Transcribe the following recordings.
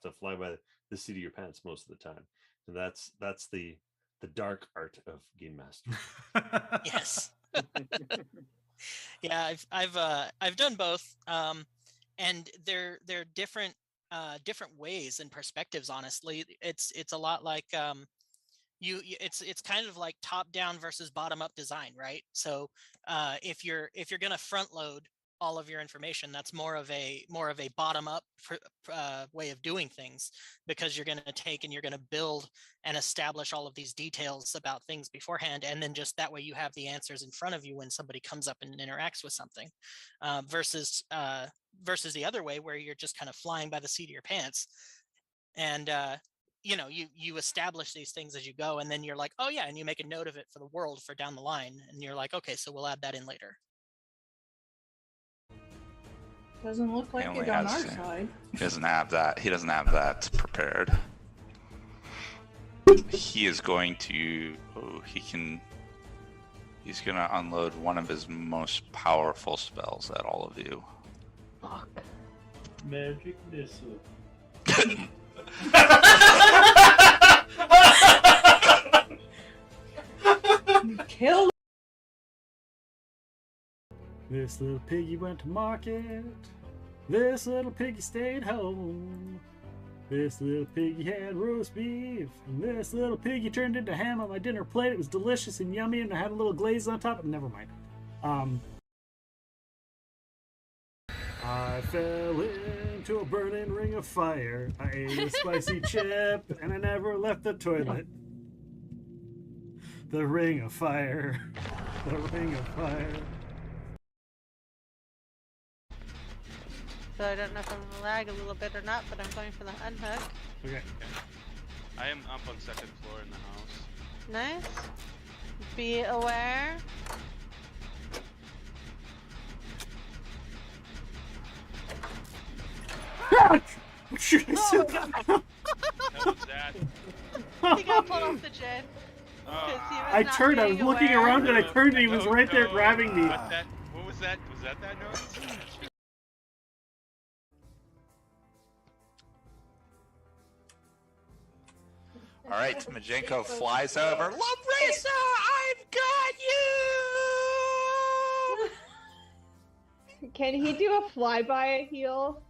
have to fly by the seat of your pants most of the time. And that's the dark art of game master. Yes. Yeah, I've done both, and they're different ways and perspectives. Honestly, it's a lot like it's kind of like top down versus bottom up design, right? So if you're going to front load all of your information, that's more of a bottom up way of doing things, because you're going to take and you're going to build and establish all of these details about things beforehand, and then just that way you have the answers in front of you when somebody comes up and interacts with something, versus the other way where you're just kind of flying by the seat of your pants, and you establish these things as you go, and then you're like, oh yeah, and you make a note of it for the world for down the line, and you're like, okay, so we'll add that in later. Doesn't look like it on our side. He doesn't have that. He doesn't have that prepared. He is going to. He's gonna unload one of his most powerful spells at all of you. Fuck. Magic missile. Kill. This little piggy went to market. This little piggy stayed home. This little piggy had roast beef. And this little piggy turned into ham on my dinner plate. It was delicious and yummy, and I had a little glaze on top. Never mind. I fell into a burning ring of fire. I ate a spicy chip, and I never left the toilet. The ring of fire. The ring of fire. So I don't know if I'm gonna lag a little bit or not, but I'm going for the unhook. Okay. I am up on second floor in the house. Nice. Be aware. Should I say that? What was that? He got pulled off the jet. I turned, I was looking around and I turned and he was right there grabbing me. What was that? Was that noise? All right, Majenko flies over. Love Racer, I've got you! Can he do a flyby heal?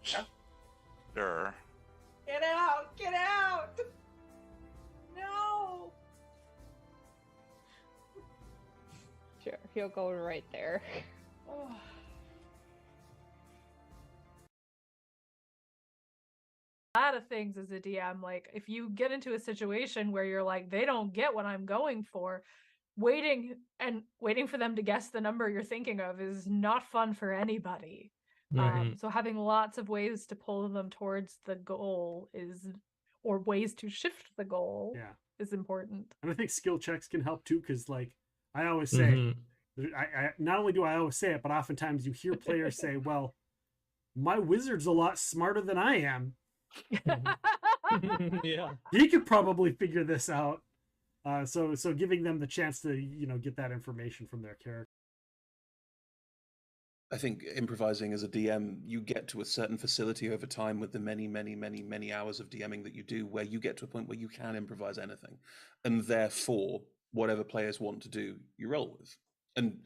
Sure. Get out! Get out! No! Sure, he'll go right there. Oh. A lot of things as a DM, like if you get into a situation where you're like, they don't get what I'm going for, waiting for them to guess the number you're thinking of is not fun for anybody. Right. So having lots of ways to pull them towards the goal or ways to shift the goal is important. And I think skill checks can help too, because like I always say, I not only do I always say it, but oftentimes you hear players say, well, my wizard's a lot smarter than I am. Yeah. He could probably figure this out. So giving them the chance to, get that information from their character. I think improvising as a DM, you get to a certain facility over time with the many, many, many, many hours of DMing that you do, where you get to a point where you can improvise anything. And therefore, whatever players want to do, you roll with. And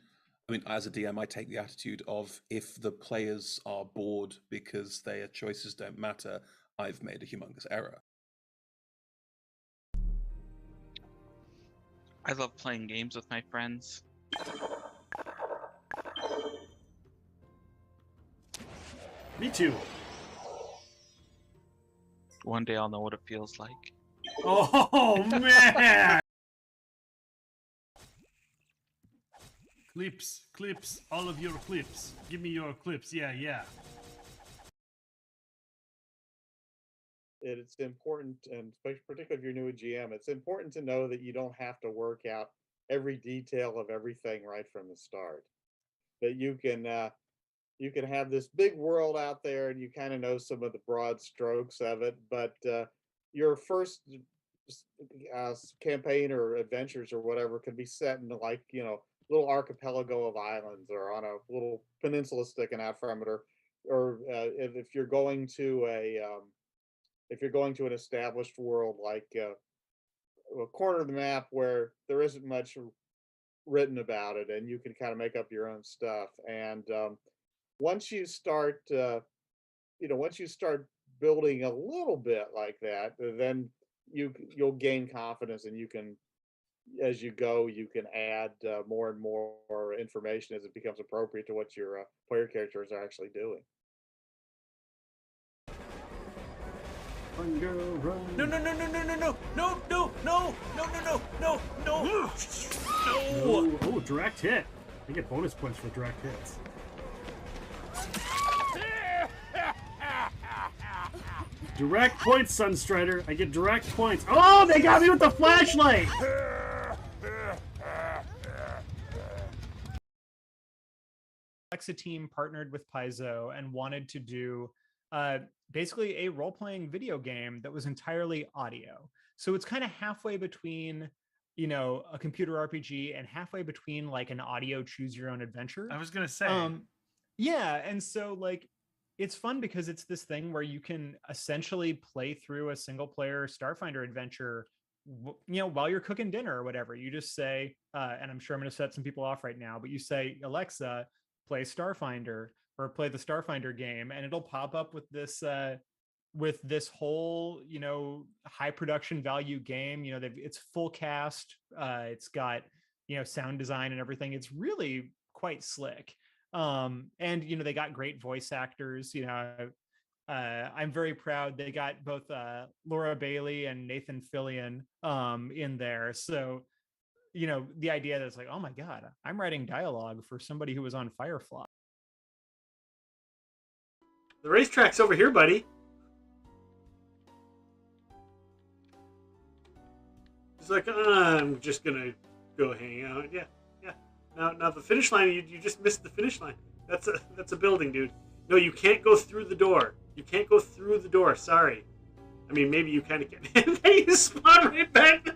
I mean, as a DM, I take the attitude of, if the players are bored because their choices don't matter, I've made a humongous error. I love playing games with my friends. Me too. One day I'll know what it feels like. Oh, man! Clips, all of your clips. Give me your clips, yeah. It's important, and particularly if you're new at GM, it's important to know that you don't have to work out every detail of everything right from the start. That you can have this big world out there, and you kind of know some of the broad strokes of it, but your first campaign or adventures or whatever could be set in like, little archipelago of islands, or on a little peninsula sticking out from it, or if you're going to if you're going to an established world like a corner of the map where there isn't much written about it, and you can kind of make up your own stuff. And once you start, once you start building a little bit like that, then you'll gain confidence, and you can, as you go, you can add more and more information as it becomes appropriate to what your player characters are actually doing. Run, girl, run. No, no, no, no, no, no, no, no, no, no, no, no, no, no, no. Oh, direct hit. I get bonus points for direct hits. Direct points, Sunstrider. I get direct points. Oh, they got me with the flashlight. Alexa team partnered with Paizo and wanted to do basically a role-playing video game that was entirely audio. So it's kind of halfway between, a computer RPG and halfway between like an audio choose your own adventure. I was gonna say. Yeah, and so like it's fun because it's this thing where you can essentially play through a single player Starfinder adventure, while you're cooking dinner or whatever. You just say, and I'm sure I'm going to set some people off right now, but you say, Alexa, play Starfinder, or play the Starfinder game, and it'll pop up with this whole, high production value game. It's full cast. It's got, sound design and everything. It's really quite slick. And they got great voice actors. I'm very proud they got both Laura Bailey and Nathan Fillion in there. So the idea that's like, oh my god, I'm writing dialogue for somebody who was on Firefly. The racetrack's over here, buddy. It's like, I'm just gonna go hang out. Yeah. Now the finish line, you just missed the finish line. That's a building, dude. No, you can't go through the door. You can't go through the door. Sorry. I mean, maybe you kind of can. And then you spawn right back.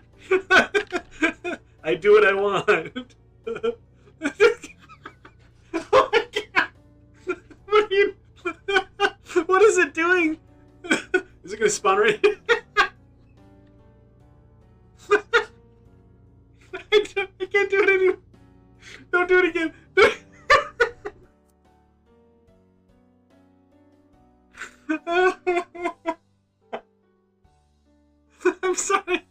I do what I want. Oh my god! What is it doing? Is it gonna spawn right? I can't do it anymore. Don't do it again. I'm sorry.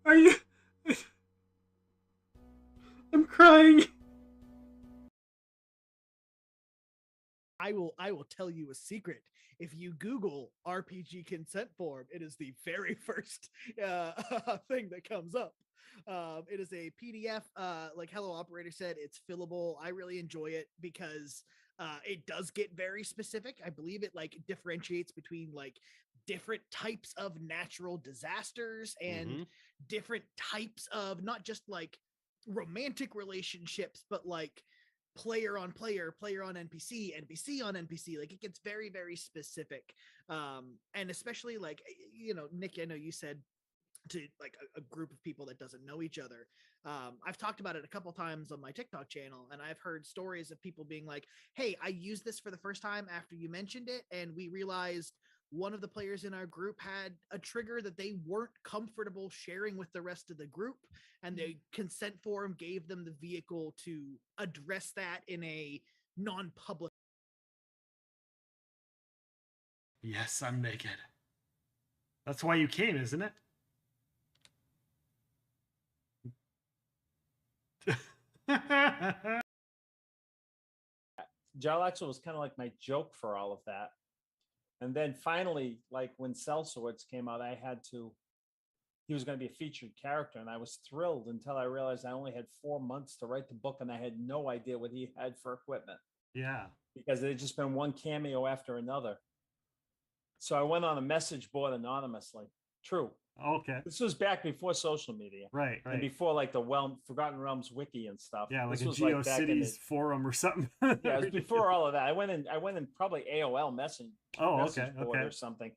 Are you? I'm crying. I will tell you a secret. If you Google RPG consent form, it is the very first thing that comes up. It is a PDF. Like Hello Operator said, it's fillable. I really enjoy it because it does get very specific. I believe it like differentiates between like different types of natural disasters and different types of not just like romantic relationships, but like player on player, player on NPC, NPC on NPC. Like it gets very, very specific. And especially like, Nick, I know you said to like a group of people that doesn't know each other. I've talked about it a couple times on my TikTok channel, and I've heard stories of people being like, hey, I used this for the first time after you mentioned it, and we realized one of the players in our group had a trigger that they weren't comfortable sharing with the rest of the group, and the consent form gave them the vehicle to address that in a non-public. Yes, I'm naked. That's why you came, isn't it? Jarlaxle was kind of like my joke for all of that. And then finally, like when Cell Swords came out, he was going to be a featured character, and I was thrilled until I realized I only had 4 months to write the book, and I had no idea what he had for equipment. Yeah. Because it had just been one cameo after another. So I went on a message board anonymously. True. Okay. This was back before social media. Right. And before like the Forgotten Realms wiki and stuff. Yeah, like this a was GeoCities forum or something. Yeah, it was before all of that. I went in probably AOL message board or something,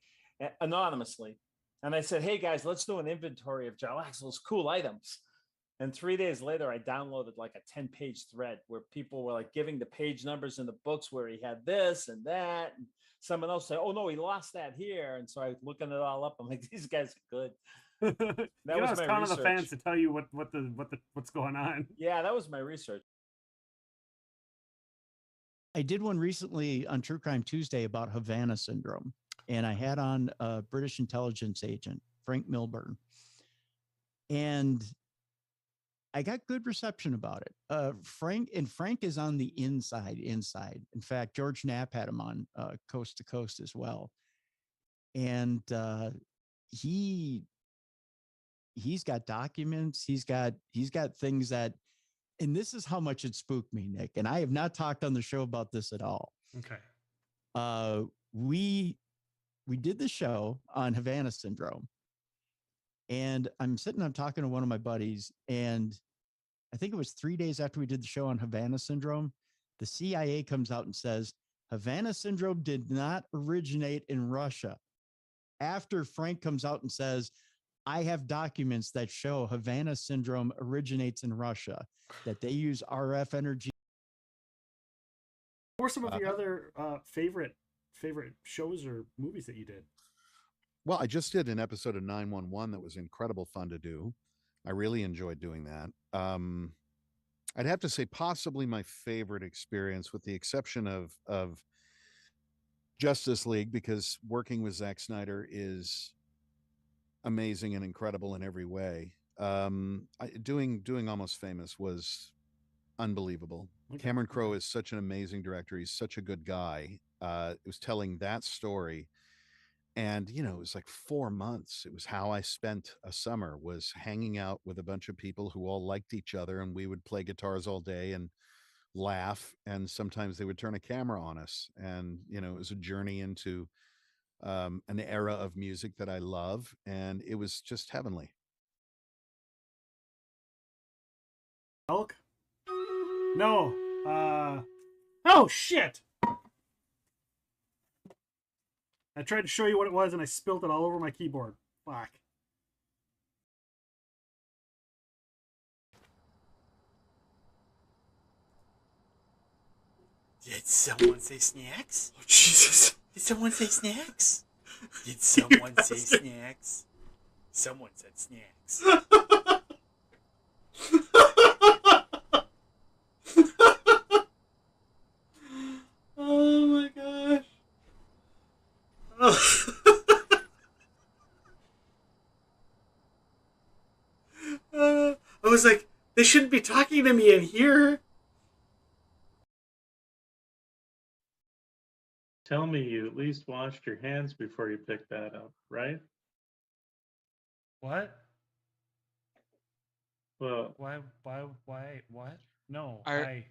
anonymously. And I said, hey guys, let's do an inventory of Jarlaxle's cool items. And 3 days later, I downloaded like a 10-page thread where people were like giving the page numbers in the books where he had this and that. And someone else said, "Oh no, he lost that here." And so I was looking it all up. I'm like, these guys are good. That was my kind of research. the fans to tell you what's going on. Yeah, that was my research. I did one recently on True Crime Tuesday about Havana syndrome, and I had on a British intelligence agent, Frank Milburn, and I got good reception about it. Frank is on the inside. In fact, George Knapp had him on Coast to Coast as well, and he's got documents. He's got things that, and this is how much it spooked me, Nick. And I have not talked on the show about this at all. Okay. We did the show on Havana syndrome, and I'm talking to one of my buddies, and I think it was 3 days after we did the show on Havana syndrome, the CIA comes out and says Havana syndrome did not originate in Russia. After Frank comes out and says, I have documents that show Havana syndrome originates in Russia, that they use RF energy. What were some of your other favorite shows or movies that you did? Well, I just did an episode of 911 that was incredible fun to do. I really enjoyed doing that. I'd have to say possibly my favorite experience, with the exception of Justice League, because working with Zack Snyder is amazing and incredible in every way. Doing Almost Famous was unbelievable. Okay. Cameron Crowe is such an amazing director. He's such a good guy. It was telling that story. And, it was like 4 months. It was how I spent a summer, was hanging out with a bunch of people who all liked each other, and we would play guitars all day and laugh. And sometimes they would turn a camera on us. And, it was a journey into an era of music that I love. And it was just heavenly. Elk? No. Oh, shit. I tried to show you what it was, and I spilled it all over my keyboard. Fuck. Did someone say snacks? Oh, Jesus. Did someone say snacks? Did someone say snacks? Someone said snacks. Oh my gosh. I was like, they shouldn't be talking to me in here. Tell me you at least washed your hands before you picked that up, right? What? Well, Why, what? No, Are-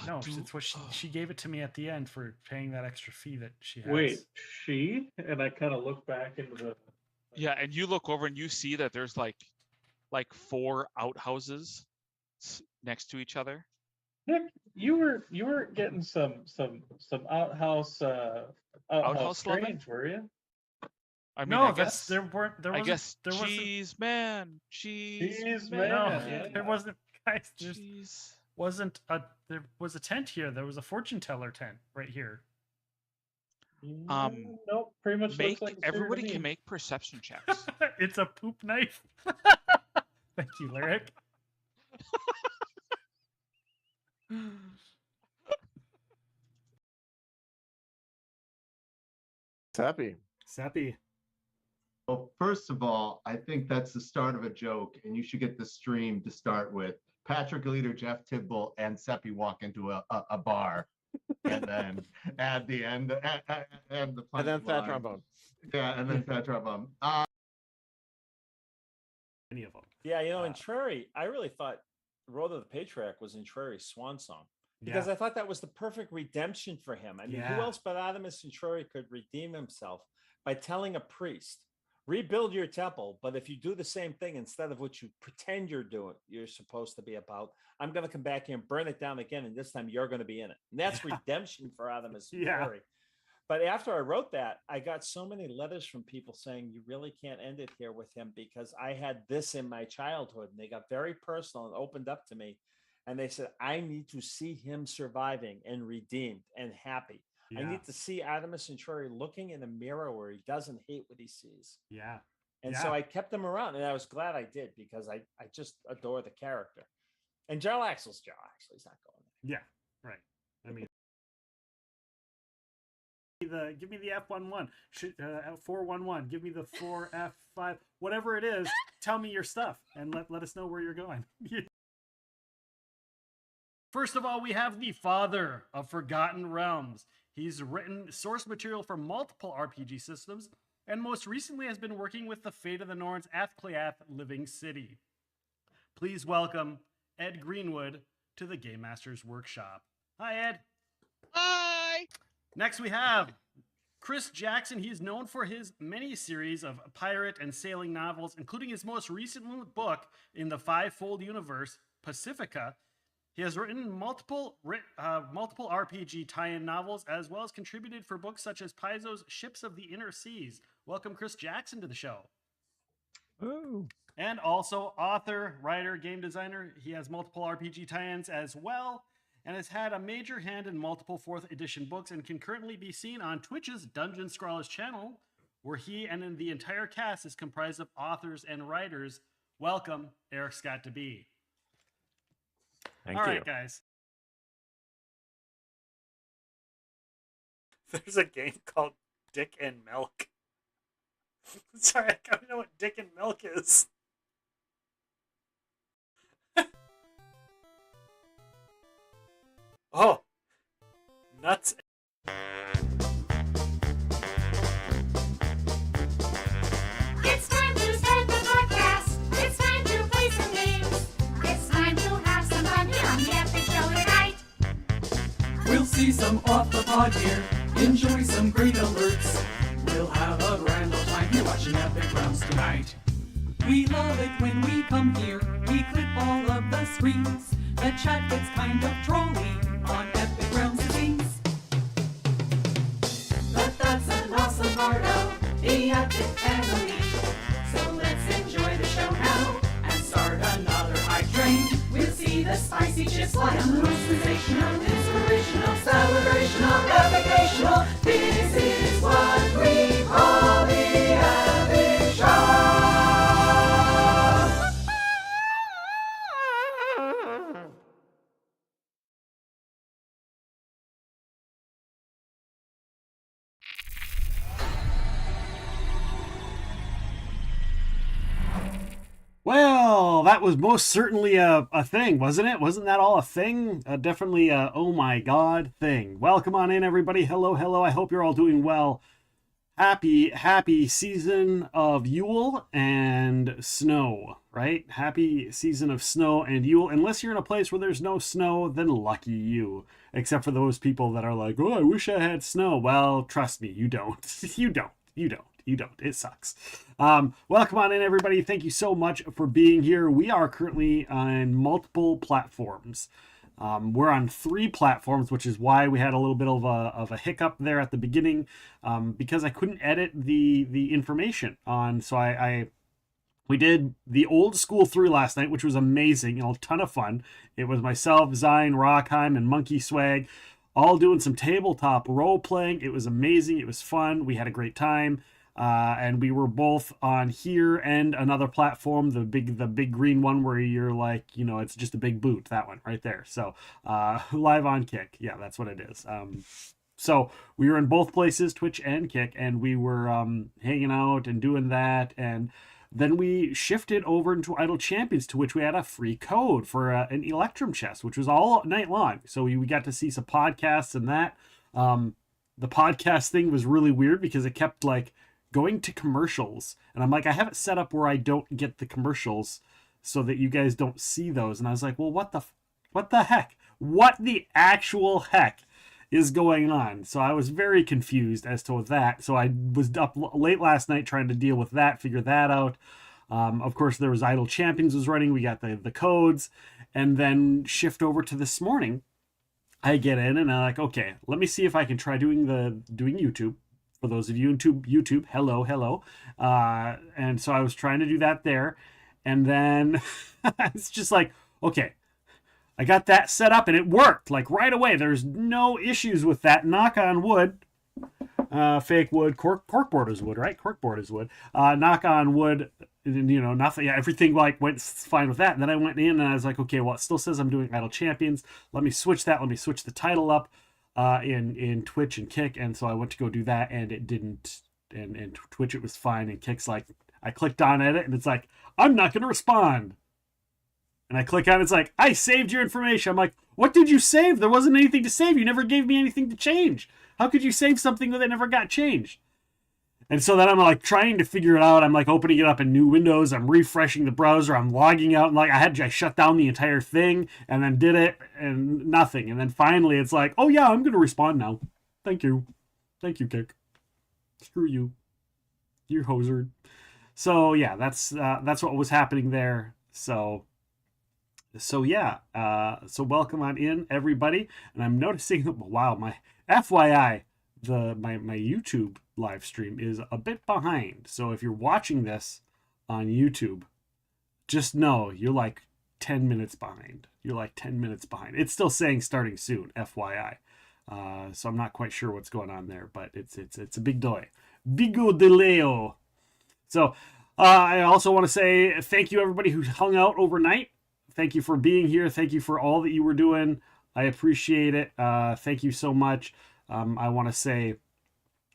it's what she gave it to me at the end for paying that extra fee that she has. wait, she? And I kind of look back into the... Yeah, and you look over and you see that there's like 4 outhouses next to each other. Nick, you were getting some outhouse loving? strange, were you? I mean, No, I guess there wasn't, cheese man. No, Yeah. there wasn't, guys. There was a tent here. There was a fortune teller tent right here. Nope, pretty much Make looks like everybody can make perception checks. It's a poop knife. Thank you, Lyric. Sappy. Well, first of all, I think that's the start of a joke, and you should get the stream to start with Patrick Leader, Jeff Tidball, and Seppi walk into a bar, and then add the end, and the And then Fat punchline. Trombone. Yeah, and then Fat Trombone. Any of them. Yeah, in Trary, I really thought Road of the Patriarch was in Trary's swan song, because Yeah. I thought that was the perfect redemption for him. I mean, who Yeah. else but Adamus and Trary could redeem himself by telling a priest, rebuild your temple, but if you do the same thing instead of what you pretend you're supposed to be about, I'm going to come back here and burn it down again, and this time you're going to be in it. And that's redemption for Adamus and Yeah. Trary. But after I wrote that, I got so many letters from people saying, you really can't end it here with him because I had this in my childhood. And they got very personal and opened up to me. And they said, I need to see him surviving and redeemed and happy. I Yeah. need to see Adamus Centauri looking in a mirror where he doesn't hate what he sees. Yeah. And so I kept him around, and I was glad I did because I just adore the character. And Jarl Axel's Jarl Axel. He's not going there. Yeah, right. I mean, give me the F11, 411. Give me the 4F5, whatever it is. Tell me your stuff and let us know where you're going. First of all, we have the father of Forgotten Realms. He's written source material for multiple RPG systems, and most recently has been working with the Fate of the Norns Athcliath Living City. Please welcome Ed Greenwood to the Game Master's Workshop. Hi, Ed. Hi. Next, we have Chris Jackson. He is known for his many series of pirate and sailing novels, including his most recent book in the five-fold universe, Pacifica. He has written multiple RPG tie-in novels, as well as contributed for books such as Paizo's Ships of the Inner Seas. Welcome, Chris Jackson, to the show. Ooh. And also author, writer, game designer. He has multiple RPG tie-ins as well, and has had a major hand in multiple 4th edition books, and can currently be seen on Twitch's Dungeon Scrawlers channel, where he and the entire cast is comprised of authors and writers. Welcome, Eric Scott DeBee. Thank All you. right, guys. There's a game called Dick and Milk. Sorry, I gotta know what Dick and Milk is. Oh, nuts. It's time to start the podcast. It's time to play some games. It's time to have some fun here on the Epic Show tonight. We'll see some off the pod here, enjoy some great alerts. We'll have a grand old time here watching Epic Rounds tonight. We love it when we come here, we clip all of the screens. The chat gets kind of trolly on Epic Rounds scenes. But that's an awesome part of the Epic family. So let's enjoy the show now and start another hype train. We'll see the spicy chips fly on the most sensational, inspirational, celebrational, epicational. This is what we call the Epic Show. Well, that was most certainly a thing, wasn't it? Wasn't that all a thing? Definitely a oh my god thing. Welcome on in, everybody. Hello, hello. I hope you're all doing well. Happy season of Yule and snow, right? Happy season of snow and Yule. Unless you're in a place where there's no snow, then lucky you. Except for those people that are like, oh, I wish I had snow. Well, trust me, you don't. You don't. It sucks. Welcome on in, everybody. Thank you so much for being here. We are currently on multiple platforms. We're on 3 platforms, which is why we had a little bit of a hiccup there at the beginning, because I couldn't edit the information on. So we did the old school 3 last night, which was amazing, a ton of fun. It was myself, Zine, Rockheim, and Monkey Swag, all doing some tabletop role playing. It was amazing. It was fun. We had a great time. And we were both on here and another platform, the big green one where you're like, it's just a big boot, that one right there. So live on Kick. Yeah, that's what it is. So we were in both places, Twitch and Kick, and we were hanging out and doing that. And then we shifted over into Idle Champions, to which we had a free code for an Electrum chest, which was all night long. So we got to see some podcasts and that. The podcast thing was really weird because it kept going to commercials, and I'm like, I have it set up where I don't get the commercials so that you guys don't see those. And I was like, well, what the heck? What the actual heck is going on? So I was very confused as to that. So I was up late last night trying to deal with that, figure that out. Of course, there was Idle Champions was running. We got the codes, and then shift over to this morning. I get in and I'm like, okay, let me see if I can try doing YouTube. For those of you in YouTube, hello. And so I was trying to do that there. And then it's just like, okay, I got that set up and it worked like right away. There's no issues with that. Knock on wood. Fake wood. Corkboard is wood, right? Corkboard is wood. Knock on wood. Nothing. Yeah, everything like went fine with that. And then I went in and I was like, okay, well, it still says I'm doing Idle Champions. Let me switch that. Let me switch the title up in Twitch and Kick. And so I went to go do that and it didn't. And Twitch, it was fine. And Kick's like, I clicked on it and it's like, I'm not going to respond. And I click on it, it's like, I saved your information. I'm like, what did you save? There wasn't anything to save. You never gave me anything to change. How could you save something that never got changed? And so then I'm like trying to figure it out. I'm like opening it up in new windows. I'm refreshing the browser. I'm logging out. And like I shut down the entire thing and then did it and nothing. And then finally it's like, oh yeah, I'm going to respond now. Thank you. Thank you, Kick. Screw you. You're hosered. So yeah, that's what was happening there. So yeah, so welcome on in, everybody. And I'm noticing that, wow, my FYI, my YouTube live stream is a bit behind. So if you're watching this on YouTube, just know you're like 10 minutes behind. You're like 10 minutes behind. It's still saying starting soon, FYI. So I'm not quite sure what's going on there, but it's a big delay. Bigo delay. So I also want to say thank you everybody who hung out overnight. Thank you for being here. Thank you for all that you were doing. I appreciate it. Thank you so much. I want to say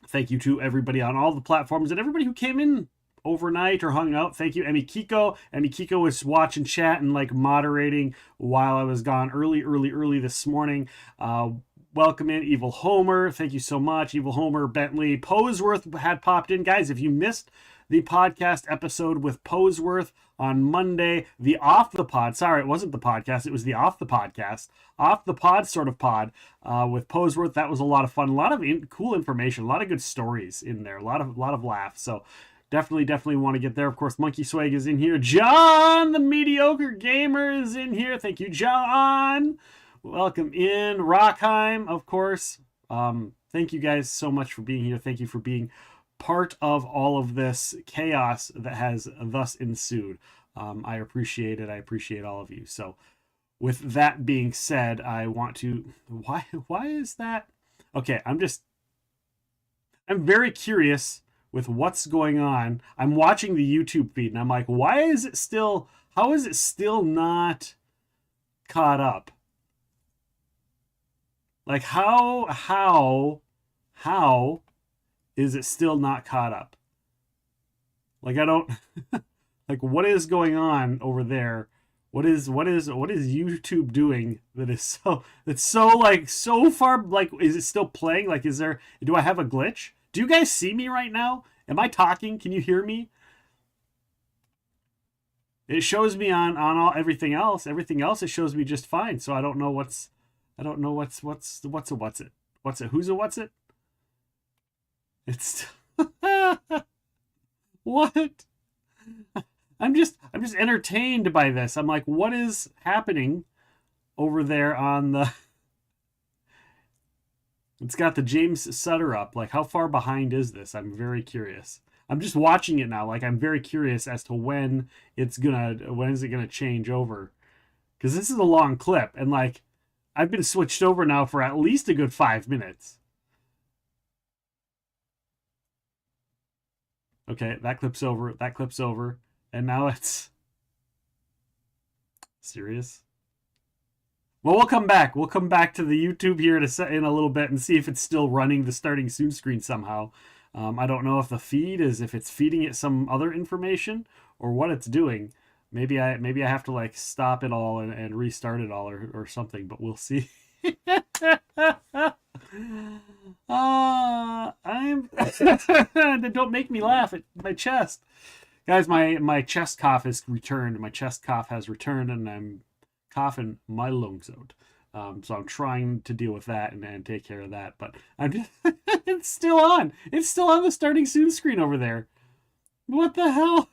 thank you to everybody on all the platforms and everybody who came in overnight or hung out. Thank you, Emmy Kiko. Emmy Kiko was watching chat and like moderating while I was gone early this morning. Welcome in, Evil Homer. Thank you so much. Evil Homer, Bentley, Poseworth had popped in. Guys, if you missed the podcast episode with Poseworth on Monday, the Off the Pod. Sorry, it wasn't the podcast. It was the Off the Podcast. Off the Pod sort of pod with Poseworth. That was a lot of fun. A lot of cool information. A lot of good stories in there. A lot of laughs. So definitely want to get there. Of course, Monkey Swag is in here. John, the Mediocre Gamer, is in here. Thank you, John. Welcome in. Rockheim, of course. Thank you guys so much for being here. Thank you for being part of all of this chaos that has thus ensued. I appreciate it. I appreciate all of you. So with that being said, I want to, why is that? Okay. I'm very curious with what's going on. I'm watching the YouTube feed and I'm like, how is it still not caught up? Like how is it still not caught up? Like I don't like what is going on over there? What is YouTube doing that's so far, like, is it still playing? Like, do I have a glitch? Do you guys see me right now? Am I talking? Can you hear me? It shows me on all everything else. Everything else it shows me just fine. So I don't know what's it? Who's a what's it? It's what? I'm just entertained by this. I'm like, what is happening over there on the It's got the James Sutter up. Like, how far behind is this? I'm very curious. I'm just watching it now. Like, I'm very curious as to when is it gonna change over? Because this is a long clip, and like, I've been switched over now for at least a good 5 minutes. Okay, that clip's over, and now it's serious. Well, we'll come back. We'll come back to the YouTube here in a little bit and see if it's still running the starting soon screen somehow. I don't know if the feed is, if it's feeding it some other information or what it's doing. Maybe I have to like stop it all and restart it all or something, but we'll see. Don't make me laugh at my chest. Guys, my chest cough has returned. My chest cough has returned and I'm coughing my lungs out. So I'm trying to deal with that and take care of that. But I'm just it's still on. It's still on the starting soon screen over there. What the hell?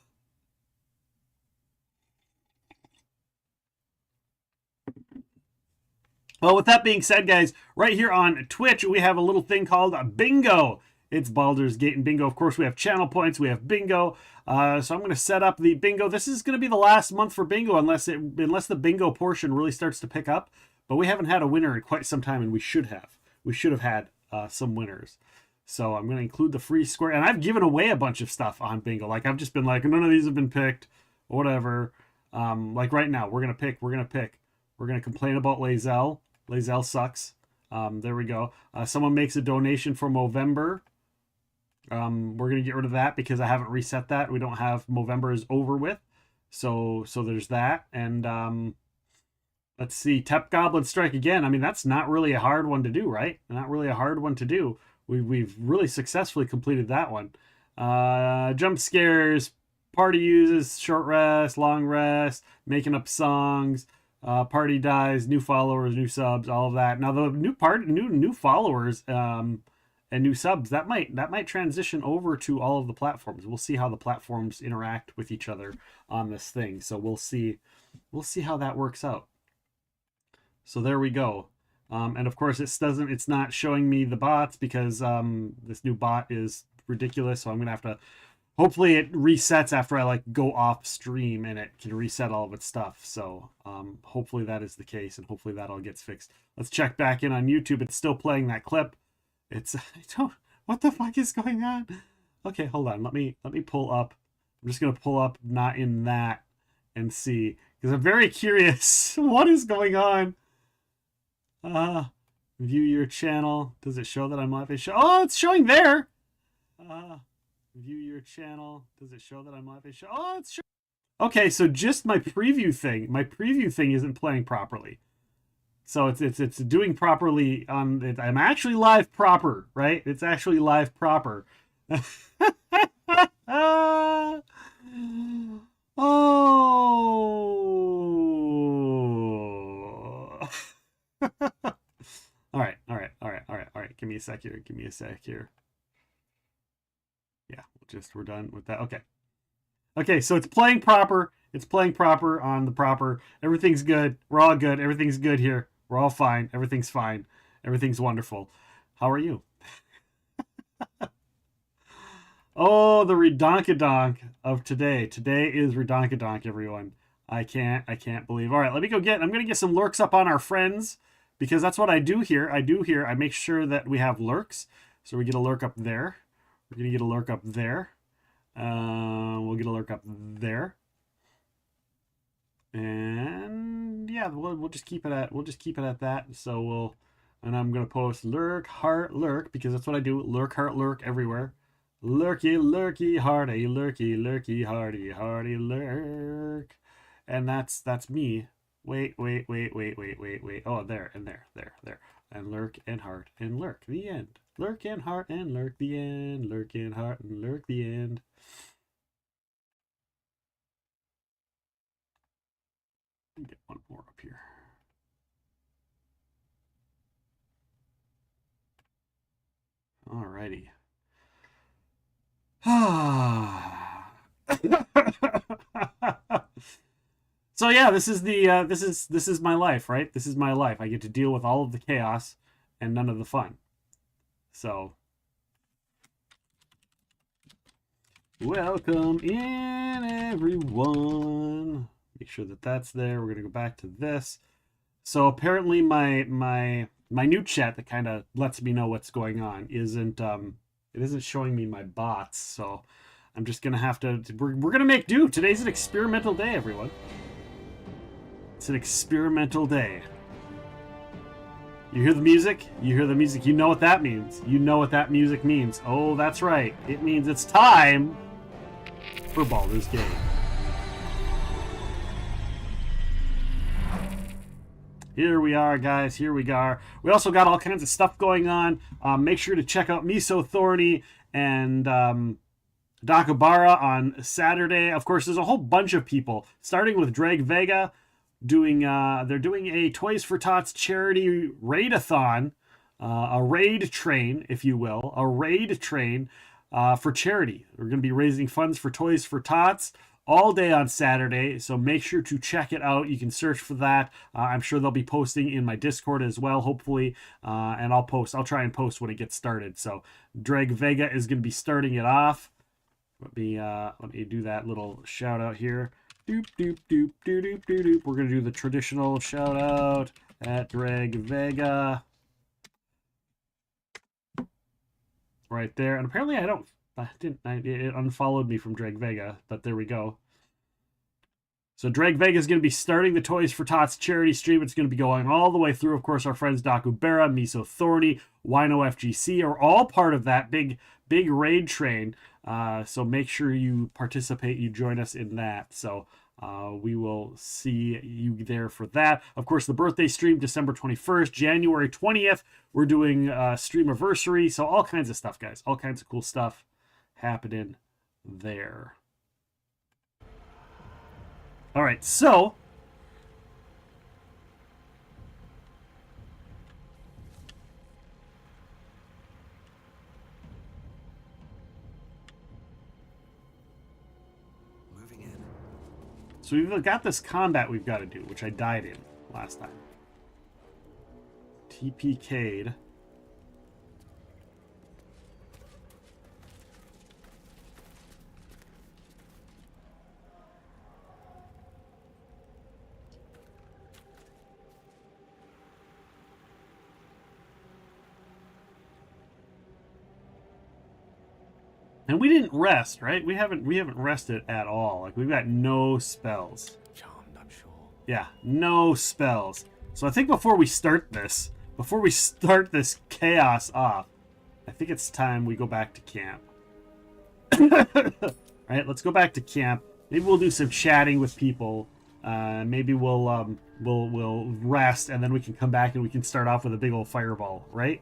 Well, with that being said, guys, right here on Twitch, we have a little thing called Bingo. It's Baldur's Gate and Bingo. Of course, we have channel points. We have Bingo. So I'm going to set up the Bingo. This is going to be the last month for Bingo unless the Bingo portion really starts to pick up. But we haven't had a winner in quite some time, and we should have. We should have had some winners. So I'm going to include the free square. And I've given away a bunch of stuff on Bingo. Like, I've just been like, none of these have been picked. Whatever. Like right now, we're going to pick. We're going to complain about Lae'zel. Lae'zel sucks. There we go. Someone makes a donation for Movember. We're going to get rid of that because I haven't reset that. We don't have Movember is over with. So there's that. And let's see. Tep Goblin Strike again. I mean, that's not really a hard one to do, right? Not really a hard one to do. We've really successfully completed that one. Jump scares. Party uses short rest, long rest, making up songs. Party dies, new followers, new subs, all of that. Now the new followers and new subs that might transition over to all of the platforms. We'll see how the platforms interact with each other on this thing. So we'll see how that works out. So there we go. And of course it's not showing me the bots because this new bot is ridiculous. So I'm gonna have to. Hopefully it resets after I go off stream and it can reset all of its stuff. So hopefully that is the case and hopefully that all gets fixed. Let's check back in on YouTube. It's still playing that clip. What the fuck is going on? Okay, hold on. Let me pull up. I'm just gonna pull up not in that and see because I'm very curious what is going on. View your channel. Does it show that I'm live? Oh, it's showing there. View your channel. Does it show that I'm live? Oh, it's showing. Okay, so just my preview thing. My preview thing isn't playing properly. So it's doing properly on it. I'm actually live proper, right? It's actually live proper. Oh. All right. Give me a sec here. Yeah, we're done with that. Okay, so it's playing proper. It's playing proper on the proper. Everything's good. We're all good. Everything's good here. We're all fine. Everything's fine. Everything's wonderful. How are you? Oh, the redonkadonk of today. Today is redonkadonk, everyone. I can't believe. All right, I'm going to get some lurks up on our friends because that's what I do here. I make sure that we have lurks. So we get a lurk up there. We're going to get a lurk up there. We'll get a lurk up there. And yeah, we'll just keep it at that. So and I'm going to post lurk, heart, lurk because that's what I do. Lurk, heart, lurk everywhere. Lurky, lurky, hearty, lurky, lurky, hearty, hearty, lurk. And that's me. Wait. Oh, there and there. And lurk and heart and lurk. The end. Lurk and heart and lurk the end. Lurk and heart and lurk the end. Let me get one more up here. Alrighty. So yeah, this is my life, right? This is my life. I get to deal with all of the chaos and none of the fun. So welcome in everyone. Make sure that that's there. We're gonna go back to this. So apparently my new chat that kind of lets me know what's going on isn't it isn't showing me my bots. So I'm just gonna have to. We're gonna make do. Today's an experimental day, everyone. It's an experimental day. You hear the music? You hear the music. You know what that means. You know what that music means. Oh, that's right. It means it's time for Baldur's Gate. Here we are, guys. Here we are. We also got all kinds of stuff going on. Make sure to check out Miso Thorny and Dakabara on Saturday. Of course, there's a whole bunch of people, starting with Drag Vega, they're doing a Toys for Tots charity raid-a-thon, a raid train, if you will, a raid train for charity. We're going to be raising funds for Toys for Tots. all day on Saturday, so make sure to check it out. You can search for that. I'm sure they'll be posting in my Discord as well, hopefully, and I'll try and post when it gets started. So Dreg Vega is going to be starting it off. Let me do that little shout out here. Doop doop doop doop doop doop doop. We're going to do the traditional shout out at Dreg Vega. Right there. And apparently it unfollowed me from Dreg Vega, but there we go. So Dreg Vega is going to be starting the Toys for Tots charity stream. It's going to be going all the way through. Of course, our friends Dakubera, Miso Thorny, Wino FGC are all part of that big raid train. So make sure you participate, you join us in that. So we will see you there for that. Of course, the birthday stream, December 21st, January 20th. We're doing Streamiversary. So all kinds of stuff, guys. All kinds of cool stuff happening there. All right, so we've got this combat we've got to do, which I died in last time. TPK'd. And we didn't rest, right? We haven't rested at all. Like, we've got no spells. Charmed, I'm sure. Yeah, no spells. So I think before we start this chaos off, I think it's time we go back to camp. Right, let's go back to camp. Maybe we'll do some chatting with people. Maybe we'll rest, and then we can come back and we can start off with a big old fireball, right?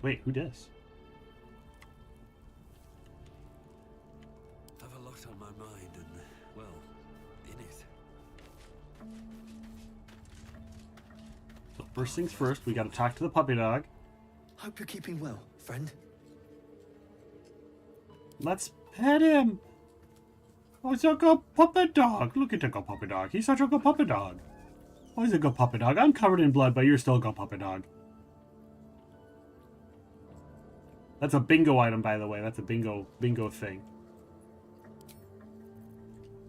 Wait, who does? I've a lot on my mind and, well, in it. So first things first, we got to talk to the puppy dog. Hope you're keeping well, friend. Let's pet him. Oh, he's a good puppy dog. Look at the good puppy dog. He's such a good puppy dog. Oh, he's a good puppy dog. I'm covered in blood, but you're still a good puppy dog. That's a bingo item, by the way. That's a bingo thing.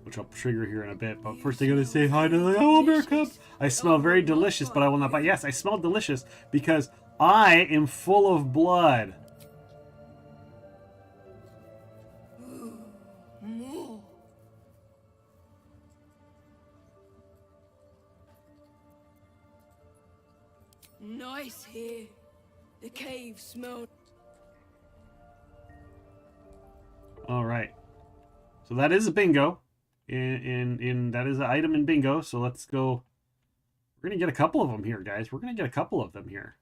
Which I'll trigger here in a bit. But first I gotta say hi to the owlbear cubs. I smell very delicious, but I will not buy. Yes, I smell delicious because I am full of blood. More. Nice here. The cave smells. All right. So that is a bingo. That is an item in bingo. So let's go. We're gonna get a couple of them here, guys. We're gonna get a couple of them here.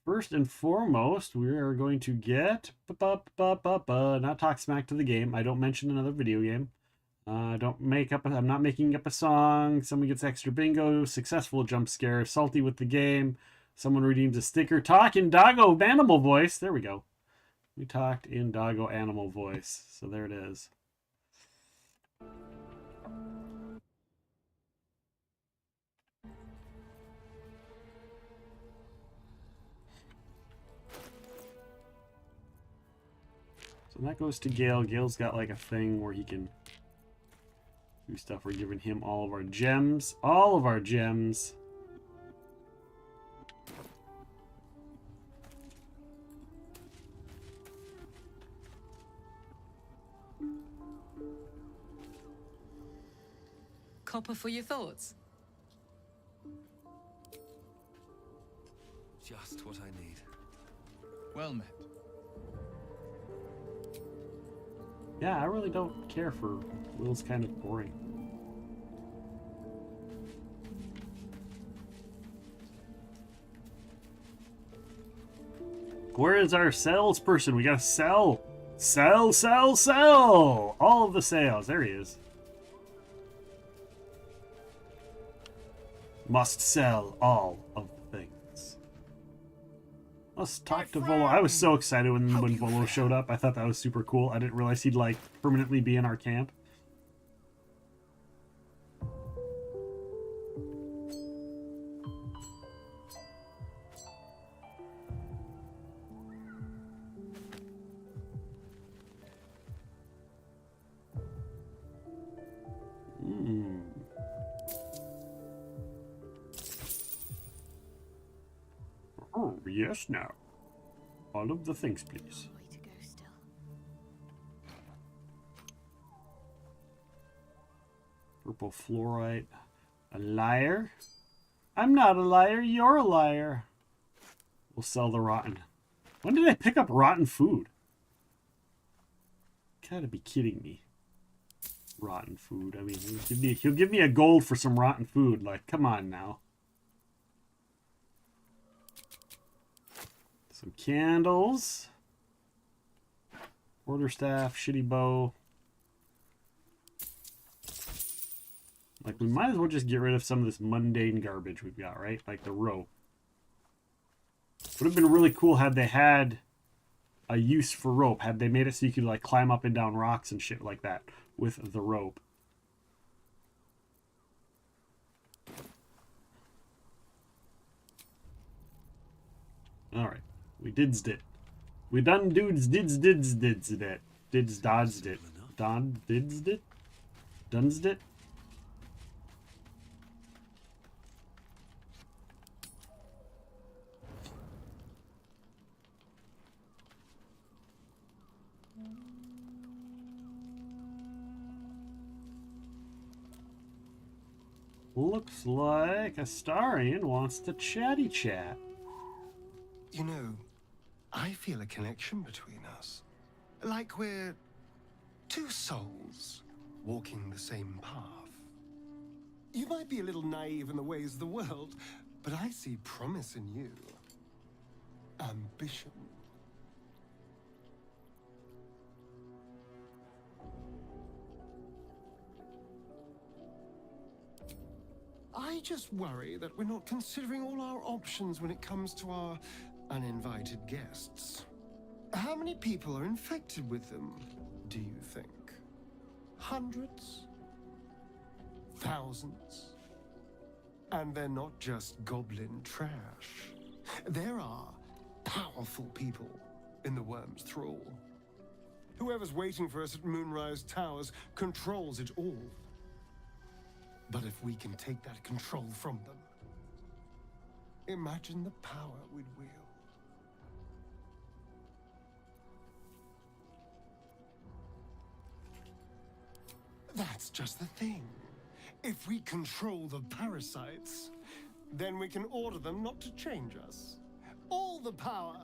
First and foremost, we are going to get not talk smack to the game. I don't mention another video game. I'm not making up a song. Someone gets extra bingo. Successful jump scare. Salty with the game. Someone redeems a sticker. Talk in doggo animal voice. There we go. We talked in doggo animal voice. So there it is. So that goes to Gale. Gale's got like a thing where he can do stuff. We're giving him all of our gems. All of our gems. Copper for your thoughts. Just what I need. Well met. Yeah, I really don't care for Will's kind of boring. Where is our salesperson? We gotta sell. Sell, sell, sell! All of the sales. There he is. Must sell all of the things. Let's talk to Volo. I was so excited when Volo showed up. I thought that was super cool. I didn't realize he'd like permanently be in our camp. Oh, yes, now. All of the things, please. Purple fluorite. A liar? I'm not a liar, you're a liar. We'll sell the rotten. When did I pick up rotten food? Gotta be kidding me. Rotten food. I mean, he'll give me a gold for some rotten food. Like, come on now. Some candles. Quarterstaff, shitty bow. Like, we might as well just get rid of some of this mundane garbage we've got, right? Like the rope. Would have been really cool had they had a use for rope. Had they made it so you could, like, climb up and down rocks and shit like that with the rope. Alright. We didsed it. We done dudes dids it. Dids dodged it. Don didsed it? Dunsed it? Looks like Astarion wants to chatty chat. You know, I feel a connection between us. Like we're two souls walking the same path. You might be a little naive in the ways of the world, but I see promise in you. Ambition. I just worry that we're not considering all our options when it comes to our uninvited guests. How many people are infected with them, do you think? Hundreds? Thousands? And they're not just goblin trash. There are powerful people in the worm's thrall. Whoever's waiting for us at Moonrise Towers controls it all. But if we can take that control from them, imagine the power we'd wield. That's just the thing. If we control the parasites, then we can order them not to change us. All the power,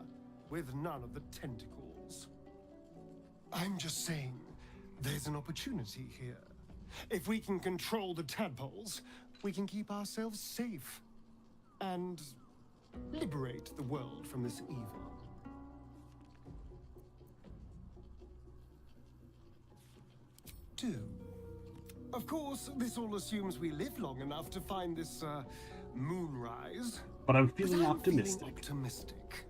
with none of the tentacles. I'm just saying, there's an opportunity here. If we can control the tadpoles, we can keep ourselves safe and liberate the world from this evil. Of course, this all assumes we live long enough to find this moonrise. But I'm feeling optimistic. Feeling optimistic.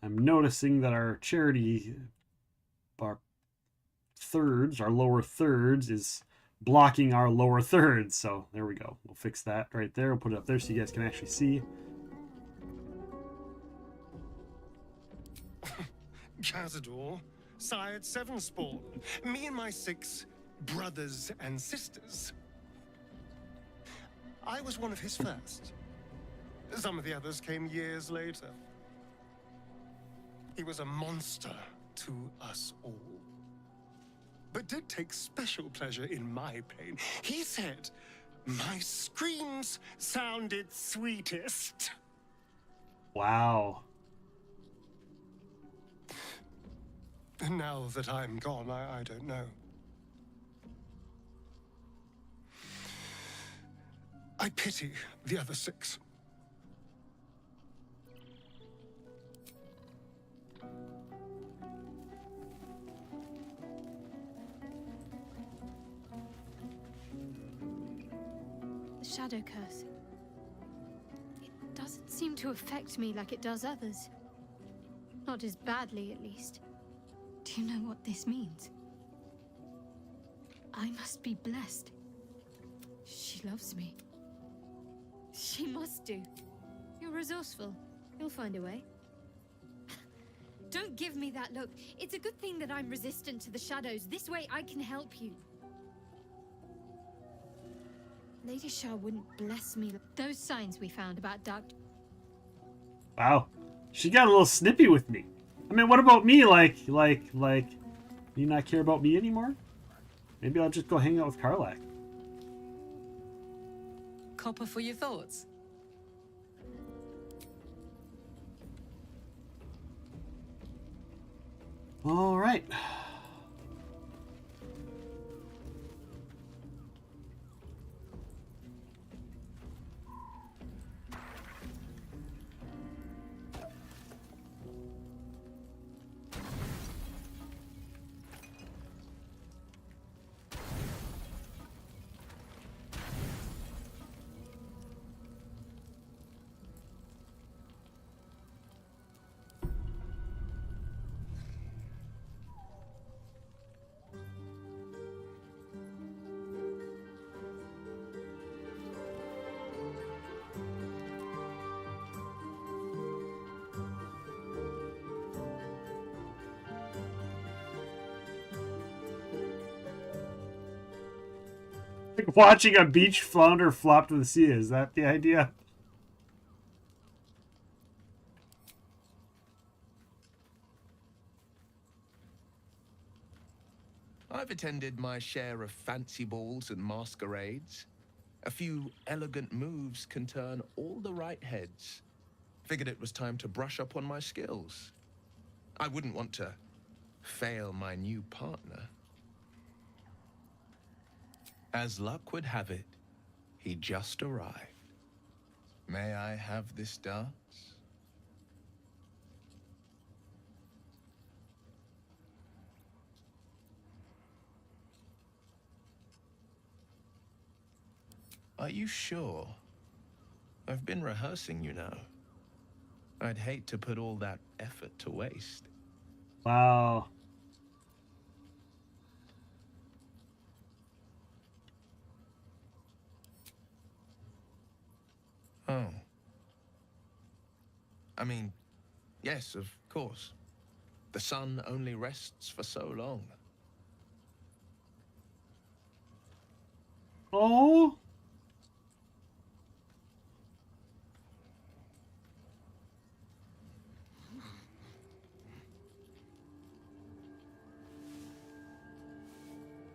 I'm noticing that our charity, our lower thirds, is blocking our lower thirds. So there we go. We'll fix that right there. We'll put it up there so you guys can actually see. Cazador, sired 7 spawn. Me and my 6 brothers and sisters. I was one of his first. Some of the others came years later. He was a monster to us all. But did take special pleasure in my pain. He said, my screams sounded sweetest. Wow. And now that I'm gone, I don't know. I pity the other 6. The shadow curse. seem to affect me like it does others. Not as badly, at least. Do you know what this means? I must be blessed. She loves me. She must do. You're resourceful. You'll find a way. Don't give me that look. It's a good thing that I'm resistant to the shadows. This way I can help you. Lady Shah wouldn't bless me. Those signs we found about dark... Wow. She got a little snippy with me. I mean, what about me? Like, you not care about me anymore? Maybe I'll just go hang out with Karlak. Copper for your thoughts. All right. Like watching a beach flounder flop to the sea. Is that the idea? I've attended my share of fancy balls and masquerades. A few elegant moves can turn all the right heads. Figured it was time to brush up on my skills. I wouldn't want to fail my new partner. As luck would have it, he just arrived. May I have this dance? Are you sure? I've been rehearsing, you know. I'd hate to put all that effort to waste. Wow. Oh. I mean, yes, of course. The sun only rests for so long. Oh.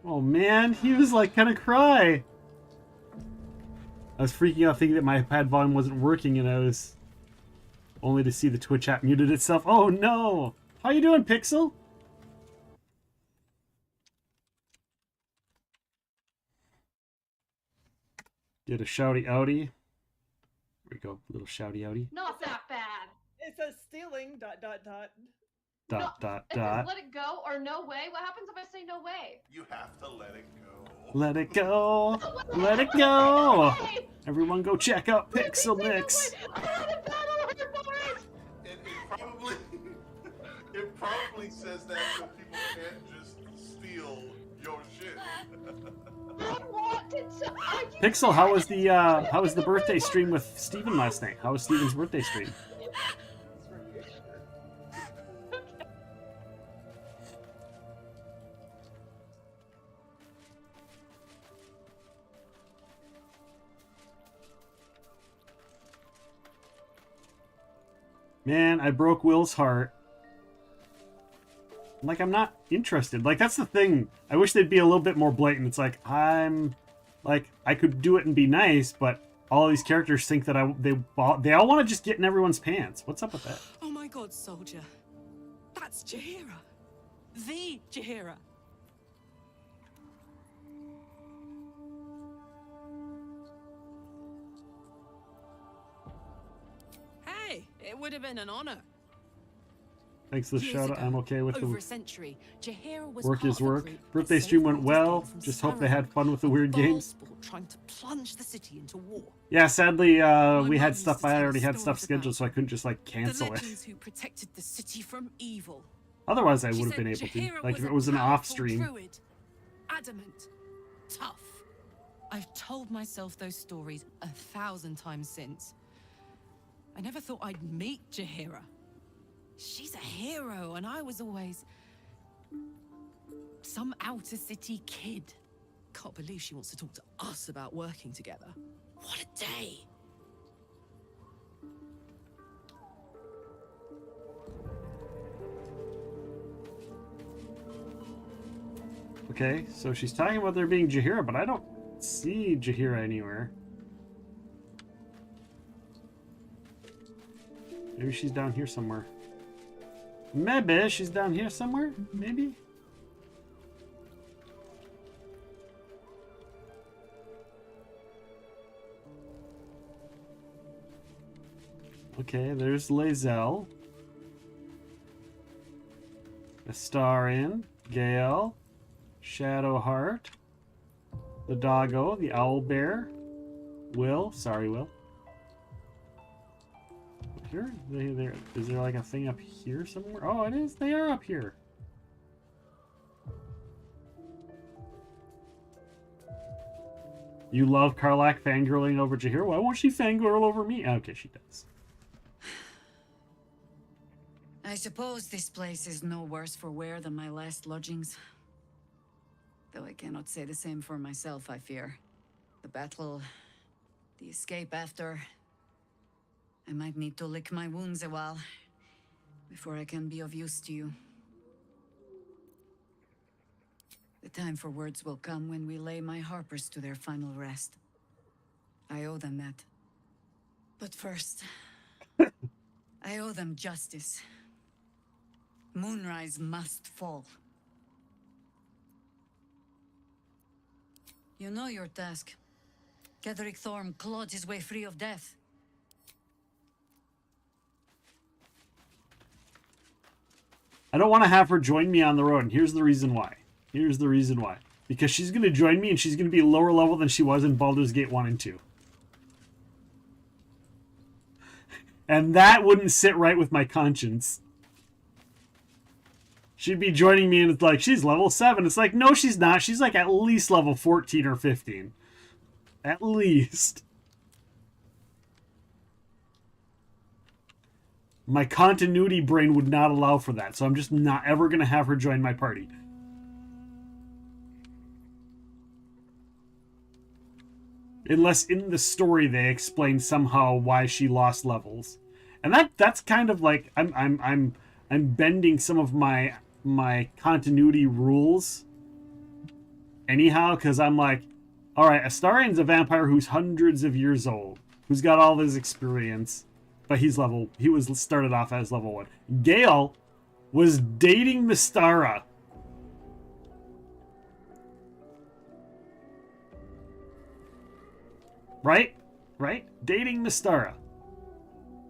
Oh man, he was like gonna cry. I was freaking out thinking that my pad volume wasn't working and I was only to see the Twitch app muted itself. Oh no! How you doing, Pixel? Did a shouty outie. There we go, little shouty outie. Not that bad. It says stealing, dot, dot, dot. Dot, dot, It dot. says let it go or no way. What happens if I say no way? You have to let it go. Let it go. Let it go. Everyone go check out Pixel Mix. It probably says that so people can't just steal your shit. Pixel, how was the birthday stream with Steven last night? How was Steven's birthday stream? Man, I broke Will's heart. Like, I'm not interested. Like, that's the thing. I wish they'd be a little bit more blatant. It's like, I could do it and be nice, but all these characters think that they all want to just get in everyone's pants. What's up with that? Oh my god, soldier. That's Jaheira. The Jaheira. Hey, it would have been an honor. Thanks for the Years shout out. ago, I'm okay with over the a century, Jaheira was work part is of a work. group that Birthday saved stream went Baldurs well. Gate from Just hope they Sauron, had fun with the weird Ball games. sport trying to plunge the city into war. Yeah, sadly, we mum had used stuff. to I tell already us had stuff stories scheduled, so I couldn't just like The cancel it. legends who protected the city from evil. Otherwise, I She would have said been able to. Jaheira Like if was it a was an off powerful stream. druid, adamant, tough. I've told myself those stories 1,000 times since. I never thought I'd meet Jaheira. She's a hero, and I was always some outer city kid. Can't believe she wants to talk to us about working together. What a day! Okay, so she's talking about there being Jaheira, but I don't see Jaheira anywhere. Maybe she's down here somewhere. Maybe she's down here somewhere? Maybe? Okay, there's Lae'zel. Astarion, Gale, Shadowheart, the Doggo, the Owlbear, Will. Sorry, Will. Up here? Is there like a thing up here somewhere? Oh, it is. They are up here. You love Karlach fangirling over Jaheira? Why won't she fangirl over me? Okay, she does. I suppose this place is no worse for wear than my last lodgings. Though I cannot say the same for myself, I fear. The battle, the escape after. I might need to lick my wounds a while before I can be of use to you. The time for words will come when we lay my harpers to their final rest. I owe them that. But first, I owe them justice. Moonrise must fall. You know your task. Ketheric Thorm clawed his way free of death. I don't want to have her join me on the road, and here's the reason why. Here's the reason why. Because she's going to join me, and she's going to be lower level than she was in Baldur's Gate 1 and 2. And that wouldn't sit right with my conscience. She'd be joining me, and it's like, she's level 7. It's like, no, she's not. She's like at least level 14 or 15. At least. My continuity brain would not allow for that, so I'm just not ever going to have her join my party. Unless in the story they explain somehow why she lost levels. And that's kind of like I'm bending some of my continuity rules anyhow, because I'm like, all right, Astarion's a vampire who's hundreds of years old, who's got all this experience, but he was started off as level 1. Gale was dating Mystara. Right? Dating Mystara.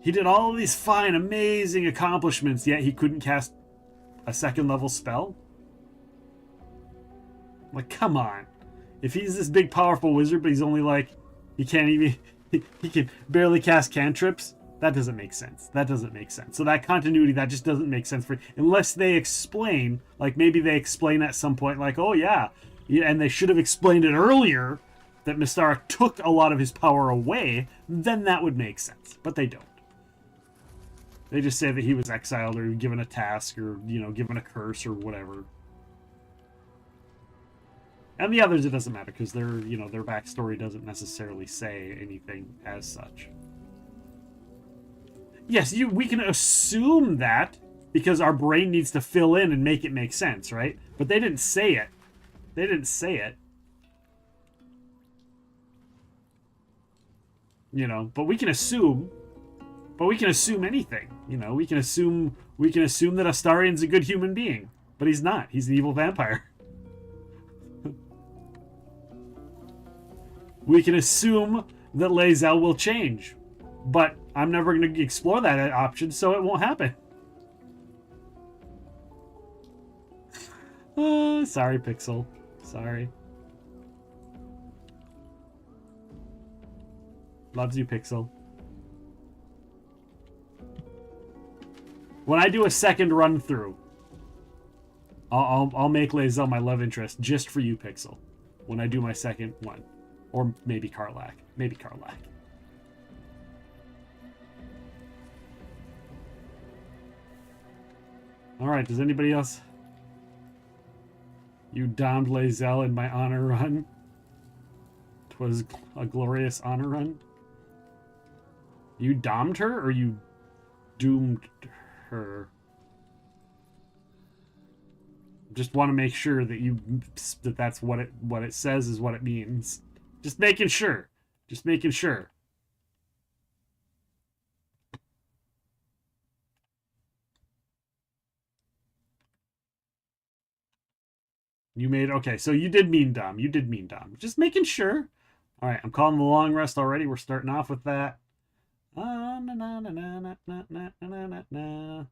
He did all of these fine, amazing accomplishments, yet he couldn't cast a 2nd level spell? Like, come on. If he's this big, powerful wizard, but he's only like, he can't even, he can barely cast cantrips, that doesn't make sense. That doesn't make sense. So that continuity, that just doesn't make sense for, unless they explain, like maybe they explain at some point, like, oh yeah, and they should have explained it earlier, that Mystara took a lot of his power away, then that would make sense. But they don't. They just say that he was exiled or given a task or, given a curse or whatever. And the others, it doesn't matter because their backstory doesn't necessarily say anything as such. Yes, we can assume that because our brain needs to fill in and make it make sense, right? But they didn't say it. They didn't say it. But we can assume. But we can assume anything. We can assume that Astarion's a good human being, but he's not. He's an evil vampire. We can assume that Lae'zel will change, but I'm never going to explore that option, so it won't happen. Sorry, Pixel. Sorry. Loves you, Pixel. When I do a second run through, I'll make Lae'zel my love interest just for you, Pixel. When I do my second one, or maybe Karlach. Maybe Karlach. All right. Does anybody else? You domed Lae'zel in my honor run. 'Twas a glorious honor run. You domed her, or you doomed her? Just want to make sure that that's what it says is what it means. Just making sure. Just making sure. You made okay, so you did mean dom. You did mean dom. Just making sure. All right, I'm calling the long rest already. We're starting off with that. Na, na, na, na, na, na, na, na, na, na.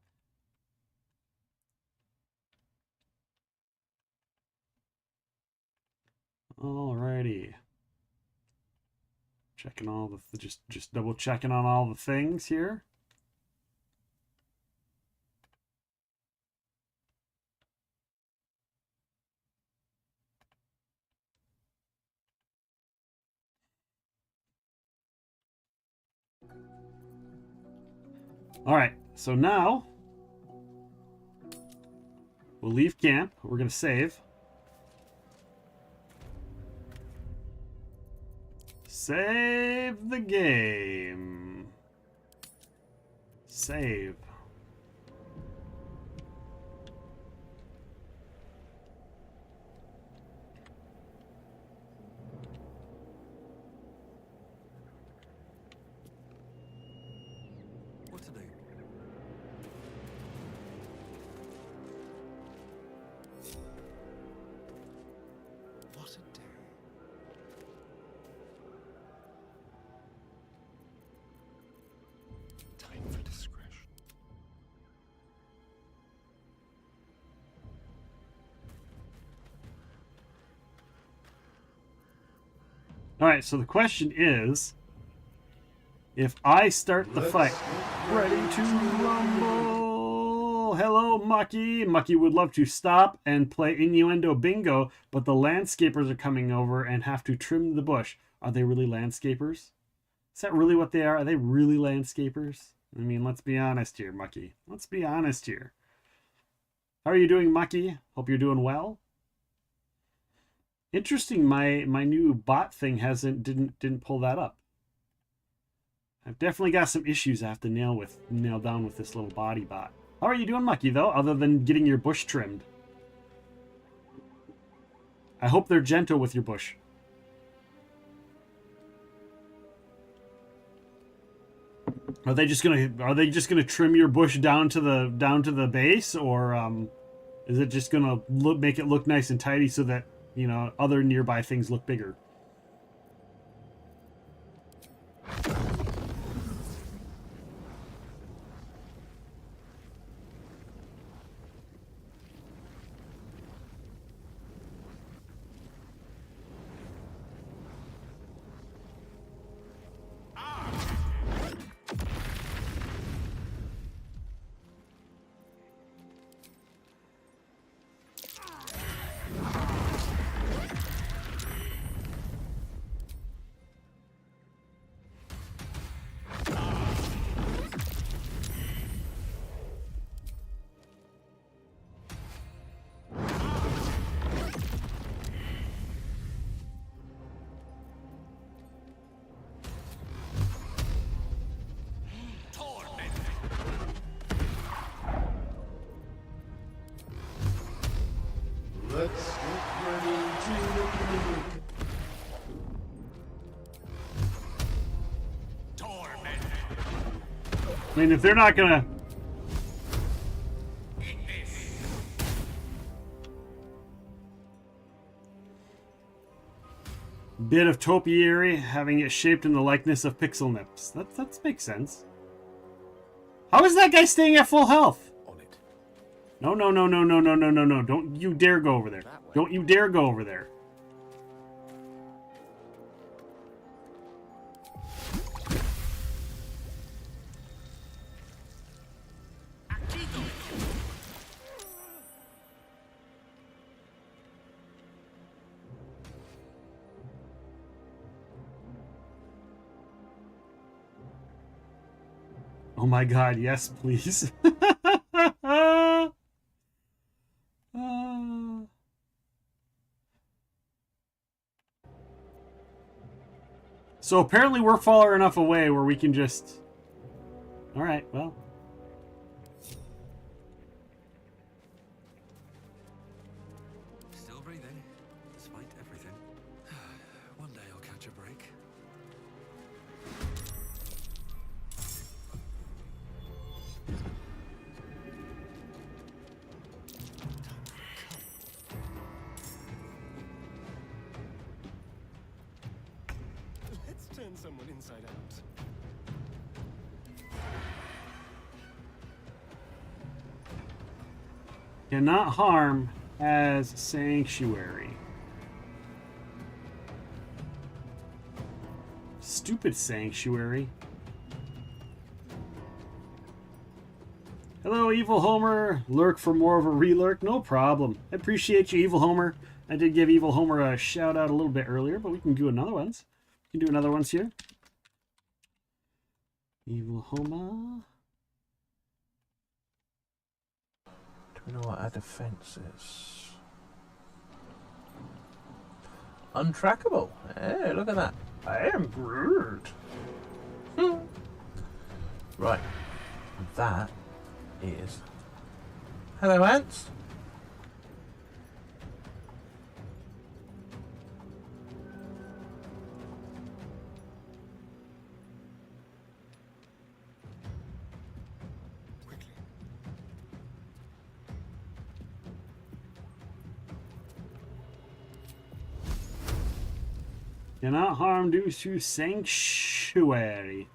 Alrighty. Checking all the just double checking on all the things here. All right, so now we'll leave camp. We're gonna save. Save the game. Save. What to do? What to do? Time for discretion. All right, so the question is, if I start the fight, ready to rumble. Hello, Mucky. Mucky would love to stop and play Innuendo Bingo, but the landscapers are coming over and have to trim the bush. Are they really landscapers? Is that really what they are? Are they really landscapers? I mean, let's be honest here, Mucky. Let's be honest here. How are you doing, Mucky? Hope you're doing well. Interesting, my new bot thing didn't pull that up. I've definitely got some issues I have to nail down with this little body bot. How are you doing, Mucky, though, other than getting your bush trimmed? I hope they're gentle with your bush. Are they just gonna trim your bush down to the base, or is it just gonna make it look nice and tidy so that, you know, other nearby things look bigger? Let's get ready to I mean, if they're not gonna... Bit of topiary, having it shaped in the likeness of pixel nips. That makes sense. How is that guy staying at full health? No, no, no, no, no, no, no, no, no. Don't you dare go over there. Don't you dare go over there. Oh my god, yes, please. So apparently we're far enough away where we can just... Alright, well. Still breathing, despite everything. One day I'll catch a break. Let's turn someone inside out. Cannot harm as sanctuary. Stupid sanctuary. Hello, Evil Homer. Lurk for more of a relurk. No problem. I appreciate you, Evil Homer. I did give Evil Homer a shout out a little bit earlier, but we can do another ones. We can do another ones here. Evil Homer. Do we know what our defense is? Untrackable. Hey, look at that. I am Groot. Right. That is... Hello, ants. Cannot harm due to sanctuary.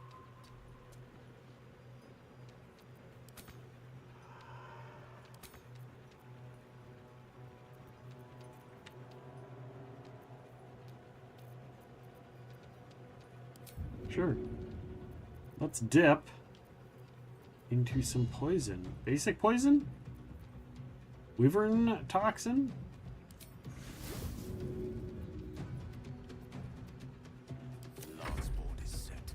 Sure. Let's dip into some poison. Basic poison? Wyvern toxin? Last board is set.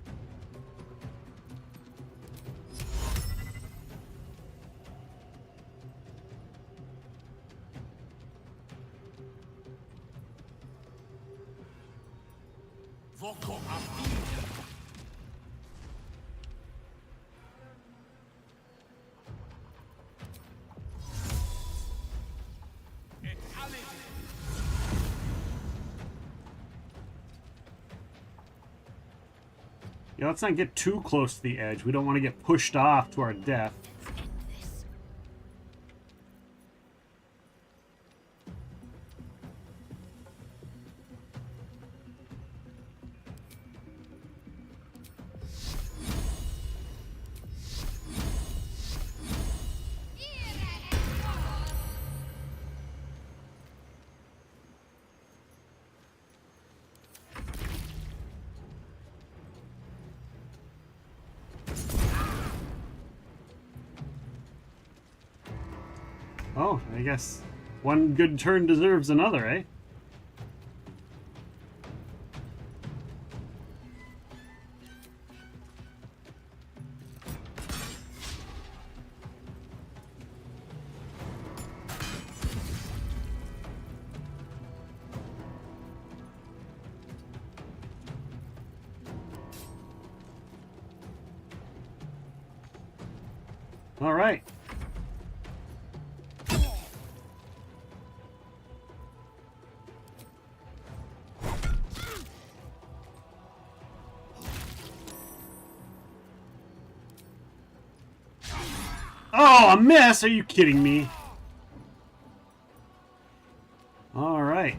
Voco Avida. Yeah, let's not get too close to the edge. We don't want to get pushed off to our death. Oh, I guess one good turn deserves another, eh? All right. Oh, a miss? Are you kidding me? All right.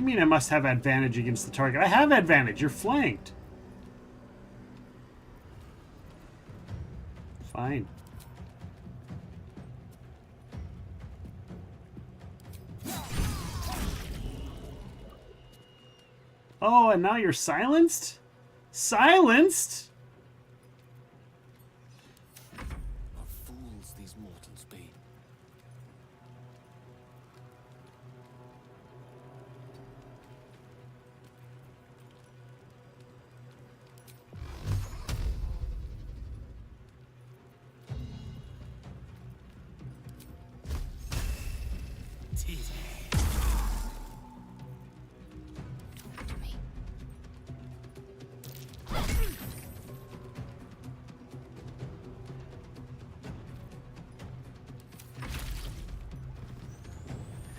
do you mean I must have advantage against the target? I have advantage. You're flanked. Fine. Oh, and now you're silenced? Silenced? What fools these mortals be.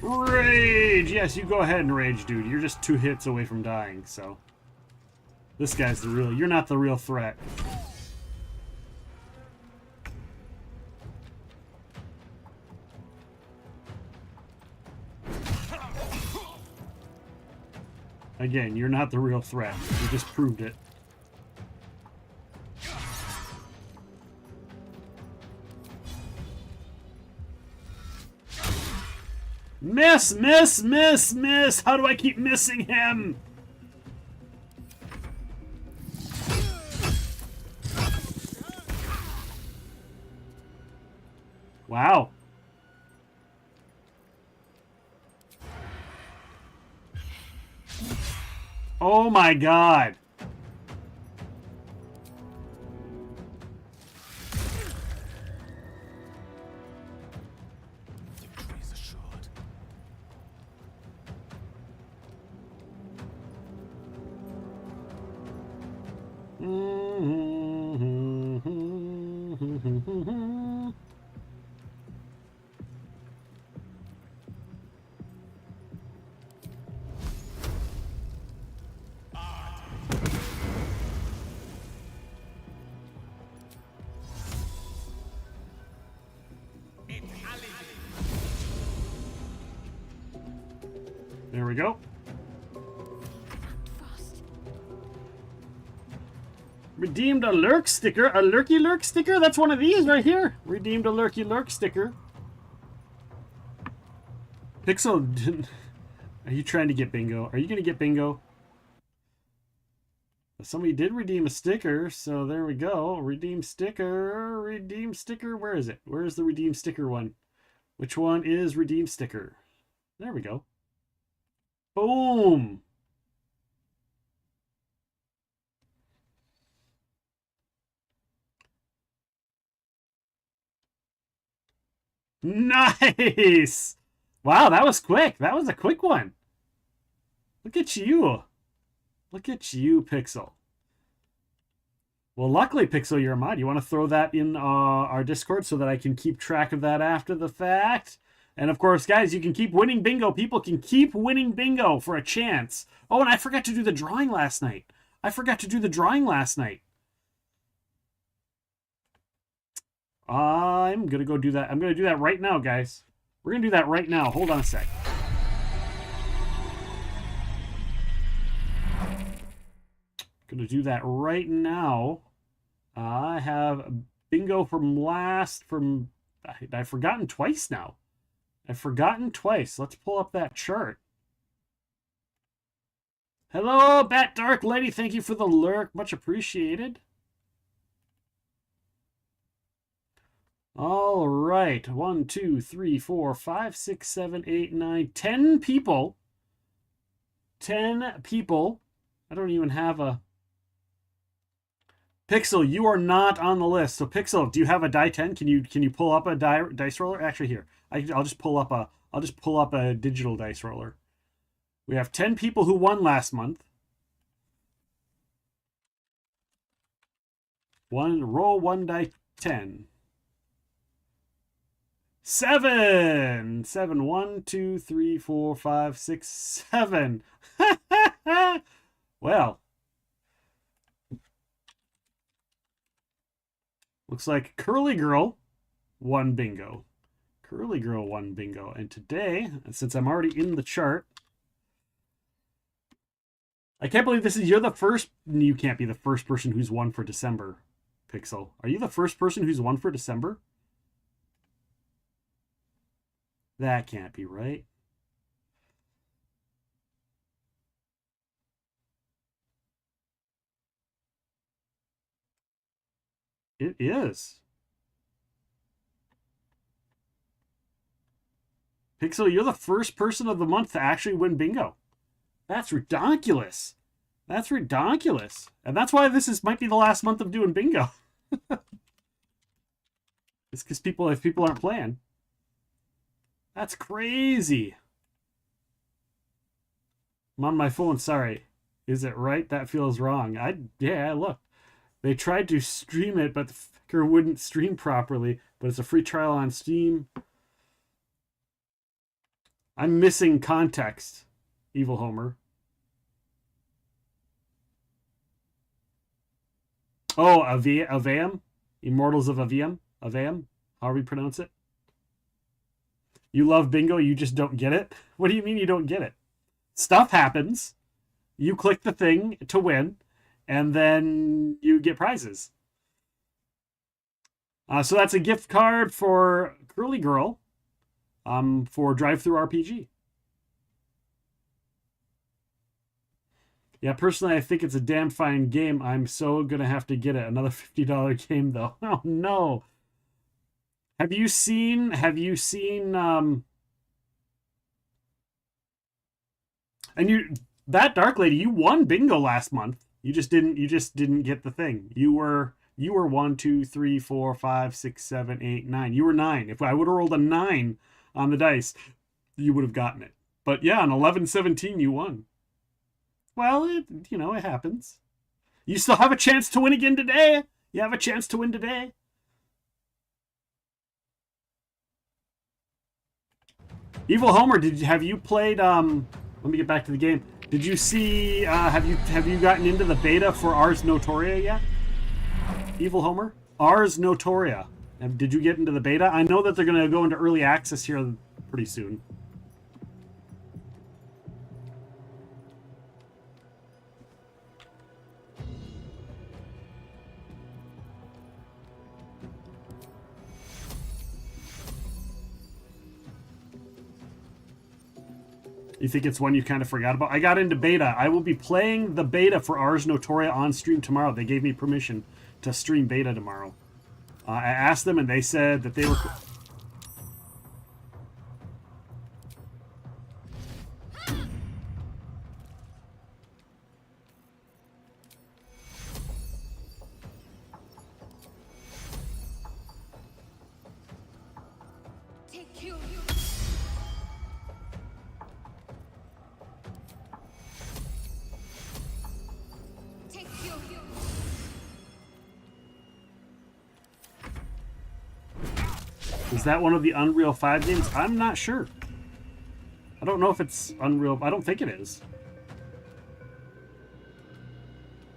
Rage! Yes, you go ahead and rage, dude. You're just 2 hits away from dying, so. This guy's the real... You're not the real threat. Again, you're not the real threat. You just proved it. Miss, miss, miss, miss! How do I keep missing him? Wow. Oh my god. There we go. Redeemed a lurk sticker. A lurky lurk sticker? That's one of these right here. Redeemed a lurky lurk sticker. Pixel, are you trying to get bingo? Are you going to get bingo? Somebody did redeem a sticker, so there we go. Redeem sticker. Redeem sticker. Where is it? Where is the redeem sticker one? Which one is redeem sticker? There we go. Boom. Nice! Wow, that was quick. That was a quick one. Look at you. Look at you, Pixel. Well, luckily, Pixel, you're a mod. You want to throw that in our Discord so that I can keep track of that after the fact? And of course, guys, you can keep winning bingo. People can keep winning bingo for a chance. Oh, and I forgot to do the drawing last night. I'm going to go do that. I'm going to do that right now, guys. We're going to do that right now. Hold on a sec. Going to do that right now. I have bingo from I've forgotten twice now. I've forgotten twice. Let's pull up that chart. Hello, Bat Dark Lady. Thank you for the lurk. Much appreciated. All right. 1, 2, 3, 4, 5, 6, 7, 8, 9, 10 people. 10 people. I don't even have a... Pixel, you are not on the list. So Pixel, do you have a die 10? Can you pull up a dice roller? Actually, here. I'll just pull up a digital dice roller. We have 10 people who won last month. Roll one die 10. 7. 7. 1, 2, 3, 4, 5, 6, 7. Well. Looks like Curly Girl won bingo. Curly Girl won bingo. And today, since I'm already in the chart, I can't believe this is. You're the first. You can't be the first person who's won for December, Pixel. Are you the first person who's won for December? That can't be right. It is. Pixel, you're the first person of the month to actually win bingo. That's ridiculous. That's ridiculous. And that's why might be the last month of doing bingo. It's because if people aren't playing. That's crazy. I'm on my phone, sorry. Is it right? That feels wrong. Yeah, look. They tried to stream it, but the fucker wouldn't stream properly. But it's a free trial on Steam. I'm missing context, Evil Homer. Oh, Avam? Immortals of Avam? Avam? However you pronounce it. You love bingo, you just don't get it? What do you mean you don't get it? Stuff happens. You click the thing to win, and then you get prizes. So that's a gift card for Curly Girl for Drive-Thru RPG. Yeah, personally, I think it's a damn fine game. I'm so going to have to get it. Another $50 game, though. Oh, no. Have you seen, and that Dark Lady, you won bingo last month. You just didn't get the thing. You were 1, 2, 3, 4, 5, 6, 7, 8, 9. You were 9. If I would have rolled a 9 on the dice, you would have gotten it. But yeah, on 11-17, you won. Well, it happens. You still have a chance to win again today. You have a chance to win today. Evil Homer, have you played? Let me get back to the game. Did you see? Have you gotten into the beta for Ars Notoria yet? Evil Homer, Ars Notoria. Did you get into the beta? I know that they're going to go into early access here pretty soon. You think it's one you kind of forgot about? I got into beta. I will be playing the beta for Ars Notoria on stream tomorrow. They gave me permission to stream beta tomorrow. I asked them and they said that they were... Is that one of the Unreal 5 games? I'm not sure. I don't know if it's Unreal. I don't think it is.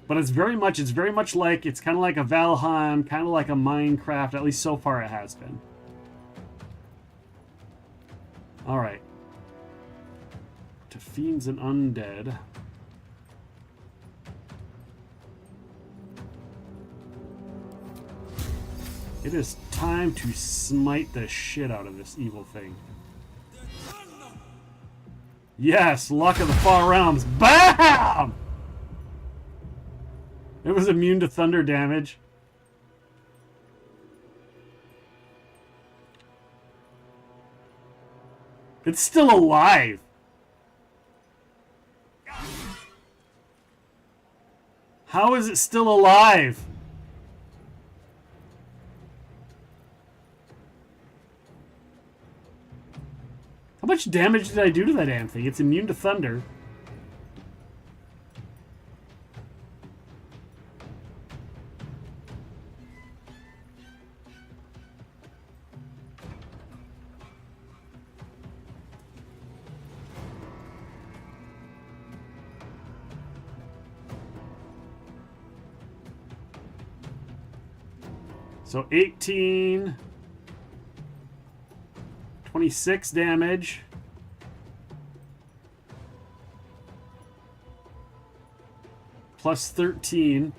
But it's very much like, it's kind of like a Valheim, kind of like a Minecraft, at least so far it has been. Alright. To Fiends and Undead. It is time to smite the shit out of this evil thing. Yes, Luck of the Far Realms. BAM! It was immune to thunder damage. It's still alive. How is it still alive? How much damage did I do to that damn thing? It's immune to thunder. So 18... 26 damage. plus 13.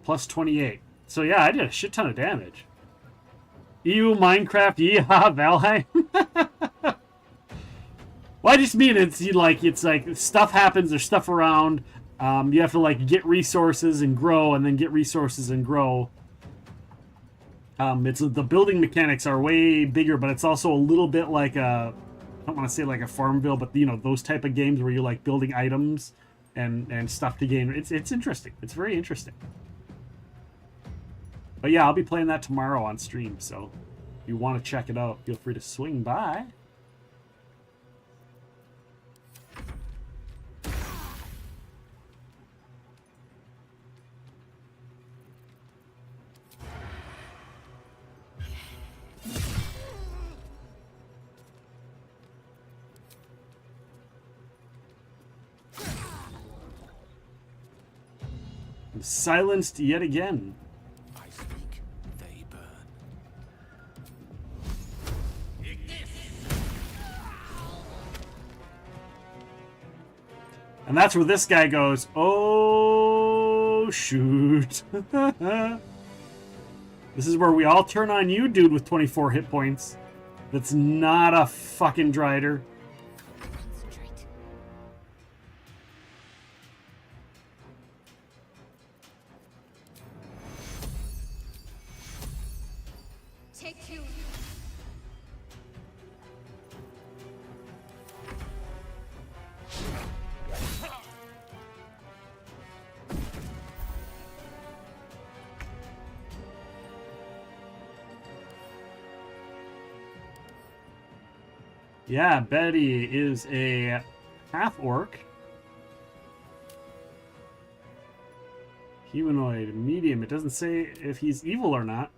Plus 28. So yeah, I did a shit ton of damage. EU, Minecraft, yeehaw, Valheim. Well, I just mean it's like stuff happens, there's stuff around. You have to like get resources and grow, and then get resources and grow. It's the building mechanics are way bigger, but it's also a little bit like a, I don't want to say like a Farmville, but you know, those type of games where you're like building items and stuff to gain. It's interesting. It's very interesting. But yeah, I'll be playing that tomorrow on stream, so if you want to check it out, feel free to swing by. I'm silenced yet again. I speak, they burn. And that's where this guy goes, oh, shoot. This is where we all turn on you, dude, with 24 hit points. That's not a fucking Drider. Take two. Yeah, Betty is a half-orc. Humanoid, medium. It doesn't say if he's evil or not.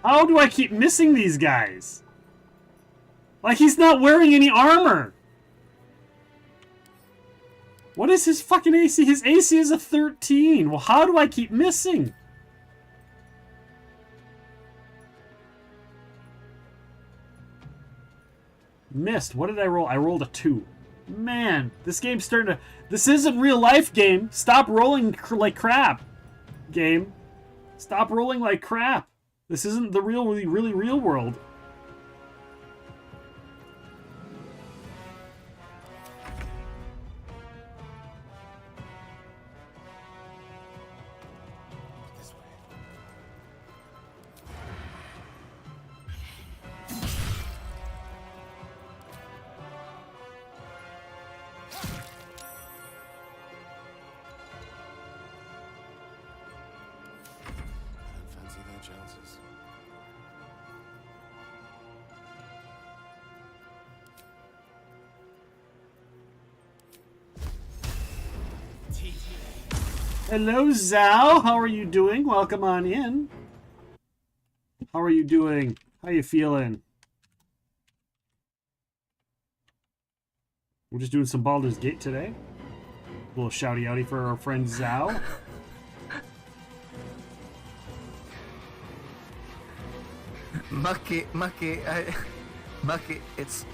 How do I keep missing these guys? Like, he's not wearing any armor. What is his fucking AC? His AC is a 13. Well, how do I keep missing? Missed. What did I roll? I rolled a 2. Man, this game's starting to... This isn't real life, game. Stop rolling like crap, game. Stop rolling like crap. This isn't the really real world. Fancy their chances. Hello, Zhao. How are you doing? Welcome on in. How are you doing? How you feeling? We're just doing some Baldur's Gate today. A little shouty outy for our friend Zhao. Mucky, it's...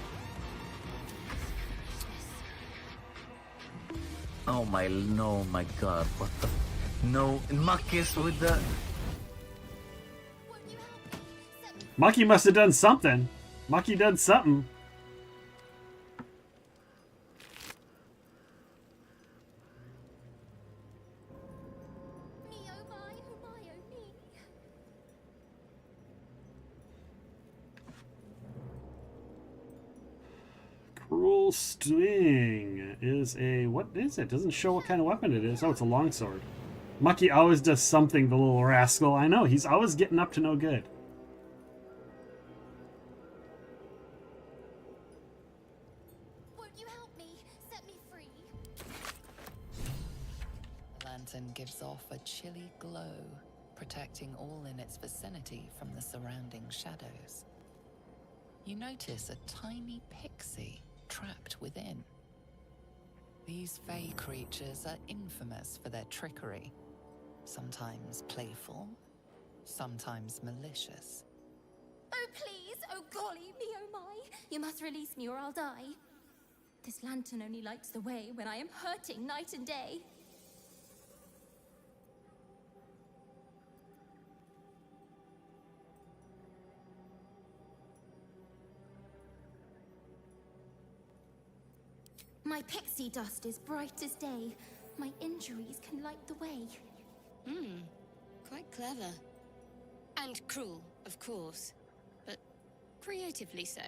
Oh my, no, my god, what the... No, Mucky's with the... Mucky must have done something. Mucky done something. Cruel Sting is a... What is it? Doesn't show what kind of weapon it is. Oh, it's a longsword. Mucky always does something, the little rascal. I know, he's always getting up to no good. Won't you help me? Set me free. The lantern gives off a chilly glow. protecting all in its vicinity from the surrounding shadows. You notice a tiny pixie trapped within. These fey creatures are infamous for their trickery, sometimes playful, sometimes malicious. Oh, please! Oh, golly me, oh my! You must release me or I'll die. This lantern only lights the way when I am hurting night and day. My pixie dust is bright as day. My injuries can light the way. Quite clever. And cruel, of course. But creatively so.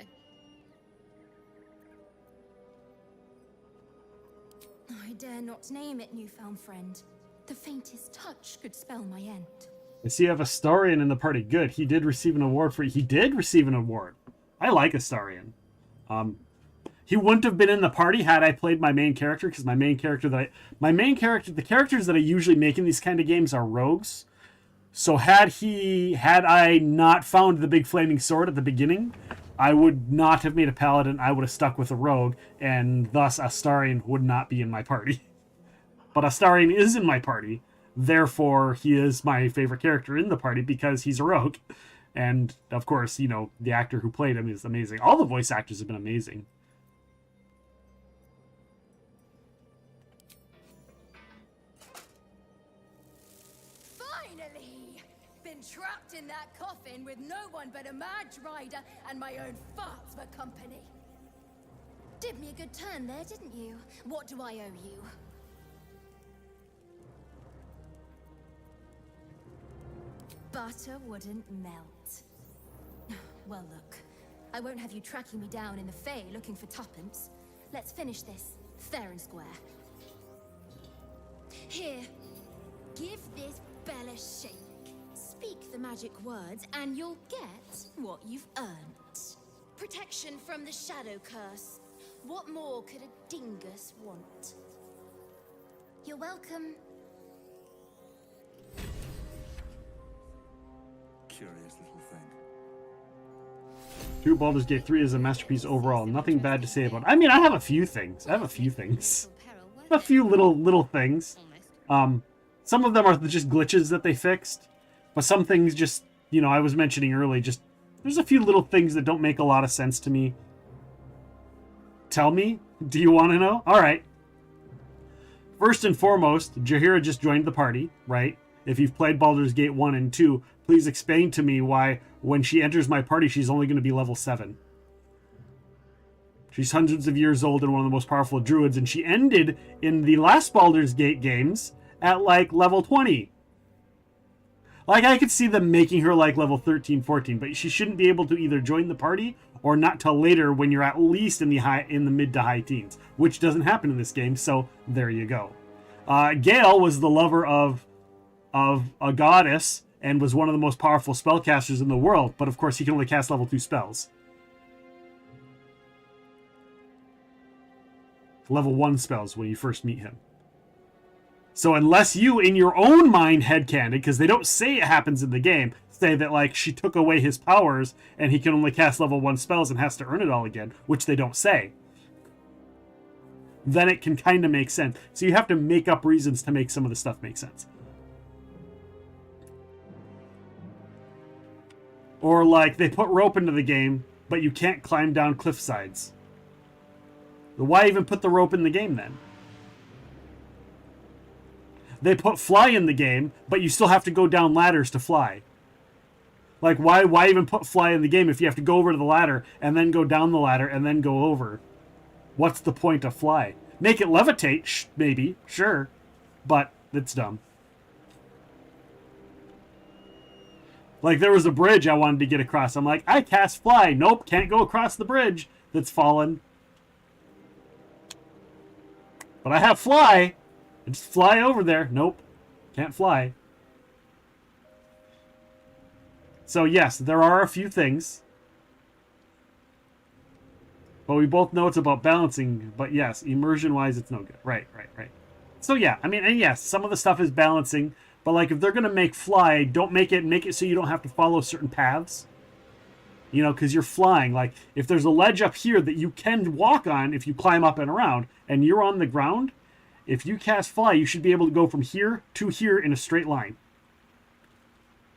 I dare not name it, newfound friend. The faintest touch could spell my end. I see you have Astarion in the party. Good. He did receive an award for it. He did receive an award. I like Astarion. He wouldn't have been in the party had I played my main character, because the characters that I usually make in these kind of games are rogues. So had I not found the big flaming sword at the beginning, I would not have made a paladin. I would have stuck with a rogue, and thus Astarion would not be in my party. But Astarion is in my party, therefore he is my favorite character in the party because he's a rogue. And of course, the actor who played him is amazing. All the voice actors have been amazing. Trapped in that coffin with no one but a mad rider and my own farts for company. Did me a good turn there, didn't you? What do I owe you? Butter wouldn't melt. Well, look, I won't have you tracking me down in the Fae looking for tuppence. Let's finish this fair and square. Here, give this bell a shake. Speak the magic words and you'll get what you've earned. Protection from the shadow curse. What more could a dingus want? You're welcome. Curious little thing. 2 Baldur's Gate 3 is a masterpiece overall. Nothing bad to say about it. I mean, I have a few things. A few little things. Some of them are just glitches that they fixed. But some things just, I was mentioning earlier, there's a few little things that don't make a lot of sense to me. Tell me? Do you want to know? All right. First and foremost, Jaheira just joined the party, right? If you've played Baldur's Gate 1 and 2, please explain to me why when she enters my party, she's only going to be level 7. She's hundreds of years old and one of the most powerful druids, and she ended in the last Baldur's Gate games at, level 20. I could see them making her level 13, 14, but she shouldn't be able to either join the party or not till later when you're at least in the mid to high teens, which doesn't happen in this game, so there you go. Gale was the lover of a goddess and was one of the most powerful spellcasters in the world, but of course he can only cast level 2 spells. Level 1 spells when you first meet him. So unless you, in your own mind, headcanon, because they don't say it happens in the game, say that, she took away his powers and he can only cast level 1 spells and has to earn it all again, which they don't say, then it can kind of make sense. So you have to make up reasons to make some of the stuff make sense. Or, they put rope into the game, but you can't climb down cliff sides. Why even put the rope in the game, then? They put fly in the game, but you still have to go down ladders to fly. Why even put fly in the game if you have to go over to the ladder and then go down the ladder and then go over? What's the point of fly? Make it levitate, maybe, sure, but it's dumb. There was a bridge I wanted to get across. I'm like, I cast fly. Nope, can't go across the bridge that's fallen. But I have fly. Just fly over there. Nope. Can't fly. So yes, there are a few things. But we both know it's about balancing. But yes, immersion-wise, it's no good. Right. So yeah, and yes, some of the stuff is balancing. But like if they're gonna make fly, don't make it so you don't have to follow certain paths. You know, because you're flying. Like if there's a ledge up here that you can walk on if you climb up and around, and you're on the ground, if you cast fly, you should be able to go from here to here in a straight line.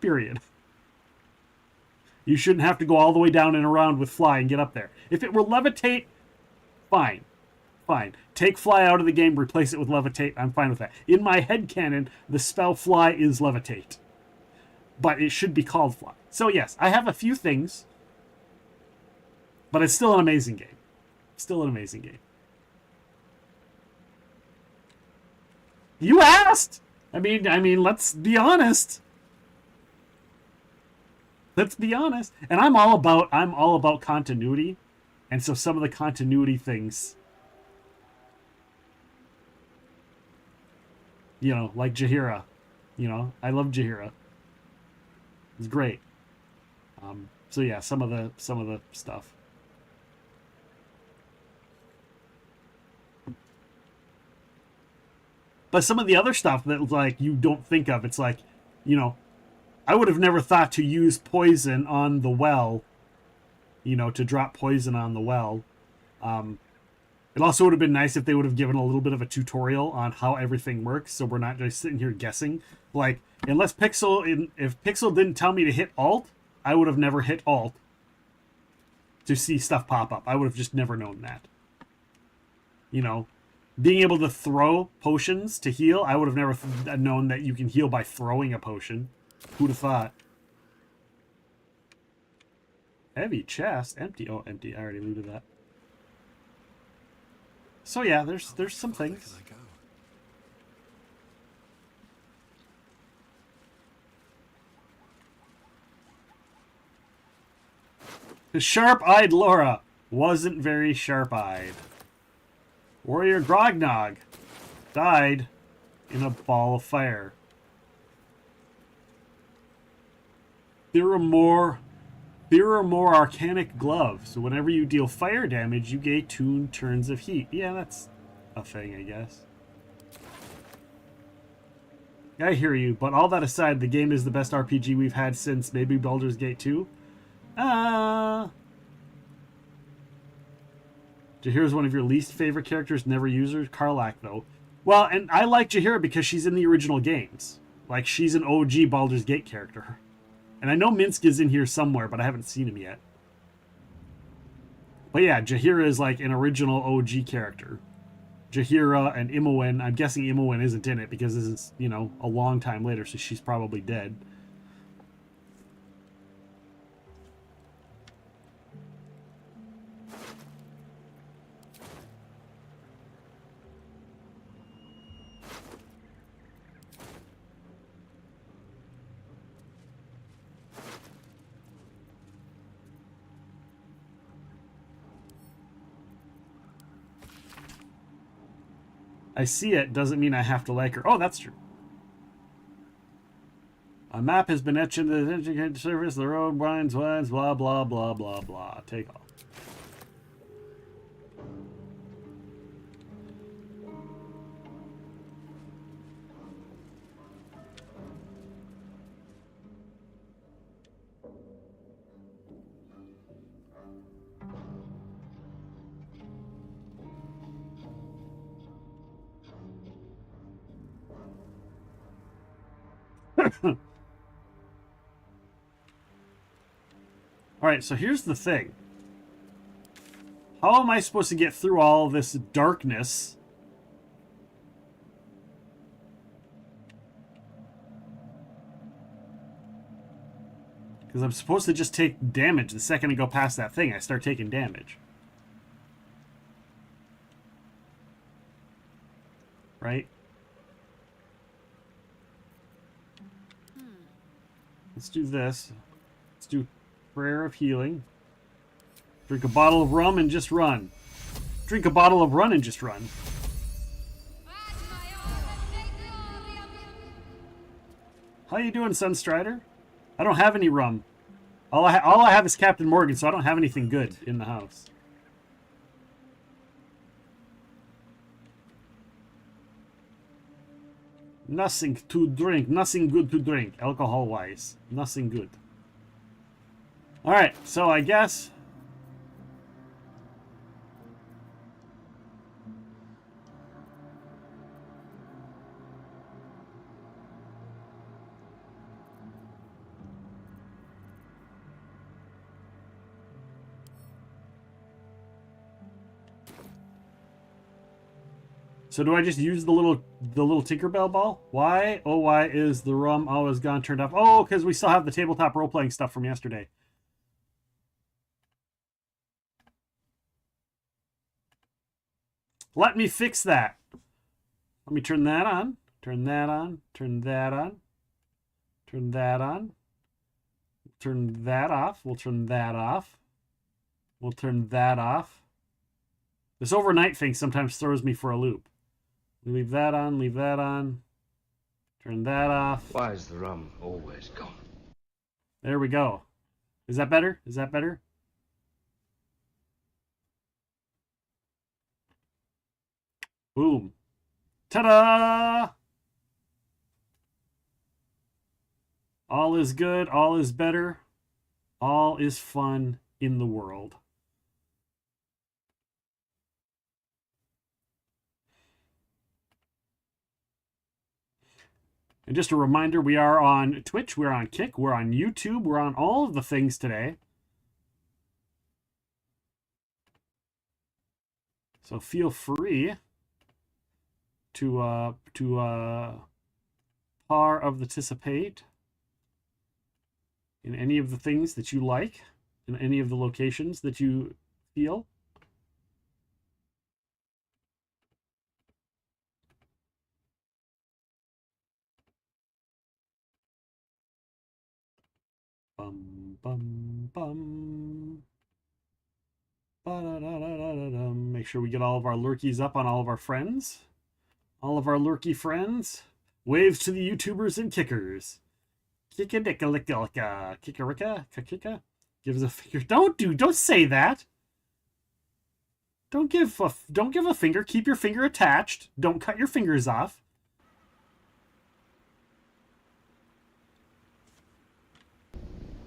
Period. You shouldn't have to go all the way down and around with fly and get up there. If it were levitate, fine. Fine. Take fly out of the game, replace it with levitate. I'm fine with that. In my headcanon, the spell fly is levitate. But it should be called fly. So yes, I have a few things. But it's still an amazing game. Still an amazing game. You asked! I mean, let's be honest. Let's be honest. And I'm all about continuity. And so some of the continuity things, you know, like Jaheira. You know, I love Jaheira. It's great. So yeah, some of the stuff. But some of the other stuff that like you don't think of, it's like, you know, I would have never thought to use poison on the well, you know, to drop poison on the well. It also would have been nice if they would have given a little bit of a tutorial on how everything works, so we're not just sitting here guessing. Like, if Pixel didn't tell me to hit Alt, I would have never hit Alt to see stuff pop up. I would have just never known that. You know, being able to throw potions to heal, I would have never known that you can heal by throwing a potion. Who'd have thought? Heavy chest, empty. Oh, empty. I already looted that. So yeah, there's some things. The sharp-eyed Laura wasn't very sharp-eyed. Warrior Grognog died in a ball of fire. There are more arcanic gloves, so whenever you deal fire damage, you gain 2 turns of heat. Yeah, that's a thing, I guess. I hear you, but all that aside, the game is the best RPG we've had since maybe Baldur's Gate 2. Jaheira's one of your least favorite characters, never user. Karlach, though. Well, and I like Jaheira because she's in the original games. Like, she's an OG Baldur's Gate character. And I know Minsk is in here somewhere, but I haven't seen him yet. But yeah, Jaheira is like an original OG character. Jaheira and Imoen. I'm guessing Imoen isn't in it because this is, you know, a long time later, so she's probably dead. I see it doesn't mean I have to like her. Oh, that's true. A map has been etched into the integrated surface. The road winds, blah, blah, blah, blah, blah. Take off. Alright, so here's the thing. How am I supposed to get through all this darkness? Because I'm supposed to just take damage the second I go past that thing. I start taking damage. Right? Let's do this. Let's do Prayer of Healing. Drink a bottle of rum and just run. Drink a bottle of run and just run. How you doing, Sunstrider? I don't have any rum. All I have is Captain Morgan, so I don't have anything good in the house. Nothing to drink. Nothing good to drink. Alcohol-wise. Nothing good. Alright, so I guess... So do I just use the little Tinkerbell ball? Why? Oh, why is the rum always gone turned off? Oh, because we still have the tabletop role-playing stuff from yesterday. Let me fix that. Let me turn that on. Turn that on. Turn that on. Turn that on. Turn that off. We'll turn that off. We'll turn that off. This overnight thing sometimes throws me for a loop. We leave that on, leave that on. Turn that off. Why is the rum always gone? There we go. Is that better? Is that better? Boom. Ta-da! All is good, all is better, all is fun in the world. And just a reminder, we are on Twitch, we're on Kick, we're on YouTube, we're on all of the things today. So feel free to participate in any of the things that you like, in any of the locations that you feel. Bum, bum, bum. Ba-da-da-da-da-da-dum. Make sure we get all of our lurkies up on all of our friends. All of our lurky friends. Waves to the YouTubers and kickers. Kicka-dicka-licka-licka. Kicka-ricka? Kicka? Gives a finger. Don't say that. Don't give a finger. Keep your finger attached. Don't cut your fingers off.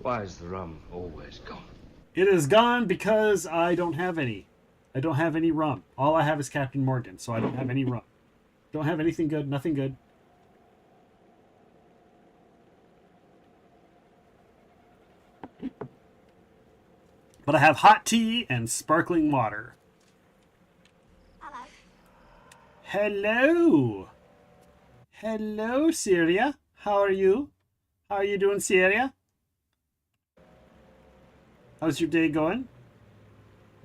Why is the rum always gone? It is gone because I don't have any. I don't have any rum. All I have is Captain Morgan, so I don't have any rum. Don't have anything good, nothing good. But I have hot tea and sparkling water. Hello. Hello. Hello, Syria. How are you? How are you doing, Syria? How's your day going?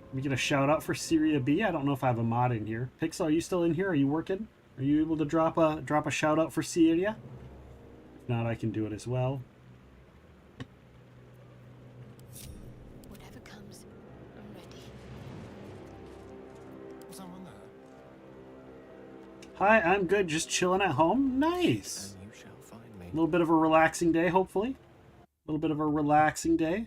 Let me get a shout out for Syria B. I don't know if I have a mod in here. Pixel, are you still in here? Are you working? Are you able to drop a shout out for Syria? If not, I can do it as well. Whatever comes, I'm ready. Someone there? Hi, I'm good. Just chilling at home. Nice. And you shall find me. A little bit of a relaxing day, hopefully. A little bit of a relaxing day.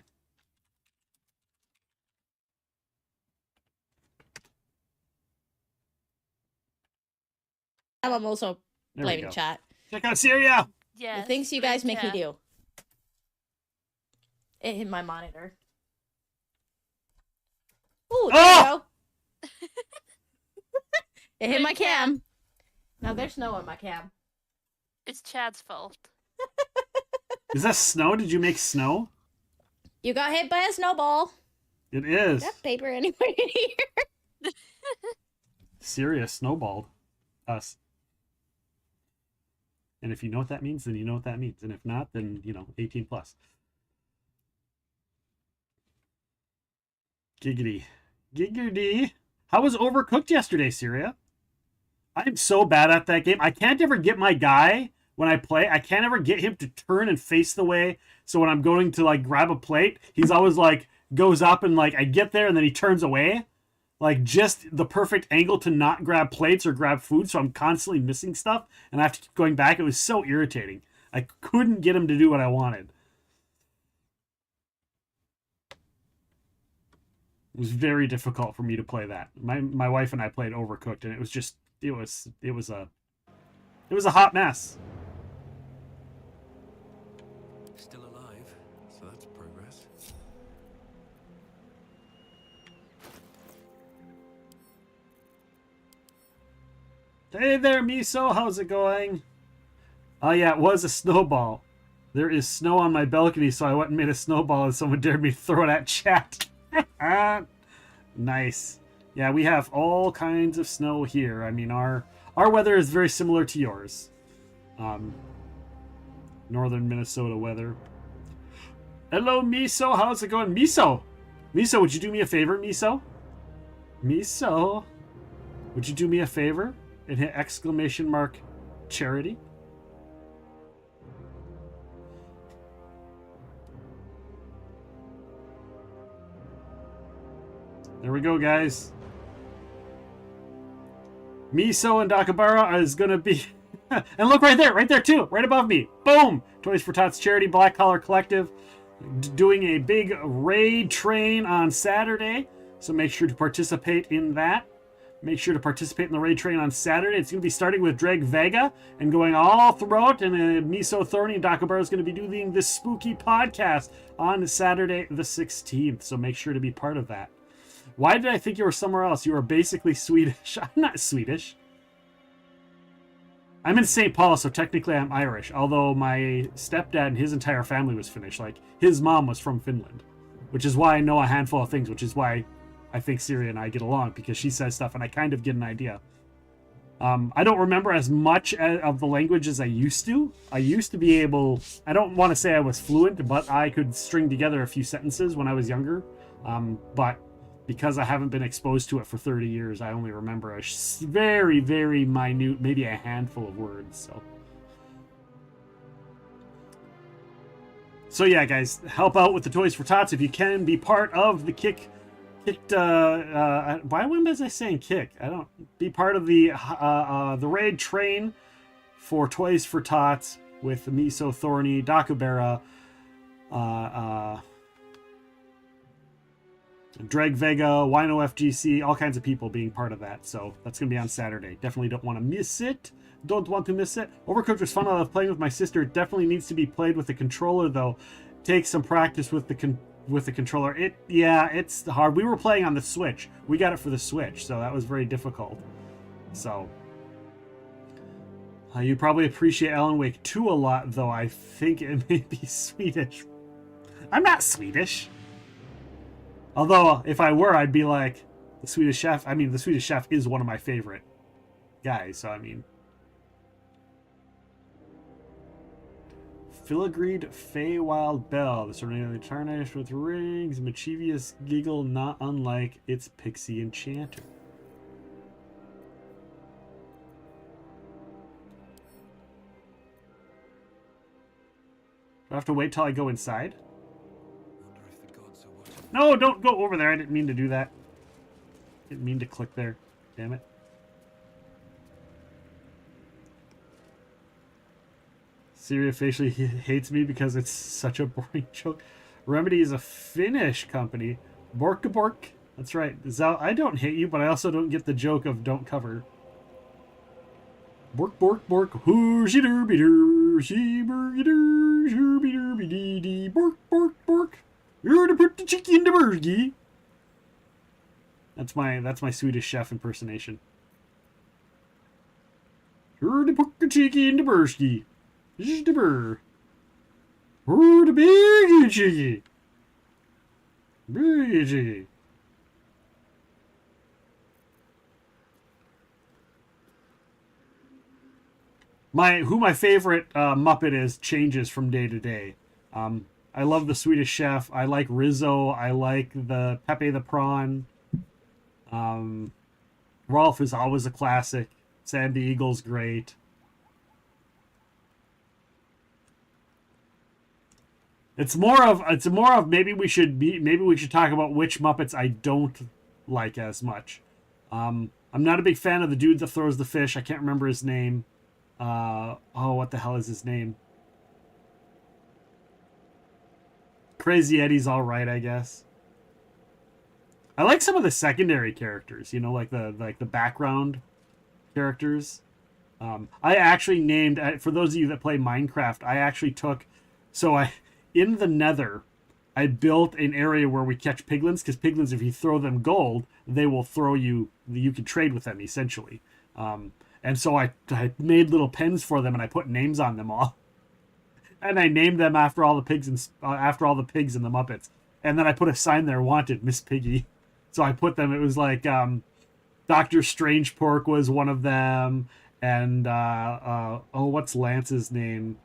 I'm also There we blaming go. chat. Check out Syria. Yeah. The things you guys make me do. It hit my monitor. Ooh, there you go. It hit my cam. Now there's snow on my cam. It's Chad's fault. Is that snow? Did you make snow? You got hit by a snowball. It is. That paper anywhere in here. Syria snowballed us. And if you know what that means, then you know what that means. And if not, then, 18 plus. Giggity. Giggity. How was Overcooked yesterday, Syria? I'm so bad at that game. I can't ever get my guy when I play. I can't ever get him to turn and face the way. So when I'm going to, grab a plate, he's always, goes up and, I get there and then he turns away. Just the perfect angle to not grab plates or grab food, so I'm constantly missing stuff, and I have to keep going back. It was so irritating. I couldn't get him to do what I wanted. It was very difficult for me to play that. My wife and I played Overcooked, and it was just it was It was a hot mess. Still alive, so that's progress. Hey there, Miso. How's it going? Oh, yeah, it was a snowball. There is snow on my balcony, so I went and made a snowball, and someone dared me to throw it at chat. Nice. Yeah, we have all kinds of snow here. I mean, our weather is very similar to yours. Northern Minnesota weather. Hello, Miso. How's it going? Miso! Miso, would you do me a favor, Miso? Miso? Would you do me a favor and hit exclamation mark charity? There we go, guys. Miso and Dakabara is going to be... and look right there too, right above me. Boom! Toys for Tots Charity Black Collar Collective doing a big raid train on Saturday. So make sure to participate in that. Make sure to participate in the raid train on Saturday. It's going to be starting with Dreg Vega and going all throughout. And Miso Thorny and Dakabara is going to be doing this spooky podcast on Saturday the 16th. So make sure to be part of that. Why did I think you were somewhere else? You are basically Swedish. I'm not Swedish. I'm in St. Paul, so technically I'm Irish. Although my stepdad and his entire family was Finnish. Like, his mom was from Finland. Which is why I know a handful of things. Which is why I think Siri and I get along. Because she says stuff and I kind of get an idea. I don't remember as much of the language as I used to. I used to be able... I don't want to say I was fluent, but I could string together a few sentences when I was younger. But... because I haven't been exposed to it for 30 years, I only remember a very, very minute, maybe a handful of words. So yeah, guys, help out with the Toys for Tots if you can. Be part of the why was I saying kick? I don't. Be part of the raid train for Toys for Tots with Miso Thorny, Dakabara, Dreg Vega, Wino FGC, all kinds of people being part of that. So that's going to be on Saturday. Definitely don't want to miss it. Don't want to miss it. Overcooked was fun. I love playing with my sister. It definitely needs to be played with the controller, though. Take some practice with the controller. It's hard. We were playing on the Switch. We got it for the Switch, so that was very difficult. So you probably appreciate Alan Wake 2 a lot, though. I think it may be Swedish. I'm not Swedish. Although, if I were, I'd be like, the Swedish Chef. I mean, the Swedish Chef is one of my favorite guys, so I mean. Filigreed Feywild Bell, the surrounding tarnished with rings, mischievous giggle, not unlike its pixie enchanter. Do I have to wait till I go inside? No, don't go over there. I didn't mean to do that. Didn't mean to click there. Damn it. Syria facially hates me because it's such a boring joke. Remedy is a Finnish company. Borka Bork. That's right. I don't hate you, but I also don't get the joke of don't cover. Bork, bork, bork. Hoo-shee derby der. She-burgy der. Shooby derby dee dee. Bork, bork, bork. You're to put the chicken in the burgie. That's my Swedish Chef impersonation. You're to put the chicken in the burgie. Just the burr. You're the big chicken. Big chicken. Who my favorite Muppet is changes from day to day. I love the Swedish Chef. I like Rizzo. I like the Pepe the Prawn. Rolf is always a classic. Sam the Eagle's great. It's more of maybe we should talk about which Muppets I don't like as much. I'm not a big fan of the dude that throws the fish. I can't remember his name. What the hell is his name? Crazy Eddie's all right, I guess. I like some of the secondary characters, like the background characters. I actually named, for those of you that play Minecraft, I actually took, in the Nether, I built an area where we catch piglins, because piglins, if you throw them gold, they will throw you, you can trade with them, essentially. And so I made little pens for them, and I put names on them all. And I named them after all the pigs and after all the pigs and the Muppets. And then I put a sign there, wanted, Miss Piggy. So I put them, it was like, Dr. Strange Pork was one of them, and what's Lance's name?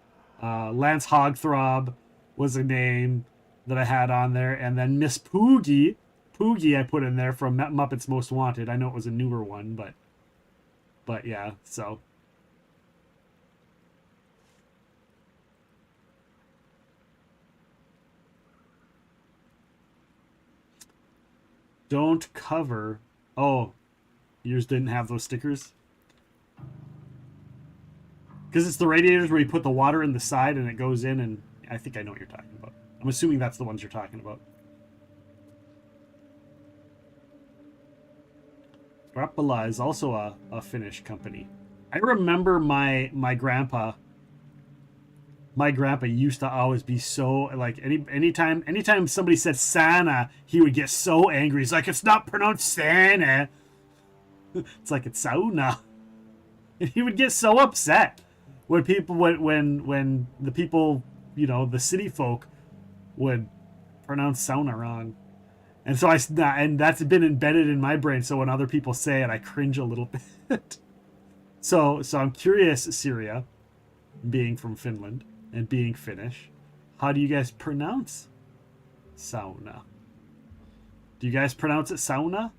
Lance Hogthrob was a name that I had on there, and then Miss Poogie I put in there from Muppets Most Wanted. I know it was a newer one, but yeah, so. Don't cover. Oh, yours didn't have those stickers? Because it's the radiators where you put the water in the side and it goes in, and I think I know what you're talking about. I'm assuming that's the ones you're talking about. Rapala is also a Finnish company. I remember my grandpa. My grandpa used to always be so, like, anytime somebody said Sana, he would get so angry. He's like, it's not pronounced Sana. It's like, it's sauna. And he would get so upset when people, when the people, you know, the city folk would pronounce sauna wrong. And so and that's been embedded in my brain. So when other people say it, I cringe a little bit. So I'm curious, Syria, being from Finland and being Finnish, how do you guys pronounce sauna? Do you guys pronounce it sauna?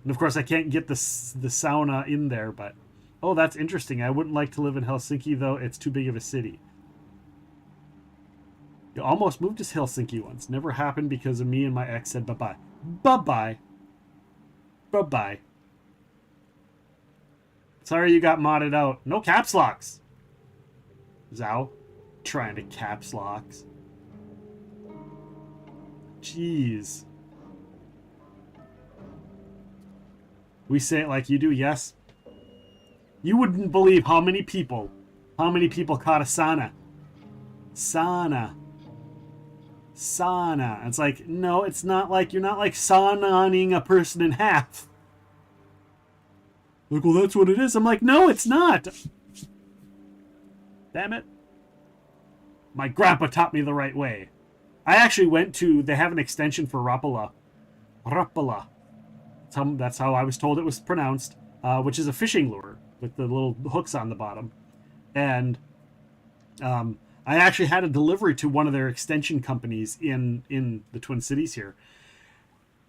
And of course, I can't get the sauna in there, but oh, that's interesting. I wouldn't like to live in Helsinki, though. It's too big of a city. You almost moved to Helsinki once. Never happened because of me and my ex said bye-bye. Bye-bye. Bye-bye. Sorry you got modded out. No caps locks. Zao. Trying to caps locks. Jeez. We say it like you do, yes? You wouldn't believe how many people caught a sauna. Sauna. Sauna. It's like, no, it's not like, you're not like saunaing a person in half. Like, well, that's what it is. I'm like, no, it's not. Damn it. My grandpa taught me the right way. I actually went to, they have an extension for Rapala. Rapala. That's how I was told it was pronounced, which is a fishing lure with the little hooks on the bottom. And I actually had a delivery to one of their extension companies in the Twin Cities here.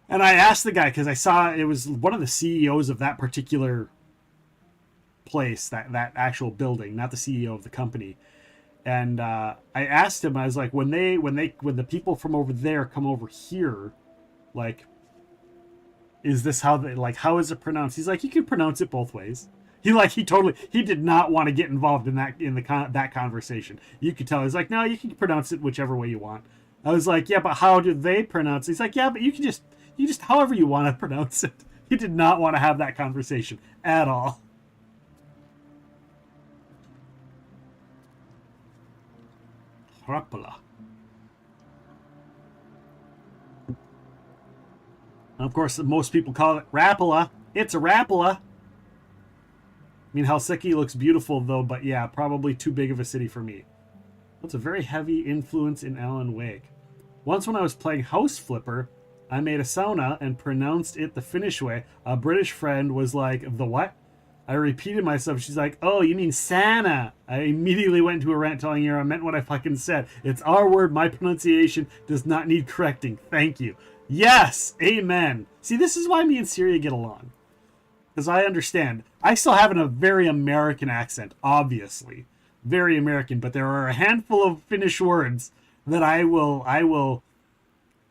And I asked the guy, because I saw it was one of the CEOs of that particular place, that actual building, not the CEO of the company. And I asked him, I was like, when the people from over there come over here, like, is this how they, like, how is it pronounced? He's like, you can pronounce it both ways. He did not want to get involved in that conversation. You could tell. He's like, no, you can pronounce it whichever way you want. I was like, yeah, but how do they pronounce it? He's like, yeah, but you just however you want to pronounce it. He did not want to have that conversation at all. Rapala. And of course, most people call it Rapala. It's a Rapala. I mean, Helsinki looks beautiful, though, but yeah, probably too big of a city for me. That's a very heavy influence in Alan Wake. Once when I was playing House Flipper, I made a sauna and pronounced it the Finnish way. A British friend was like, the what? I repeated myself. She's like, oh, you mean Sana. I immediately went into a rant telling her I meant what I fucking said. It's our word. My pronunciation does not need correcting. Thank you. Yes. Amen. See, this is why me and Syria get along. Because I understand. I still have a very American accent, obviously. Very American. But there are a handful of Finnish words that I will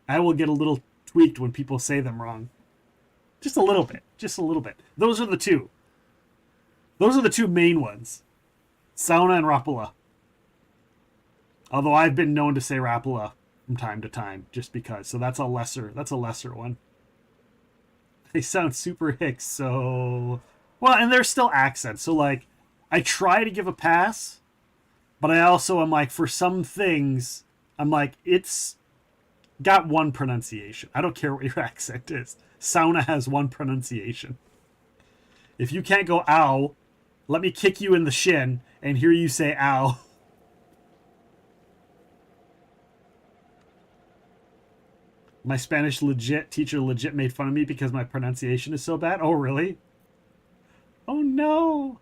get a little tweaked when people say them wrong. Just a little bit. Just a little bit. Those are the two. Those are the two main ones. Sauna and Rapala. Although I've been known to say Rapala from time to time, just because. So that's a lesser one. They sound super hick, so Well, and there's still accents. So, like, I try to give a pass, but I also am like, for some things, I'm like, it's got one pronunciation. I don't care what your accent is. Sauna has one pronunciation. If you can't go ow, let me kick you in the shin and hear you say ow. My Spanish teacher legit made fun of me because my pronunciation is so bad. Oh, really? Oh, no.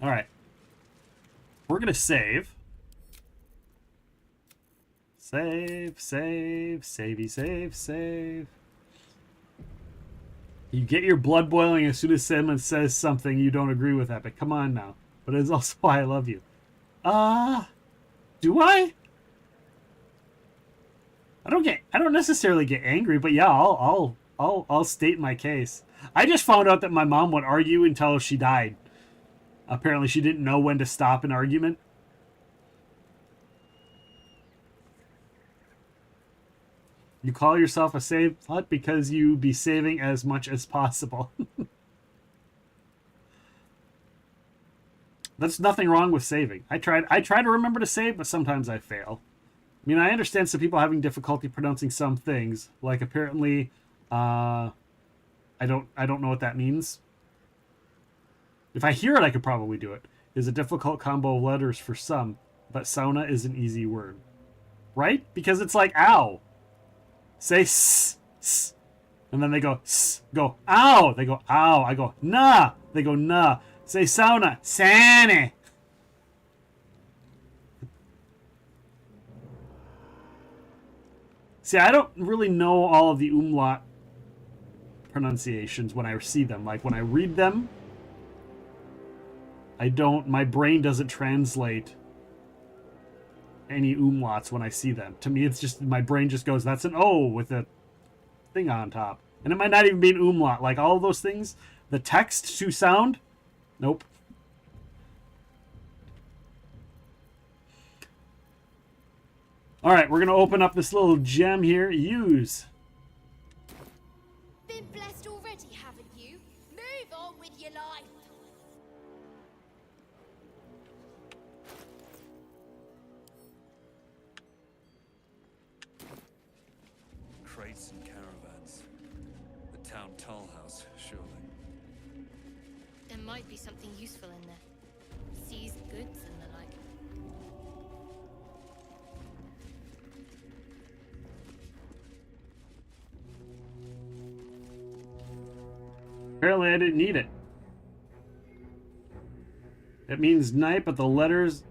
All right. We're going to save. Save, savey, save. You get your blood boiling as soon as someone says something you don't agree with, Epic. Come on now. But it's also why I love you. Do I? I don't necessarily get angry, but yeah, I'll state my case. I just found out that my mom would argue until she died. Apparently she didn't know when to stop an argument. You call yourself a save slut because you be saving as much as possible. There's nothing wrong with saving. I try to remember to save, but sometimes I fail. I mean, I understand some people having difficulty pronouncing some things. Like apparently, I don't know what that means. If I hear it, I could probably do it. Is a difficult combo of letters for some, but sauna is an easy word, right? Because it's like ow. Say s, and then they go s, go ow. They go ow. I go nah. They go nah. Say sauna, sane. See, I don't really know all of the umlaut pronunciations when I see them. Like when I read them, my brain doesn't translate any umlauts when I see them. To me, it's just, my brain just goes, that's an O with a thing on top. And it might not even be an umlaut. Like all of those things, the text to sound, nope. All right, we're going to open up this little gem here. Use. Been blessed already, haven't you? Move on with your life. Crates and caravans. The town toll house, surely. There might be something useful in there. Seized goods and the like. Apparently I didn't need it. It means night, but the letters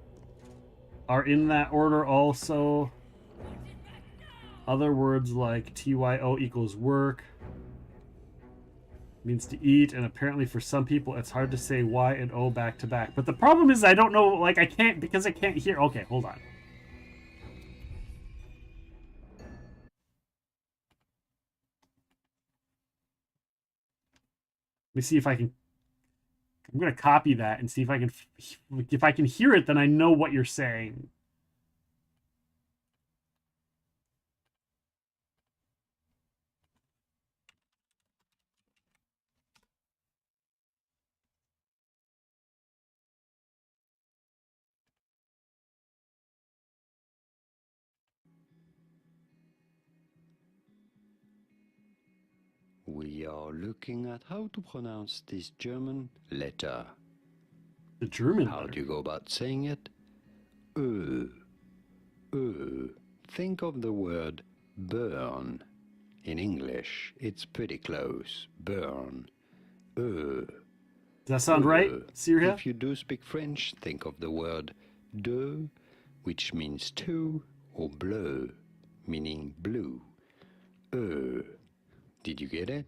are in that order also. Other words like TYO equals work means to eat, and apparently for some people it's hard to say Y and O back to back. But the problem is I don't know, like I can't, because I can't hear. Okay, hold on. Let me see if I can. I'm going to copy that and see if I can. If I can hear it, then I know what you're saying. We are looking at how to pronounce this German letter. The German How letter? do you go about saying it? Think of the word burn. In English, it's pretty close. Burn. Does that sound right, Syria? If you do speak French, think of the word de, which means two, or bleu, meaning blue. Did you get it?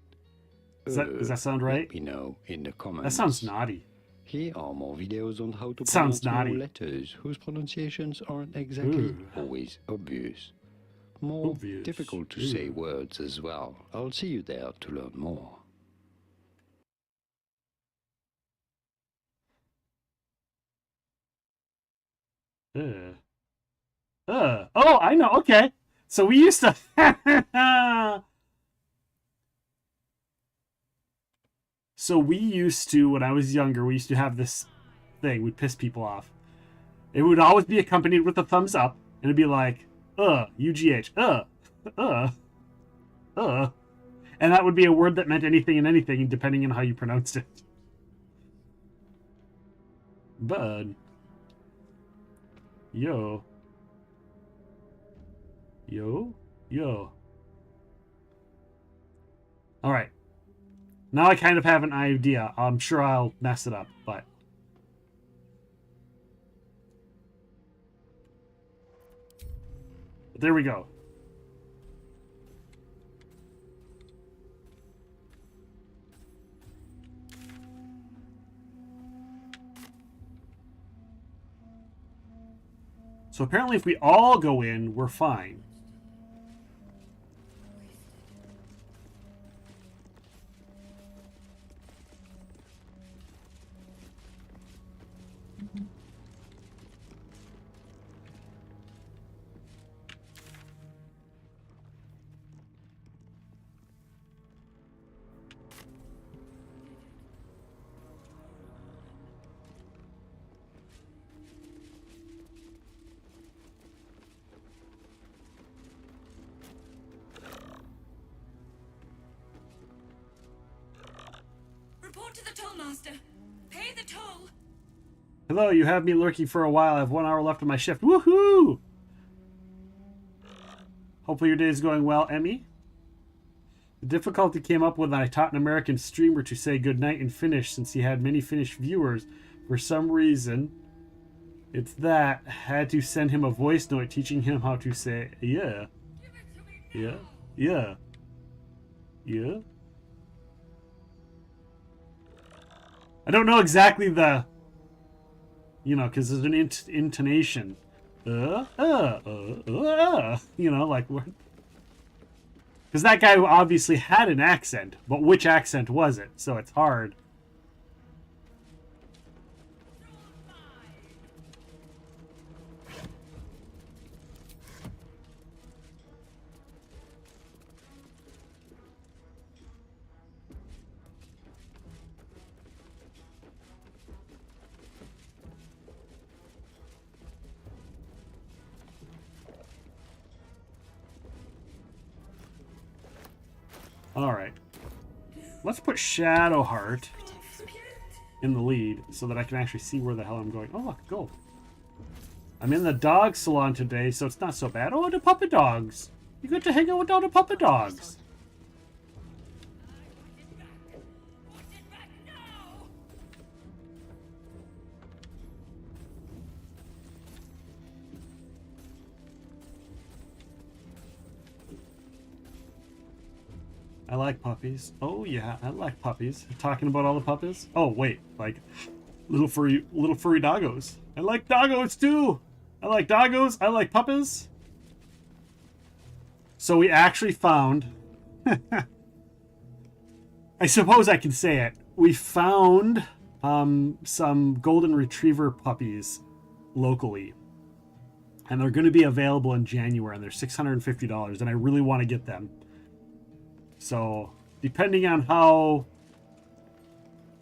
Does that sound right? Let me know in the comments. That sounds naughty. Here are more videos on how to Sounds pronounce more naughty. letters whose pronunciations aren't exactly always obvious. More difficult to say words as well. I'll see you there to learn more. Oh, I know. Okay. So we used to. So we used to, when I was younger, we used to have this thing. We'd piss people off. It would always be accompanied with a thumbs up. And it'd be like, UGH, And that would be a word that meant anything and anything, depending on how you pronounced it. Bud. Yo. Yo. Yo. Alright. Now I kind of have an idea. I'm sure I'll mess it up, but... there we go. So apparently if we all go in, we're fine. Report to the toll master. Pay the toll. Hello, you have me lurking for a while. I have 1 hour left of my shift. Woohoo! Hopefully your day is going well, Emmy. The difficulty came up when I taught an American streamer to say goodnight in Finnish since he had many Finnish viewers. For some reason, it's that. Had to send him a voice note teaching him how to say, yeah. Yeah. Yeah. Yeah. I don't know exactly the, you know, because there's an intonation. You know, like, because that guy obviously had an accent, but which accent was it? So it's hard. Alright. Let's put Shadowheart in the lead so that I can actually see where the hell I'm going. Oh, look, gold. I'm in the dog salon today, so it's not so bad. Oh, the puppy dogs. You get to hang out with all the puppy dogs. I like puppies. Oh yeah, I like puppies. You're talking about all the puppies? Oh wait, like little furry doggos. I like doggos too. I like doggos. I like puppies. So we actually found. I suppose I can say it. We found some golden retriever puppies locally, and they're going to be available in January, and they're $650, and I really want to get them. So, depending on how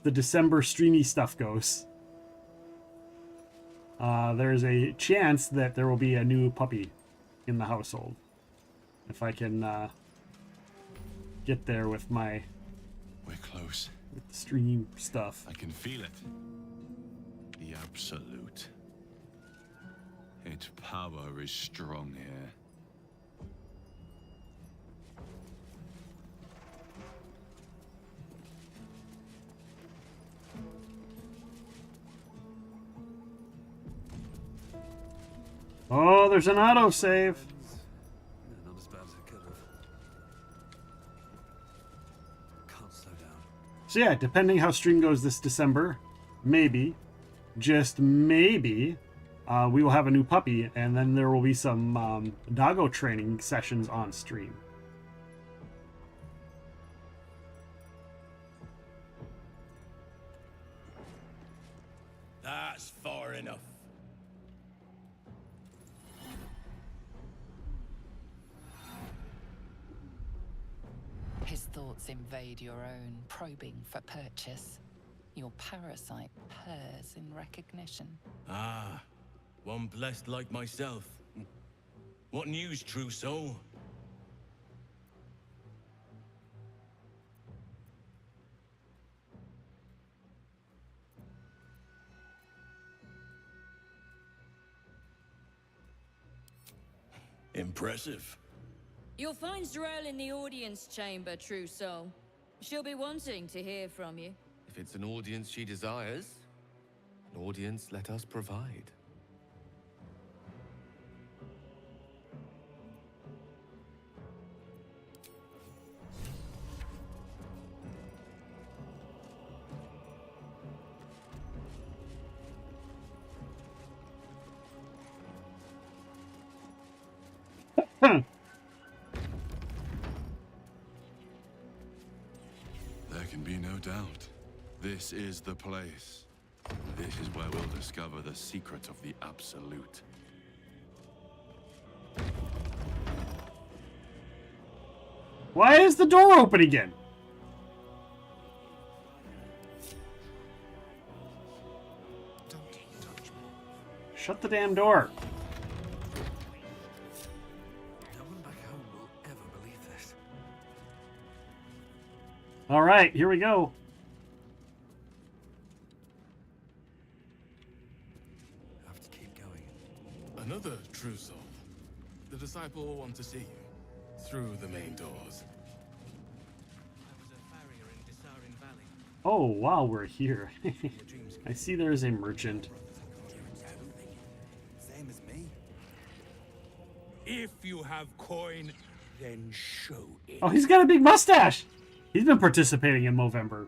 the December streamy stuff goes, there's a chance that there will be a new puppy in the household. If I can get there with my We're close. With the stream stuff. I can feel it. The absolute. Its power is strong here. Oh, there's an autosave. Not as bad as it could have. Can't slow down. So yeah, depending how stream goes this December, maybe, just maybe, we will have a new puppy, and then there will be some doggo training sessions on stream. That's far enough. Is thoughts invade your own, probing for purchase. Your parasite purrs in recognition. Ah, one blessed like myself. What news, true soul? Impressive. You'll find Zrel in the audience chamber, true soul. She'll be wanting to hear from you. If it's an audience she desires, an audience let us provide. There can be no doubt. This is the place. This is where we'll discover the secret of the Absolute. Why is the door open again? Shut the damn door. No one back home will ever believe this. All right, here we go. Have to keep going. Another true soul. The disciple will want to see you. Through the main doors. Oh, wow, we're here. I see there's a merchant. Same as me. If you have coin, then show it. Oh, he's got a big mustache. He's been participating in Movember.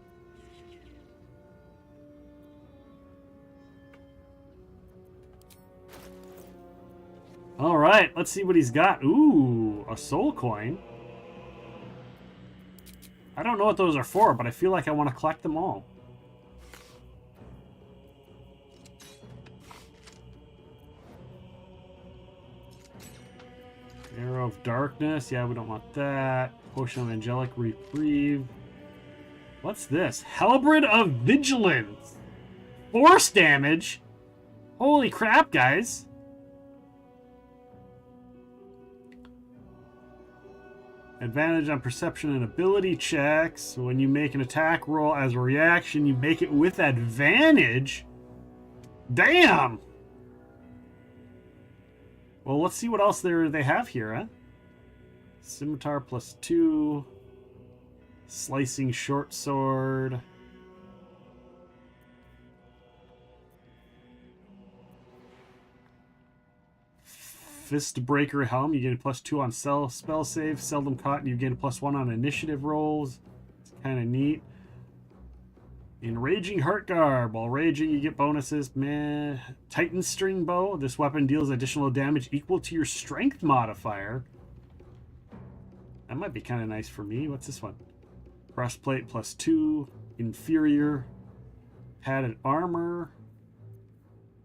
All right, let's see what he's got. Ooh, a soul coin. I don't know what those are for, but I feel like I want to collect them all. Arrow of Darkness. Yeah, we don't want that. Potion of Angelic Reprieve. What's this? Halberd of Vigilance. Force damage? Holy crap, guys. Advantage on perception and ability checks. So when you make an attack roll as a reaction, you make it with advantage. Damn! Well, let's see what else they have here, huh? Scimitar +2. Slicing short sword. Fistbreaker Helm, you get a +2 on spell save. Seldom caught, you get a +1 on initiative rolls. It's kind of neat. Enraging Heart Garb. While raging, you get bonuses. Meh. Titan String Bow. This weapon deals additional damage equal to your strength modifier. That might be kind of nice for me. What's this one? Breastplate +2. Inferior. Padded armor.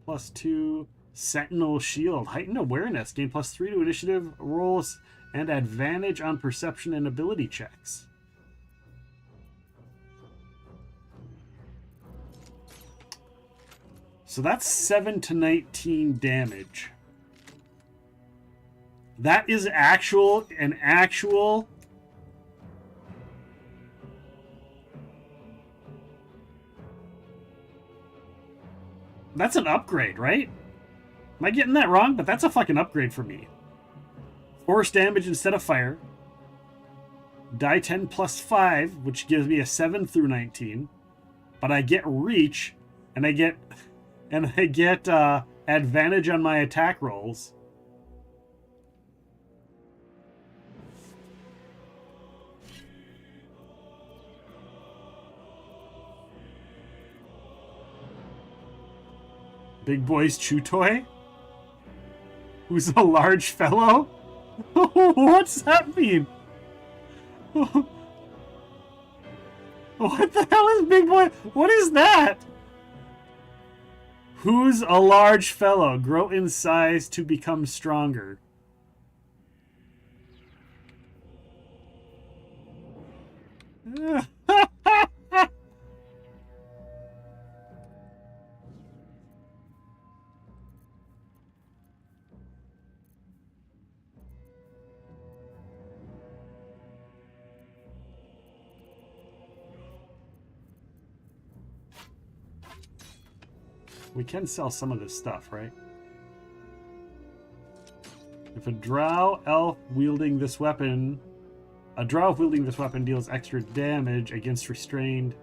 +2. Sentinel Shield. Heightened awareness. Gain +3 to initiative rolls and advantage on perception and ability checks. So that's 7 to 19 damage. That is an actual. That's an upgrade, right? Am I getting that wrong? But that's a fucking upgrade for me. Force damage instead of fire. Die 10 +5, which gives me a 7 through 19. But I get reach, and I get advantage on my attack rolls. Big Boy's Chew Toy? Who's a large fellow? What's that mean? What the hell is Big Boy? What is that? Who's a large fellow? Grow in size to become stronger. We can sell some of this stuff, right? If a drow elf wielding this weapon... A drow wielding this weapon deals extra damage against restrained...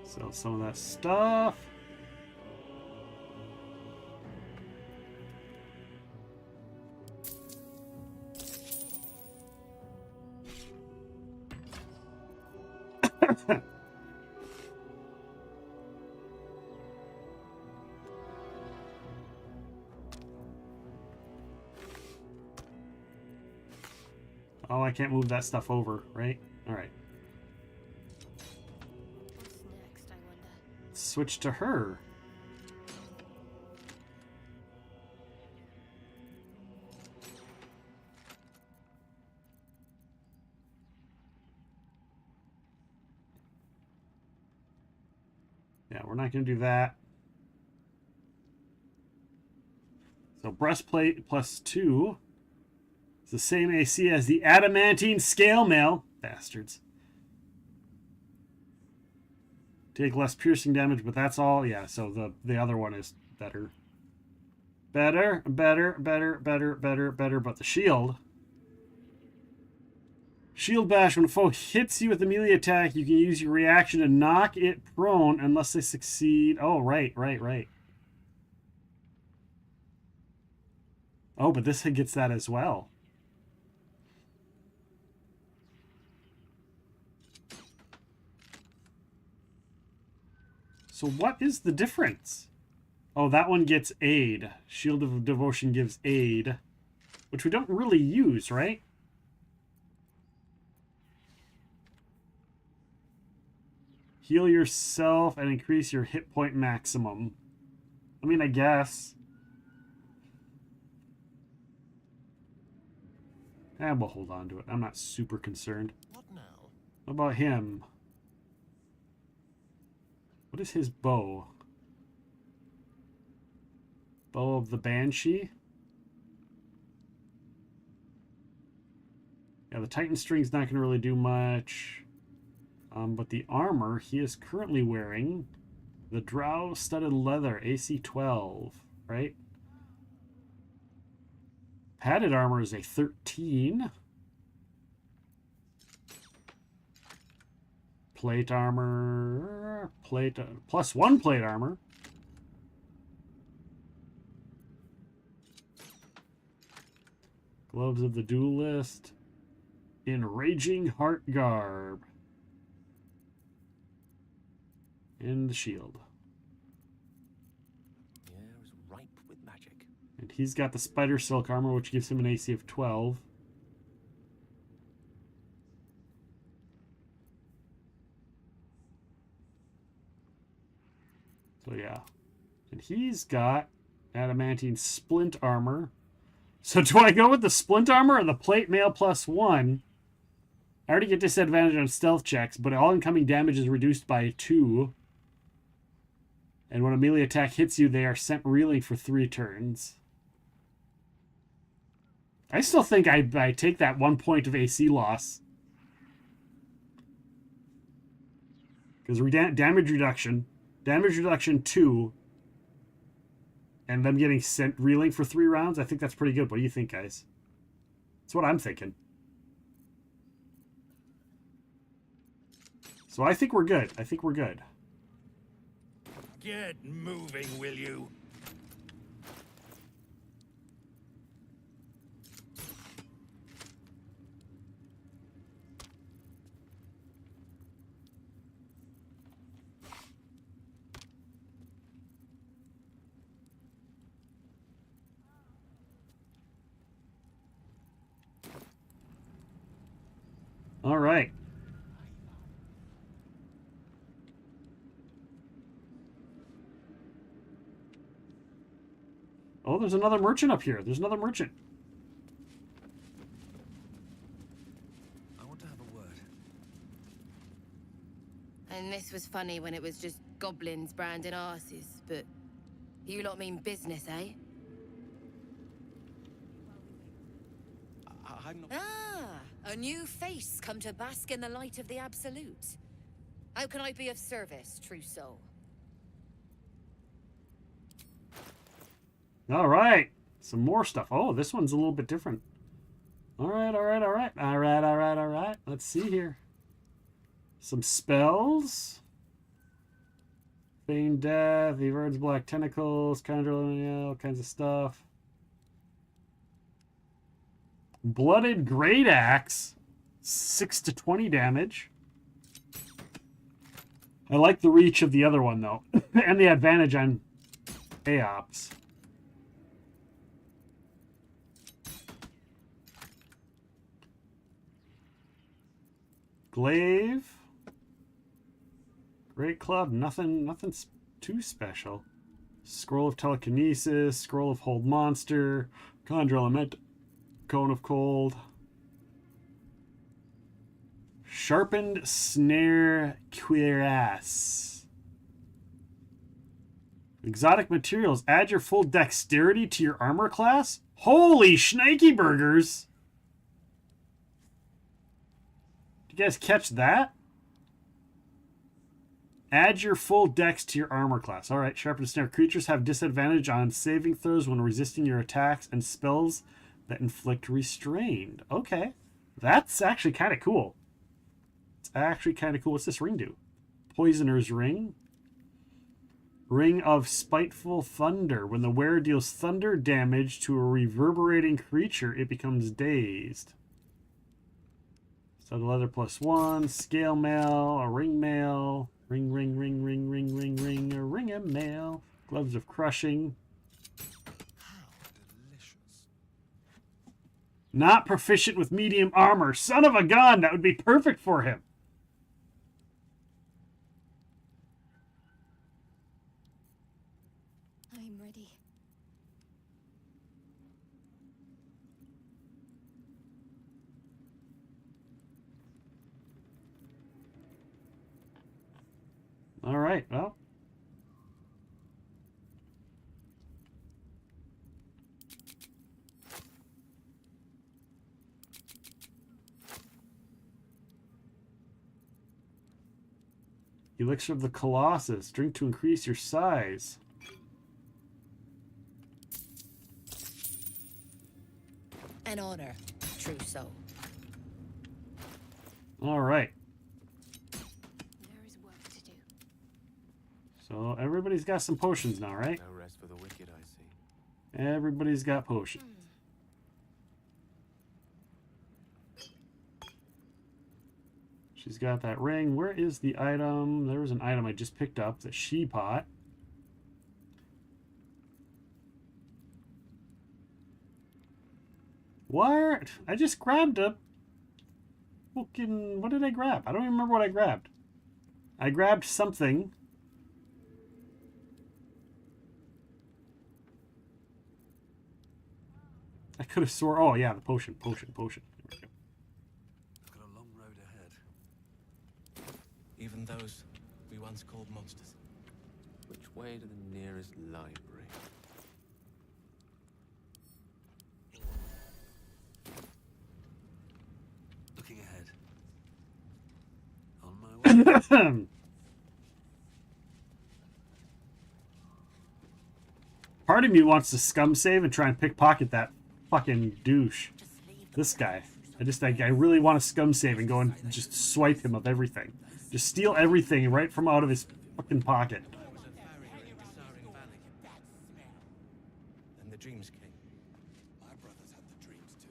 Sell some of that stuff. Oh, I can't move that stuff over, right? All right. Switch to her. Yeah, we're not going to do that. So breastplate +2. It's the same AC as the adamantine scale mail. Bastards. Take less piercing damage, but that's all. Yeah, so the other one is better. Better, but the shield. Shield bash. When a foe hits you with a melee attack, you can use your reaction to knock it prone unless they succeed. Oh, right. Oh, but this gets that as well. So what is the difference? Oh, that one gets aid. Shield of Devotion gives aid, which we don't really use, right? Heal yourself and increase your hit point maximum. I mean, I guess. We'll hold on to it. I'm not super concerned. What now? What about him? What is his bow? Bow of the Banshee? Yeah, the Titan string's not going to really do much. But the armor he is currently wearing, the Drow studded leather, AC 12, right? Padded armor is a 13. Plate armor, +1 plate armor. Gloves of the Duelist. Enraging Heart Garb. And the shield. The air is ripe with magic. And he's got the Spider Silk armor, which gives him an AC of 12. So yeah. And he's got adamantine splint armor. So do I go with the splint armor or the plate mail +1? I already get disadvantage on stealth checks, but all incoming damage is reduced by 2. And when a melee attack hits you, they are sent reeling for 3 turns. I still think I take that 1 point of AC loss. Because damage reduction 2, and them getting sent reeling for 3 rounds, I think that's pretty good. What do you think, guys? That's what I'm thinking. So I think we're good. Get moving, will you? All right. Oh, there's another merchant up here. There's another merchant. I want to have a word. And this was funny when it was just goblins branding arses, but you lot mean business, eh? I'm not... Ah, a new face come to bask in the light of the Absolute. How can I be of service, true soul? All right. Some more stuff. Oh, this one's a little bit different. All right, all right, all right. All right, all right, all right. Let's see here. Some spells. Feigned Death, the Verd's Black Tentacles, Conjure, all kinds of stuff. Blooded Great Axe. 6 to 20 damage. I like the reach of the other one, though. And the advantage on AOPS. Glaive. Great Club. Nothing too special. Scroll of Telekinesis. Scroll of Hold Monster. Conjure Element. Cone of Cold. Sharpened Snare Cuirass. Exotic materials. Add your full dexterity to your armor class. Holy shnikey burgers! Did you guys catch that? Add your full dex to your armor class. Alright, Sharpened Snare. Creatures have disadvantage on saving throws when resisting your attacks and spells that inflict restrained. Okay. That's actually kind of cool. It's actually kind of cool. What's this ring do? Poisoner's Ring. Ring of Spiteful Thunder. When the wearer deals thunder damage to a reverberating creature, it becomes dazed. So the leather +1. Scale mail. A ring mail. Ring, ring, ring, ring, ring, ring, ring. A ring of mail. Gloves of Crushing. Not proficient with medium armor. Son of a gun! That would be perfect for him. I'm ready. All right, well. Elixir of the Colossus. Drink to increase your size. An honor, true soul. All right. There is work to do. So everybody's got some potions now, right? No rest for the wicked, I see. Everybody's got potions. She's got that ring. Where is the item? There was an item I just picked up, the she pot. What? I just grabbed a fucking... What did I grab? I don't even remember what I grabbed. I grabbed something. I could have swore... Oh, yeah, the potion. There we go. I've got a long road ahead. Even those we once called monsters. Which way to the nearest library? Looking ahead. On my way. Part of me wants to scum save and try and pickpocket that fucking douche. This guy. I really want to scum save and go and just swipe him of everything. Just steal everything right from out of his fucking pocket. And the Dreams King. My brothers had the dreams too.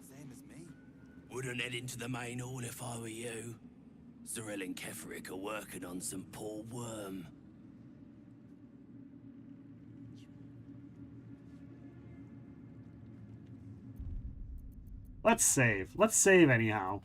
Same as me. Wouldn't head into the main hall if I were you. Cyril and Keferick are working on some poor worm. Let's save. Let's save anyhow.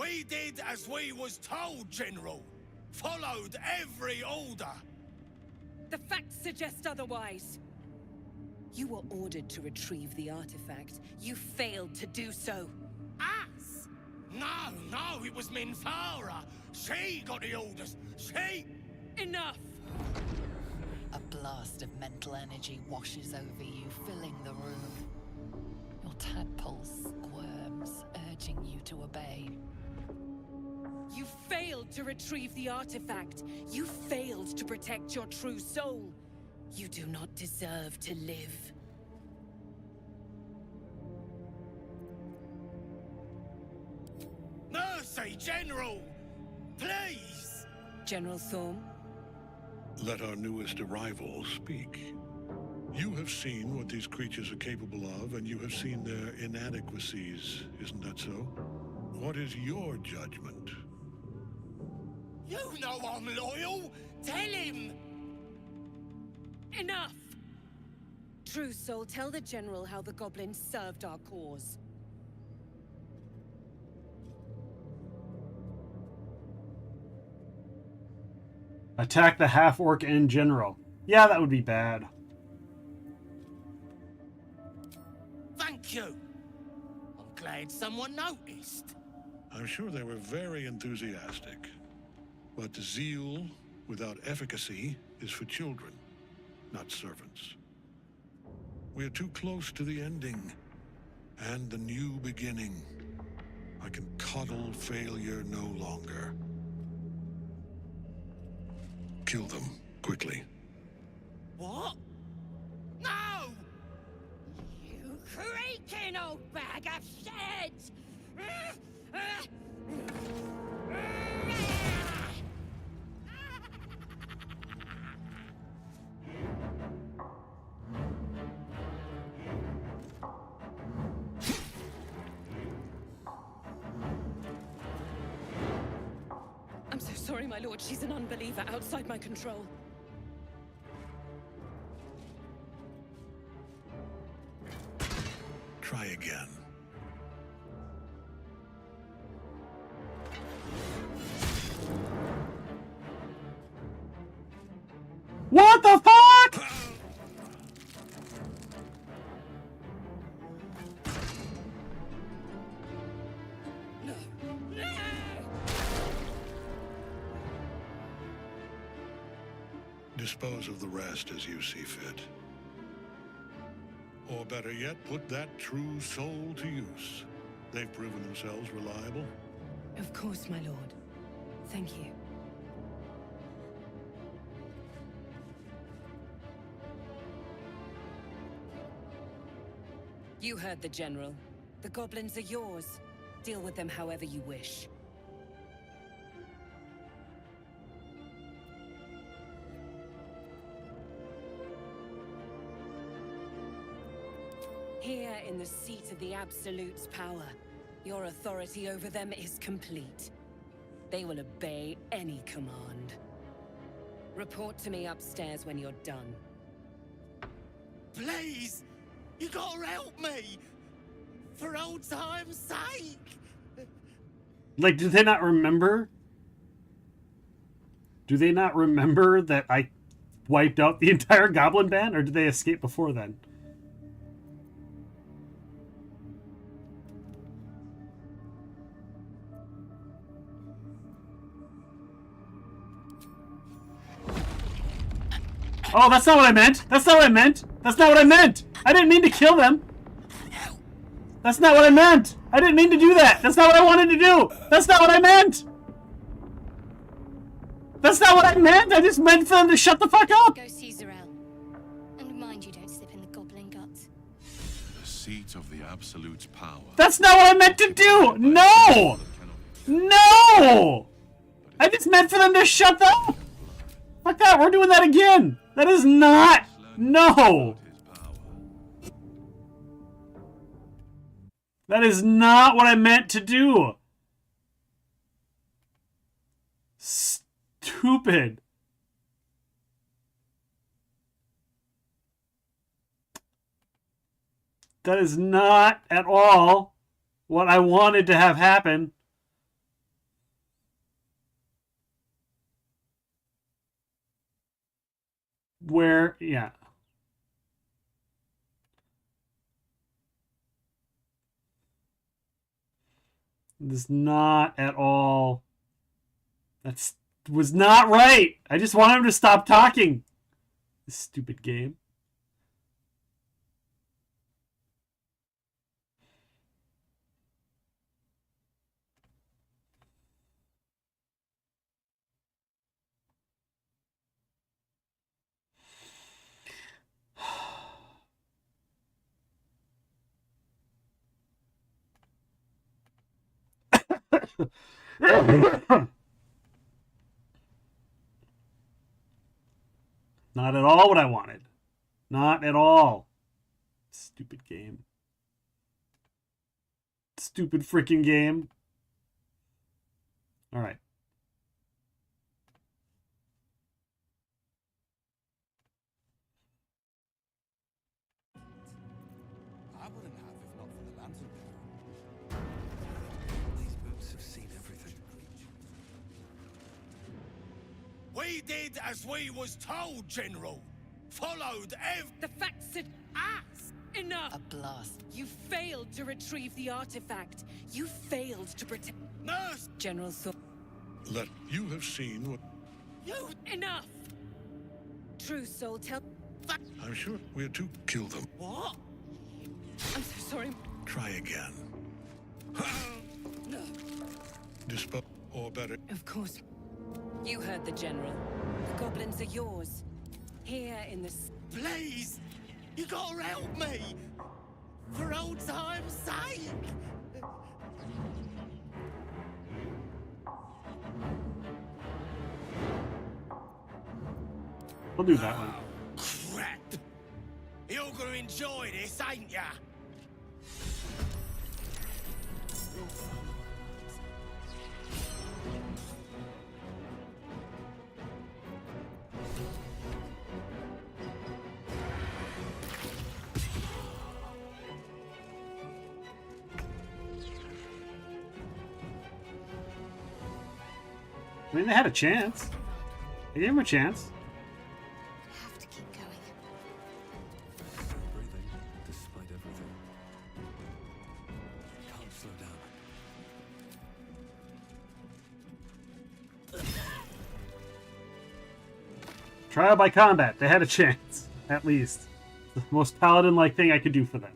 We did as we was told, General. Followed every order. The facts suggest otherwise. You were ordered to retrieve the artifact. You failed to do so. Us? No, it was Minfara. She got the orders. She... Enough! A blast of mental energy washes over you, filling the room. Your tadpole squirms, urging you to obey. You failed to retrieve the artifact. You failed to protect your true soul. You do not deserve to live. Mercy, General! Please! General Thorm? Let our newest arrival speak. You have seen what these creatures are capable of, and you have seen their inadequacies, isn't that so? What is your judgment? You know I'm loyal! Tell him! Enough! True Soul, tell the General how the goblins served our cause. Attack the half-orc in general. Yeah, that would be bad. Thank you! I'm glad someone noticed. I'm sure they were very enthusiastic. But zeal without efficacy is for children, not servants. We are too close to the ending and the new beginning. I can coddle failure no longer. Kill them, quickly. What? No! You creaking old bag of shit! I'm so sorry, my lord. She's an unbeliever outside my control. Try again. What the fuck? Dispose of the rest as you see fit. Or better yet, put that true soul to use. They've proven themselves reliable. Of course, my lord. Thank you. You heard the General. The goblins are yours. Deal with them however you wish. Here in the seat of the Absolute's power, your authority over them is complete. They will obey any command. Report to me upstairs when you're done. Please! You gotta help me! For old time's sake! Like, do they not remember? Do they not remember that I wiped out the entire goblin band, or did they escape before then? Oh, that's not what I meant! That's not what I meant! That's not what I meant! I didn't mean to kill them! That's not what I meant! I didn't mean to do that! That's not what I wanted to do! That's not what I meant! That's not what I meant! I just meant for them to shut the fuck up! Go see Zarel. And mind you don't slip in the goblin guts. The seat of the Absolute's power. That's not what I meant to do! No! No! I just meant for them to shut up! Fuck that, we're doing that again! That is not... No! That is not what I meant to do! Stupid. That is not at all what I wanted to have happen. where, yeah. This is not at all. That was not right. I just want him to stop talking. This stupid game. Not at all what I wanted. Not at all. Stupid game. Stupid freaking game. All right. I wouldn't have if not for the lantern bearer. These boots have seen everything. We did as we was told, General. Followed The facts said ass! Enough! A blast. You failed to retrieve the artifact. You failed to protect... Nurse! General Thor... Let you have seen what... You... Enough! True Soul, tell... I'm sure we're to kill them. What? I'm so sorry. Try again. No. Dispel, or better. Of course. You heard the General. The goblins are yours. Here in the... Please! You gotta help me! For old time's sake! We'll do that one. Crap! You're gonna enjoy this, ain't ya? I mean, they had a chance. They gave him a chance. Have to keep going. Breathing, despite everything. Can't slow down. Trial by combat. They had a chance. At least. The most paladin-like thing I could do for them.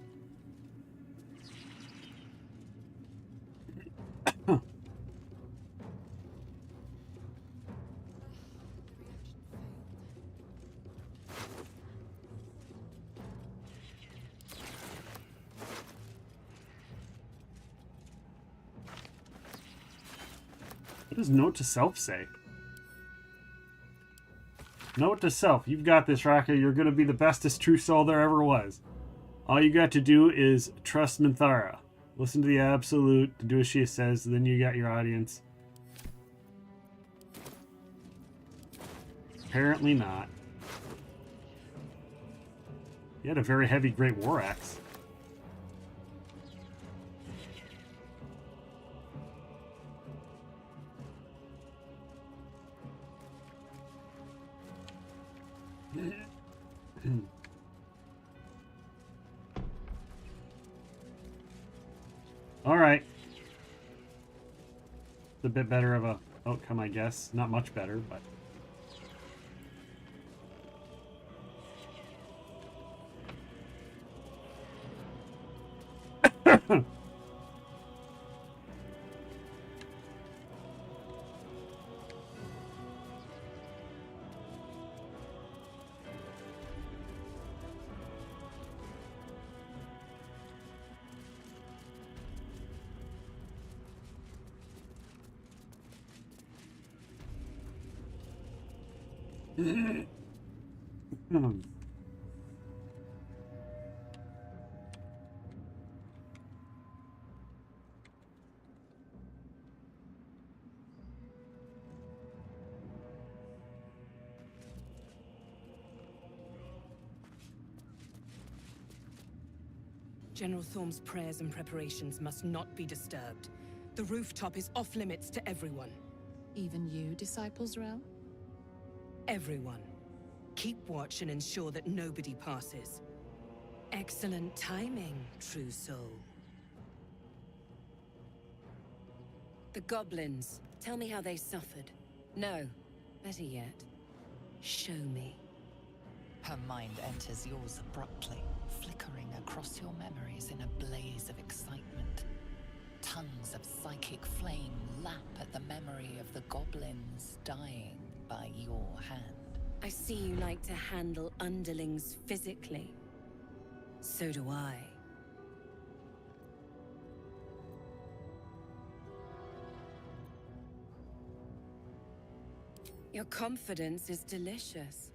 What does note to self say? Note to self. You've got this, Raka. You're going to be the bestest true soul there ever was. All you got to do is trust Minthara. Listen to the Absolute. Do as she says. Then you got your audience. Apparently not. You had a very heavy Great War Axe. All right. It's a bit better of a outcome, I guess. Not much better, but... General Thorm's prayers and preparations must not be disturbed. The rooftop is off limits to everyone. Even you, Disciples Realm? Everyone. Keep watch and ensure that nobody passes. Excellent timing, true soul. The goblins. Tell me how they suffered. No, better yet, show me. Her mind enters yours abruptly, flickering across your memories in a blaze of excitement. Tongues of psychic flame lap at the memory of the goblins dying by your hand. I see you like to handle underlings physically. So do I. Your confidence is delicious.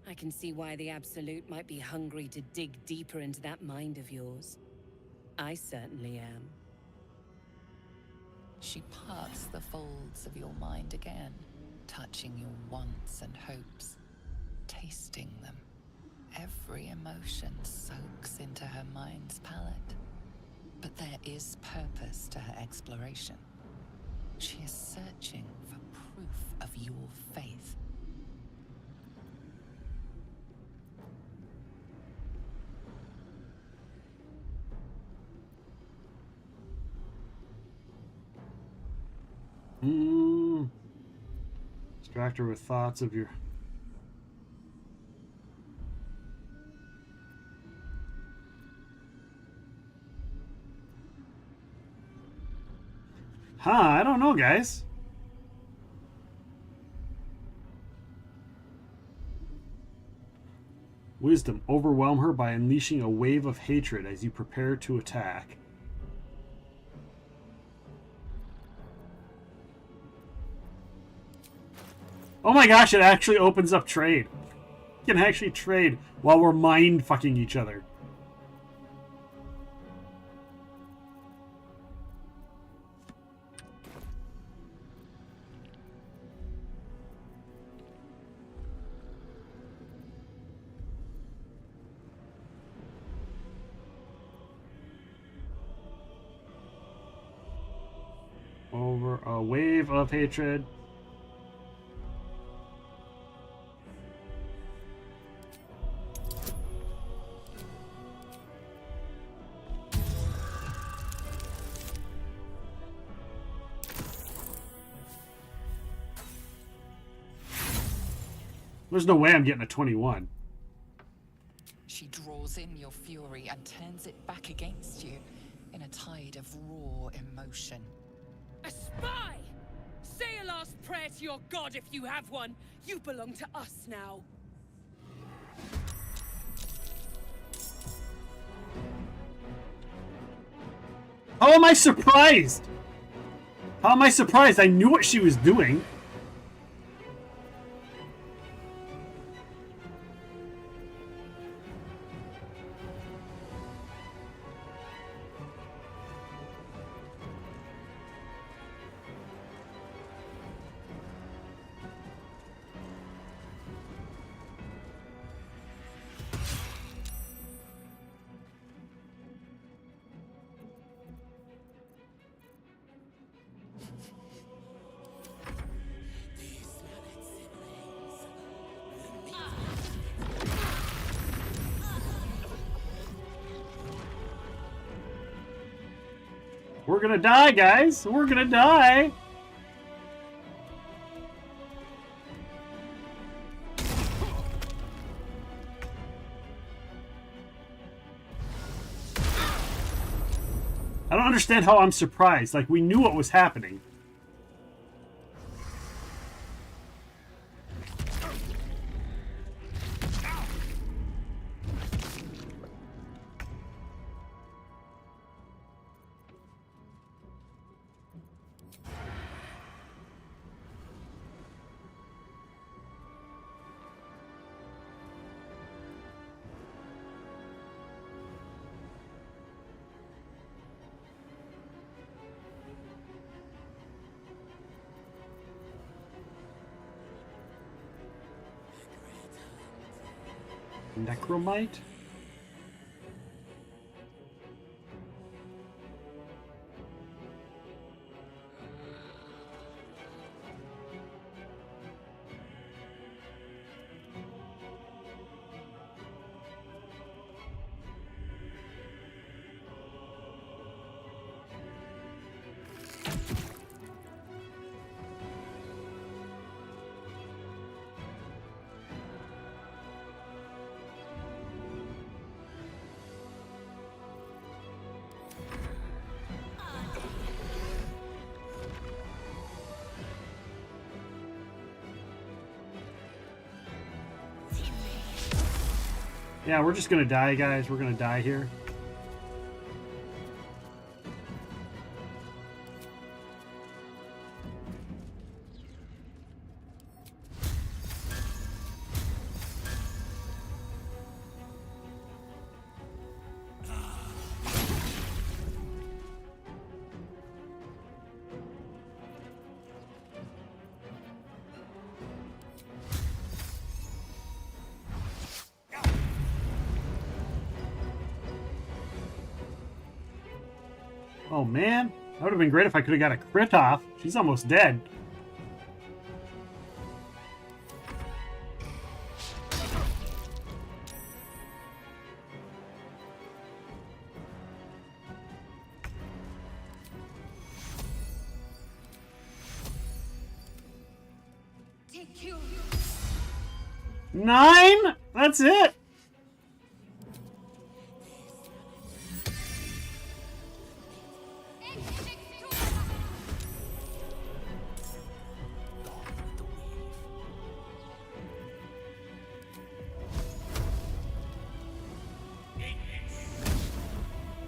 I can see why the Absolute might be hungry to dig deeper into that mind of yours. I certainly am. She parts the folds of your mind again, touching your wants and hopes, tasting them. Every emotion soaks into her mind's palette. But there is purpose to her exploration. She is searching for proof of your faith. Distract her with thoughts of your... I don't know, guys. Wisdom. Overwhelm her by unleashing a wave of hatred as you prepare to attack. Oh my gosh, it actually opens up trade. You can actually trade while we're mind fucking each other. Over a wave of hatred. There's no way I'm getting a 21. She draws in your fury and turns it back against you in a tide of raw emotion. A spy! Say a last prayer to your god if you have one. You belong to us now. How am I surprised? How am I surprised? I knew what she was doing. We're gonna die, guys. We're gonna die. I don't understand how I'm surprised. Like, we knew what was happening. Necromite? Yeah, we're just gonna die, guys. We're gonna die here. Oh man, that would have been great if I could have got a crit off. She's almost dead. Take you. 9? That's it.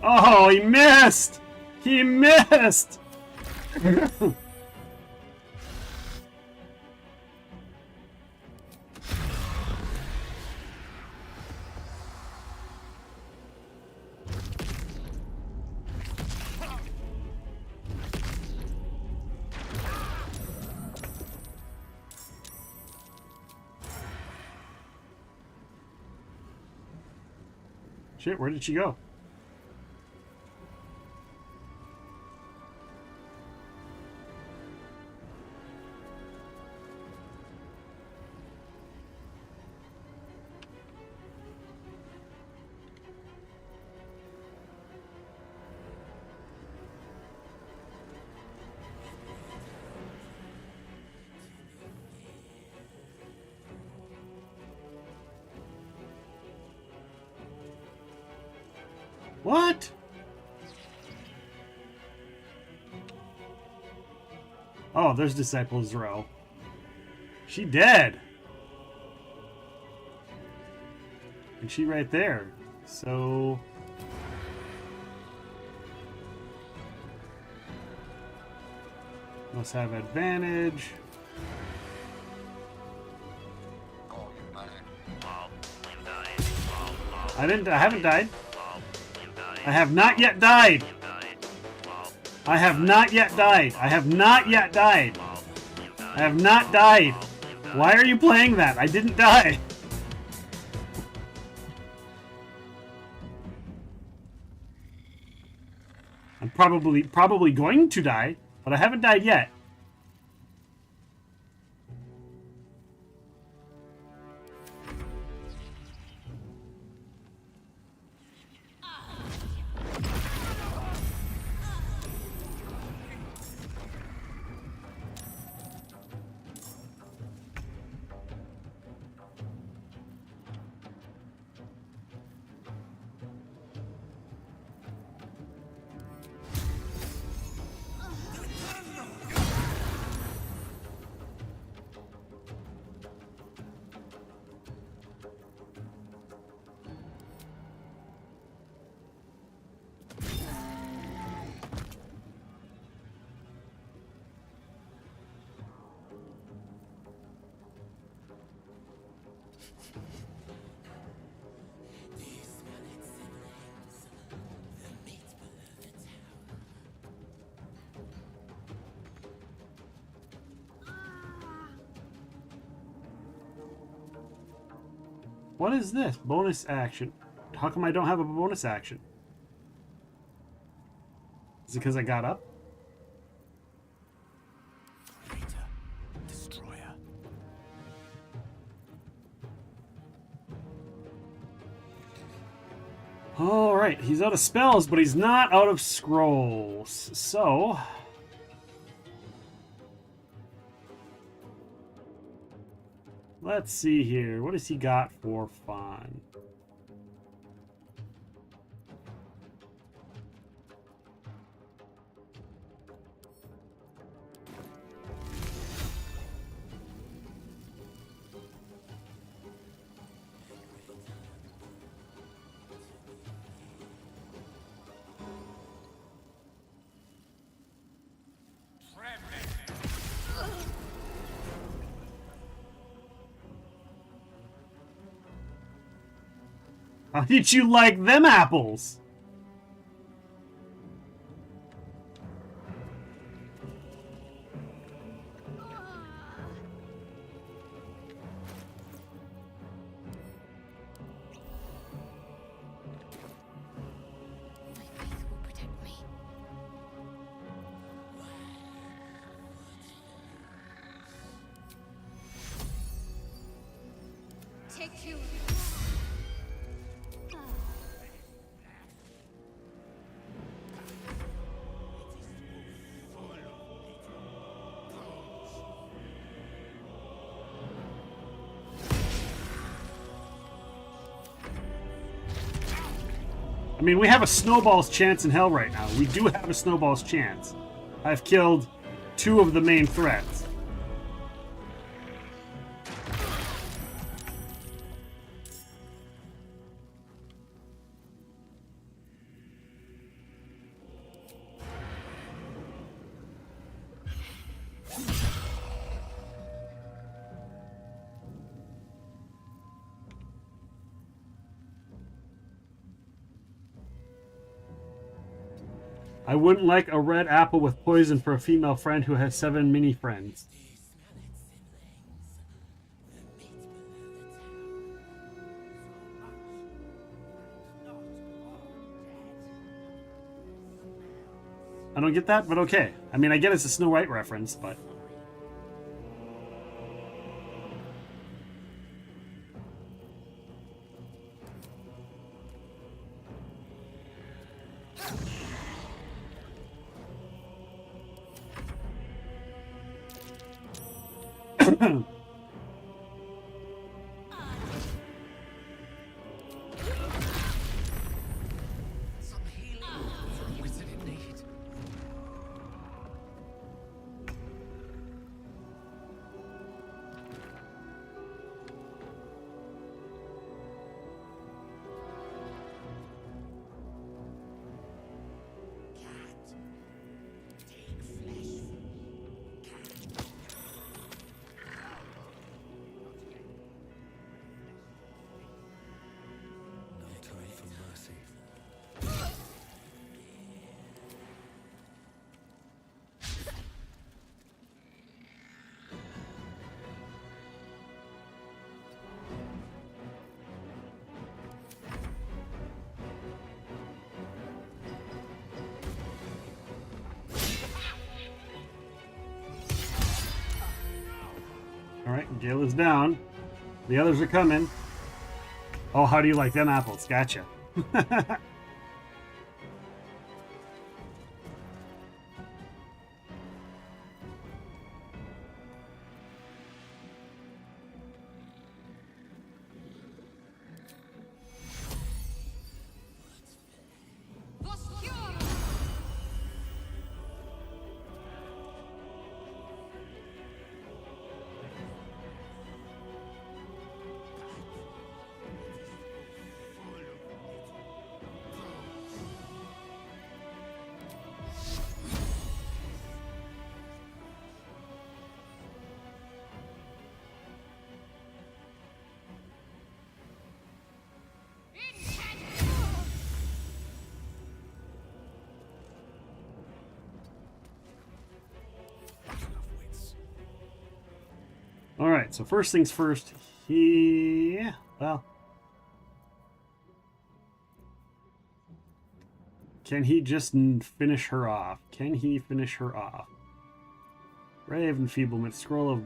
Oh, he missed! He missed! Shit, where did she go? What? Oh, there's Disciples Row. She dead. And she right there. So... must have advantage. I haven't died. I have not yet died. I have not yet died. I have not yet died. I have not died. Why are you playing that? I didn't die. I'm probably going to die, but I haven't died yet. What is this? Bonus action. How come I don't have a bonus action? Is it because I got up? Destroyer. Alright, he's out of spells, but he's not out of scrolls. So... Let's see here. What has he got for fun? How did you like them apples? Take you. I mean, we have a snowball's chance in hell right now. We do have a snowball's chance. I've killed 2 of the main threats. I wouldn't like a red apple with poison for a female friend who has 7 mini friends. I don't get that, but okay. I mean, I get it's a Snow White reference, but... Alright, Gale is down. The others are coming. Oh, how do you like them apples? Gotcha. Alright, so first things first, well... Can he just finish her off? Can he finish her off? Ray of Enfeeblement, Scroll of...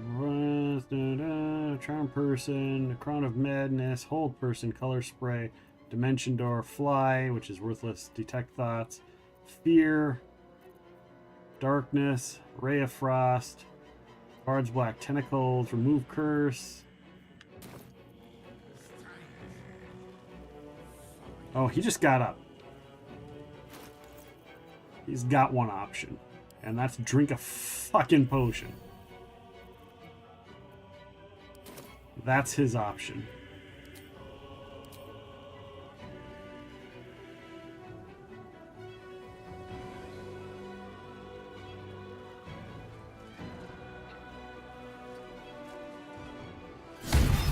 Charm Person, Crown of Madness, Hold Person, Color Spray, Dimension Door, Fly, which is worthless, Detect Thoughts, Fear, Darkness, Ray of Frost, Bard's Black Tentacles, Remove Curse, Oh, he just got up. He's got one option, and that's drink a fucking potion. That's his option.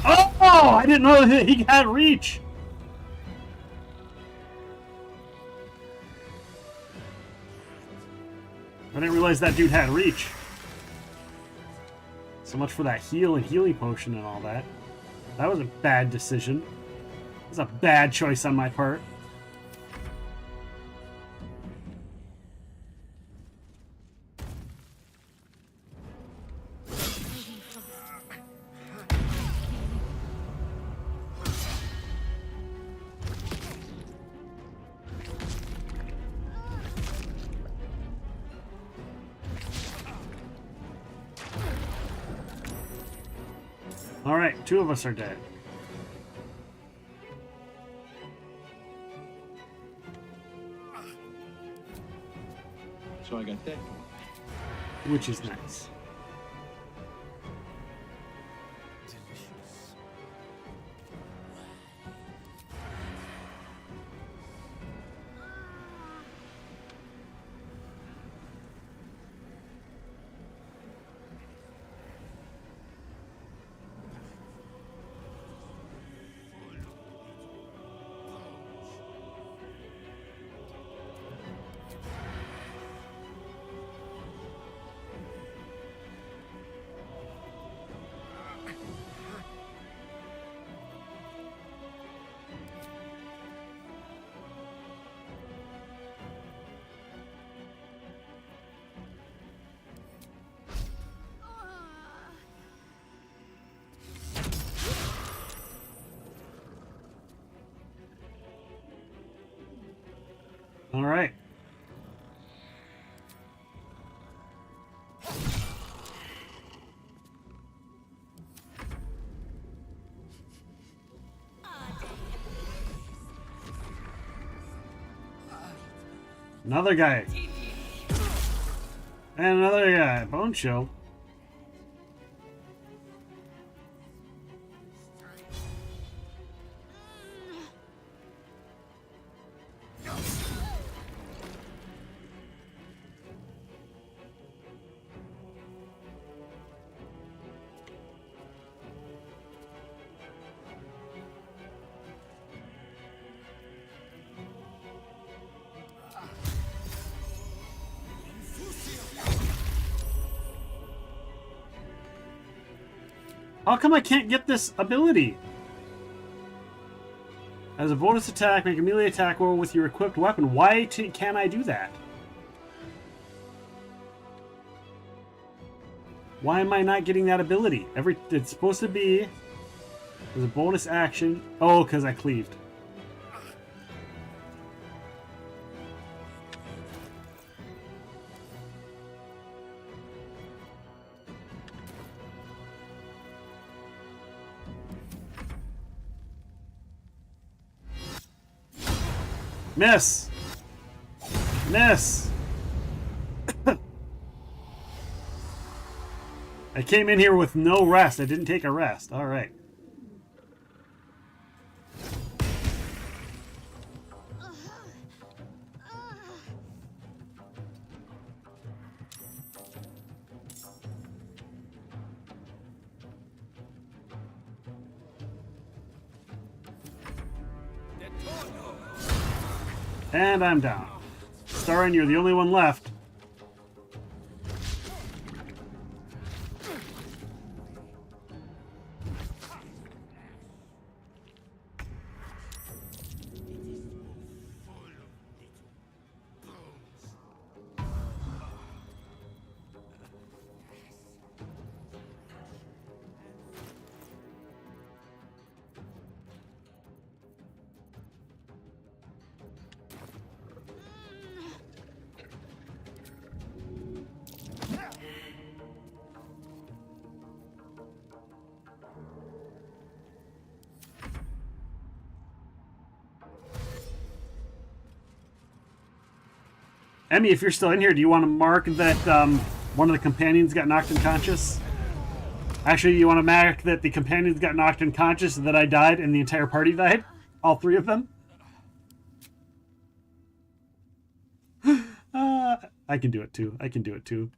Oh, I didn't know that he had reach. I didn't realize that dude had reach. So much for that heal and healing potion and all that. That was a bad decision. It was a bad choice on my part. Alright, 2 of us are dead. So I got that. Which is nice. All right. Another guy. And another guy. Bone Chill. How come I can't get this ability? As a bonus attack, make a melee attack roll with your equipped weapon. Why can't I do that? Why am I not getting that ability? It's supposed to be as a bonus action. Oh, because I cleaved. Miss! Miss! I came in here with no rest. I didn't take a rest. Alright. And I'm down. Starin, you're the only one left. Emmy, if you're still in here, do you want to mark that one of the companions got knocked unconscious? Actually, you want to mark that the companions got knocked unconscious and that I died and the entire party died? All three of them? I can do it too. I can do it too.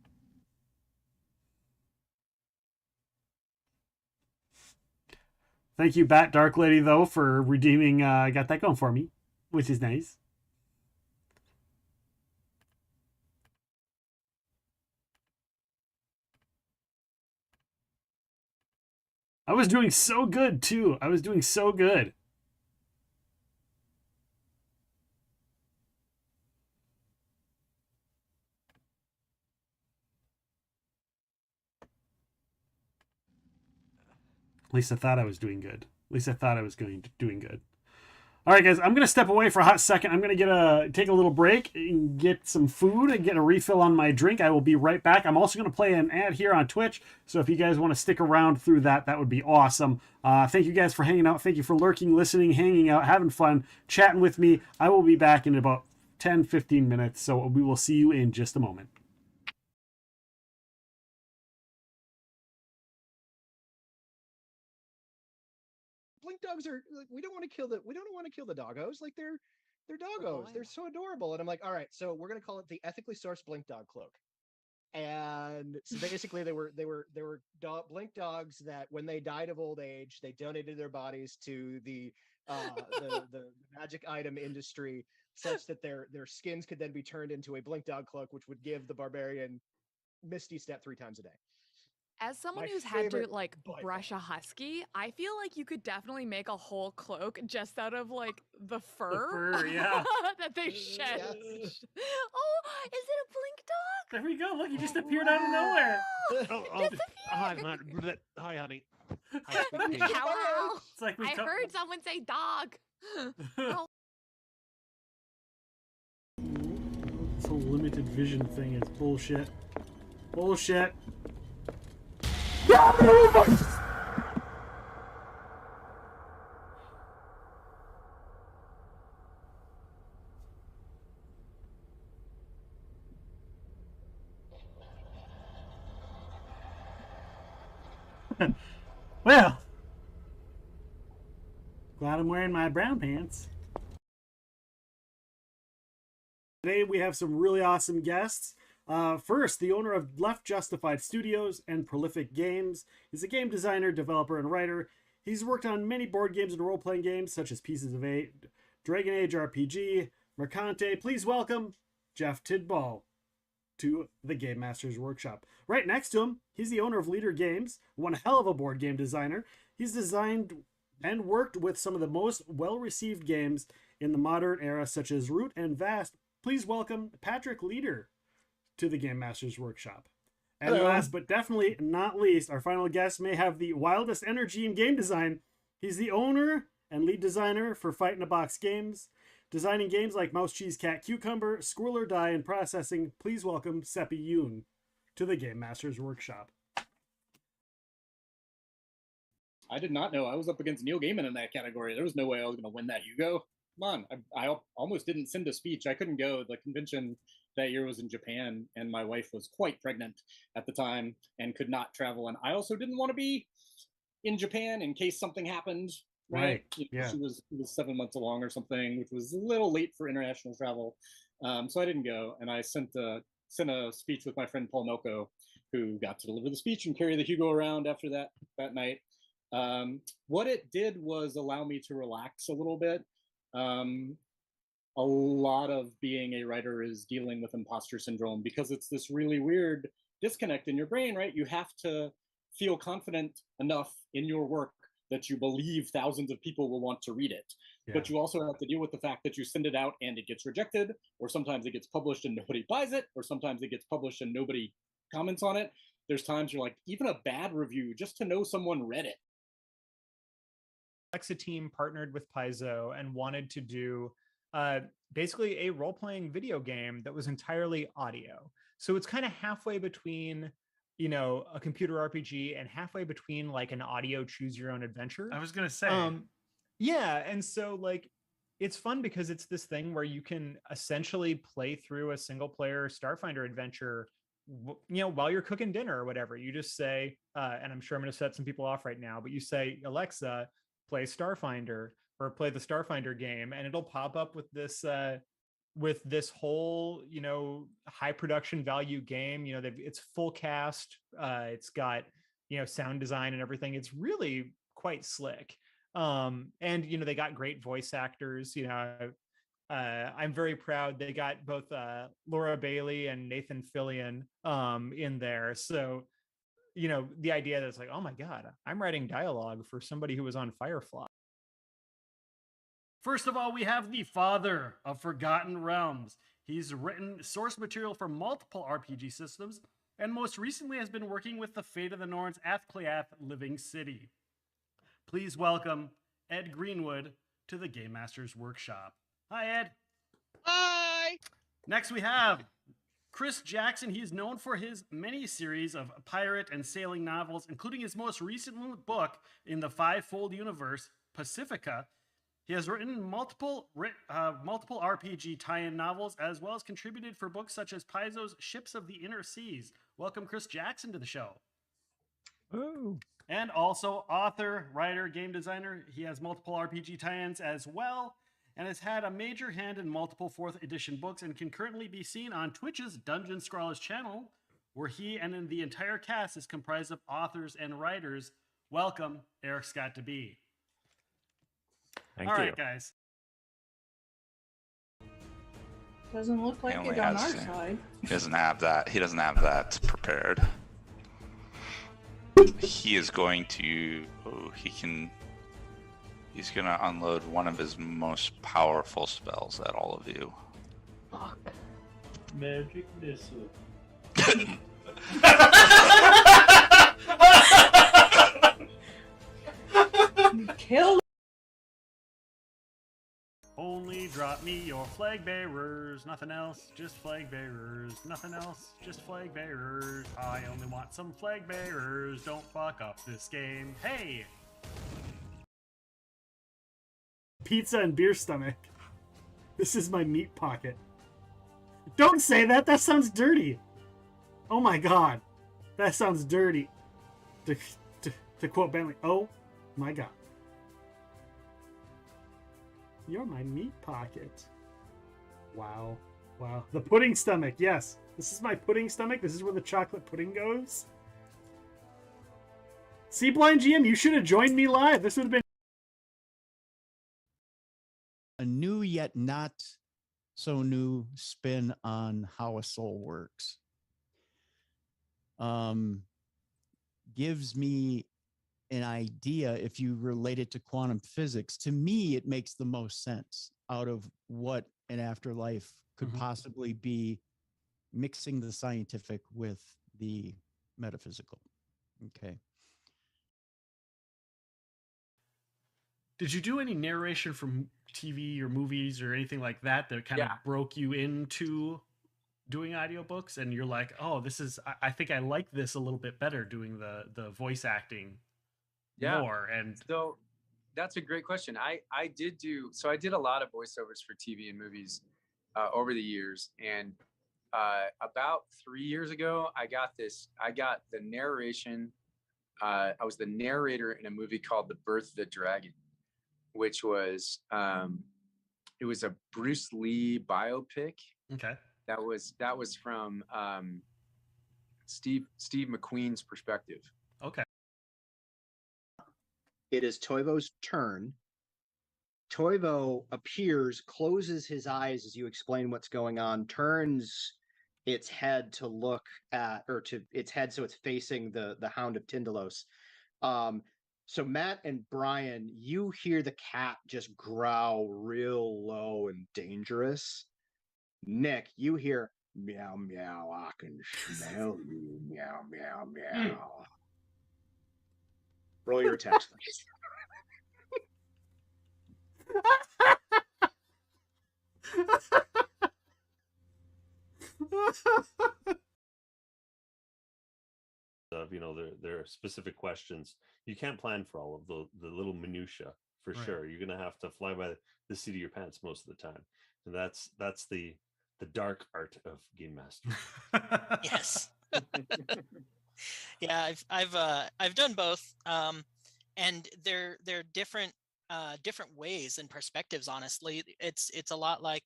Thank you, Bat Dark Lady, though, for redeeming. Got that going for me, which is nice. I was doing so good, too. I was doing so good. At least I thought I was doing good. At least I thought I was doing good. All right, guys, I'm going to step away for a hot second. I'm going to take a little break and get some food and get a refill on my drink. I will be right back. I'm also going to play an ad here on Twitch, so if you guys want to stick around through that, that would be awesome. Thank you guys for hanging out. Thank you for lurking, listening, hanging out, having fun, chatting with me. I will be back in about 10-15 minutes, so we will see you in just a moment. Blink dogs are like, we don't want to kill the doggos. Like they're doggos. They're so adorable. And I'm like, all right, so we're gonna call it the ethically sourced blink dog cloak. And so basically they were blink dogs that when they died of old age, they donated their bodies to the magic item industry such that their skins could then be turned into a blink dog cloak, which would give the barbarian Misty Step 3 times a day. As someone My who's had to favorite like brush a husky, I feel like you could definitely make a whole cloak just out of like the fur, yeah. that they shed. Oh, is it a blink dog? There we go. Look, he just appeared out of nowhere. Hi, honey. Hello. It's like I heard someone say dog. Oh. This whole limited vision thing is bullshit. Bullshit. Well, glad I'm wearing my brown pants. Today we have some really awesome guests. First, the owner of Left Justified Studios and Prolific Games. He's a game designer, developer, and writer. He's worked on many board games and role-playing games such as Pieces of Eight, Dragon Age RPG, Mercante. Please welcome Jeff Tidball to the Game Master's Workshop. Right next to him, he's the owner of Leader Games, one hell of a board game designer. He's designed and worked with some of the most well-received games in the modern era, such as Root and Vast. Please welcome Patrick Leader to the Game Master's Workshop. And Hello. last but definitely not least, our final guest may have the wildest energy in game design. He's the owner and lead designer for Fight in a Box Games, designing games like Mouse, Cheese, Cat, Cucumber, Squirrel or Die, and Processing. Please welcome Seppi Yoon to the Game Master's Workshop. I did not know I was up against Neil Gaiman in that category. There was no way I was going to win that Hugo. Come on, I almost didn't send a speech. I couldn't go. The convention that year was in Japan, and my wife was quite pregnant at the time and could not travel. And I also didn't want to be in Japan in case something happened. Right. Yeah. She was 7 months along or something, which was a little late for international travel. So I didn't go, and I sent a speech with my friend Paul Melko, who got to deliver the speech and carry the Hugo around after that night. What it did was allow me to relax a little bit. A lot of being a writer is dealing with imposter syndrome because it's this really weird disconnect in your brain, right? You have to feel confident enough in your work that you believe thousands of people will want to read it. Yeah. But you also have to deal with the fact that you send it out and it gets rejected, or sometimes it gets published and nobody buys it, or sometimes it gets published and nobody comments on it. There's times you're like, even a bad review, just to know someone read it. Alexa team partnered with Paizo and wanted to do basically a role-playing video game that was entirely audio. So it's kind of halfway between, a computer RPG and halfway between like an audio choose your own adventure. I was going to say. Yeah. And so like, it's fun because it's this thing where you can essentially play through a single player Starfinder adventure, while you're cooking dinner or whatever. You just say, and I'm sure I'm going to set some people off right now, but you say, Alexa, play Starfinder, or play the Starfinder game, and it'll pop up with this whole, high production value game. It's full cast. It's got, sound design and everything. It's really quite slick. And they got great voice actors. I'm very proud they got both Laura Bailey and Nathan Fillion in there. So the idea that it's like, oh my god, I'm writing dialogue for somebody who was on Firefly. First of all, we have the father of Forgotten Realms. He's written source material for multiple RPG systems, and most recently has been working with the Fate of the Norns Athcliath Living City. Please welcome Ed Greenwood to the Game Master's Workshop. Hi, Ed. Hi. Next, we have Chris Jackson. He is known for his many series of pirate and sailing novels, including his most recent book in the five-fold universe, Pacifica. He has written multiple RPG tie-in novels, as well as contributed for books such as Paizo's Ships of the Inner Seas. Welcome, Chris Jackson, to the show. Ooh. And also author, writer, game designer. He has multiple RPG tie-ins as well, and has had a major hand in multiple 4th edition books, and can currently be seen on Twitch's Dungeon Scrawlers channel, where he and the entire cast is comprised of authors and writers. Welcome, Eric Scott DeBee. All right, guys. Doesn't look like it on our side. He doesn't have that. He doesn't have that prepared. He is going to. Oh, he's gonna unload one of his most powerful spells at all of you. Fuck. Magic missile. Kill. Only drop me your flag bearers, nothing else, just flag bearers, nothing else, just flag bearers. I only want some flag bearers, don't fuck up this game. Hey! Pizza and beer stomach. This is my meat pocket. Don't say that, that sounds dirty. Oh my god, that sounds dirty. To quote Bentley, oh my god. You're my meat pocket. Wow. Wow. The pudding stomach, yes. This is my pudding stomach. This is where the chocolate pudding goes. See, Blind GM, you should have joined me live. This would have been a new yet not so new spin on how a soul works. Gives me an idea, if you relate it to quantum physics. To me, it makes the most sense out of what an afterlife could possibly be, mixing the scientific with the metaphysical. Okay. Did you do any narration from TV or movies or anything like that that kind of broke you into doing audiobooks? And you're like, oh, this is, I think I like this a little bit better, doing the voice acting more. And so that's a great question. I did a lot of voiceovers for TV and movies over the years. And about 3 years ago, I got the narration. I was the narrator in a movie called The Birth of the Dragon, which was it was a Bruce Lee biopic. Okay. That was from Steve McQueen's perspective. Okay. It is Toivo's turn. Toivo appears, closes his eyes as you explain what's going on, turns its head to look at, or to its head so it's facing the Hound of Tyndalos. So Matt and Brian, you hear the cat just growl real low and dangerous. Nick, you hear meow meow, I can smell you, meow meow meow. Roll your attacks. There are specific questions. You can't plan for all of the little minutia. for Right. sure. You're gonna have to fly by the seat of your pants most of the time, and that's the dark art of game master. Yes. Yeah, I've done both, and they're different different ways and perspectives. Honestly, it's a lot like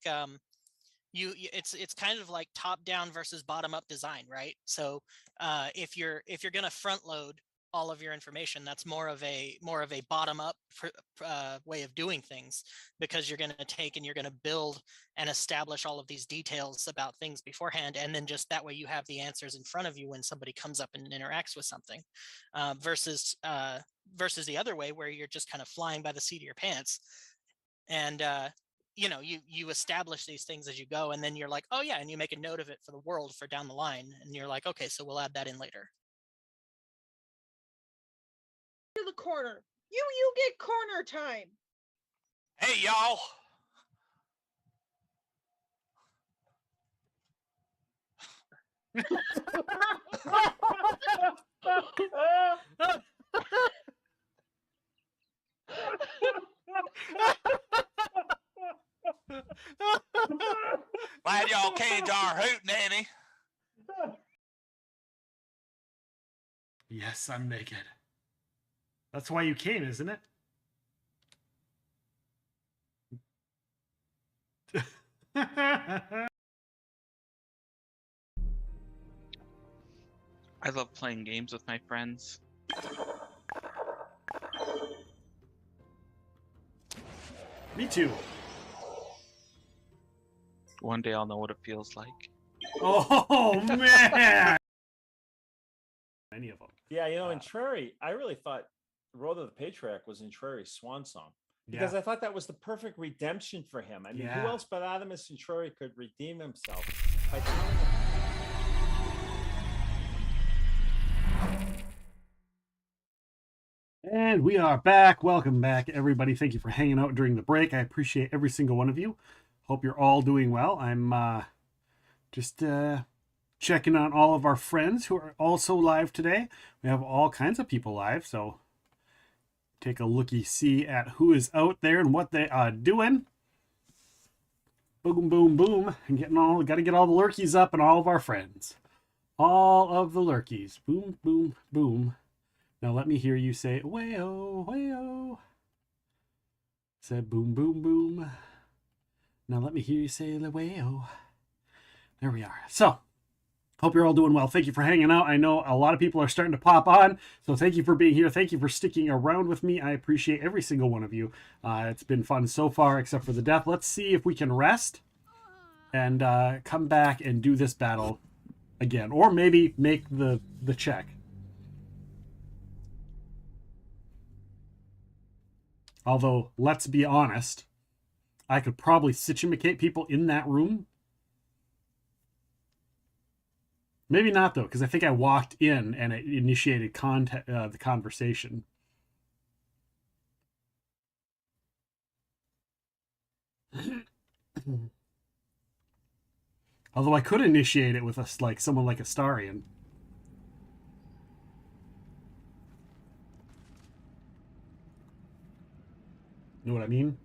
it's kind of like top down versus bottom up design, right? So if you're gonna front load all of your information, that's more of a bottom up way of doing things, because you're going to take and you're going to build and establish all of these details about things beforehand, and then just that way you have the answers in front of you when somebody comes up and interacts with something, versus the other way where you're just kind of flying by the seat of your pants, and you establish these things as you go, and then you're like, oh yeah, and you make a note of it for the world for down the line, and you're like, okay, so we'll add that in later. To the corner. You get corner time. Hey, y'all. Glad y'all came to our hootenanny. Yes, I'm naked. That's why you came, isn't it? I love playing games with my friends. Me too. One day I'll know what it feels like. Oh man! Many of them. Yeah, you know, in Trary, I really thought Road of the Patriarch was in Trary's swan song, because I thought that was the perfect redemption for him. I mean, who else but Adamus and Trary could redeem himself by telling him? And we are back. Welcome back, everybody. Thank you for hanging out during the break. I appreciate every single one of you. Hope you're all doing well. I'm just checking on all of our friends who are also live today. We have all kinds of people live, so take a looky-see at who is out there and what they are doing. Boom, boom, boom. And got to get all the lurkies up and all of our friends. All of the lurkies. Boom, boom, boom. Now let me hear you say, way-oh, way-oh. Said boom, boom, boom. Now let me hear you say, way-oh. There we are. So, hope you're all doing well. Thank you for hanging out. I know a lot of people are starting to pop on, so thank you for being here. Thank you for sticking around with me. I appreciate every single one of you. It's been fun so far, except for the death. Let's see if we can rest and come back and do this battle again, or maybe make the check. Although, let's be honest, I could probably situate people in that room. Maybe not, though, because I think I walked in and it initiated the conversation. Although I could initiate it with someone like Astarion. Know what I mean?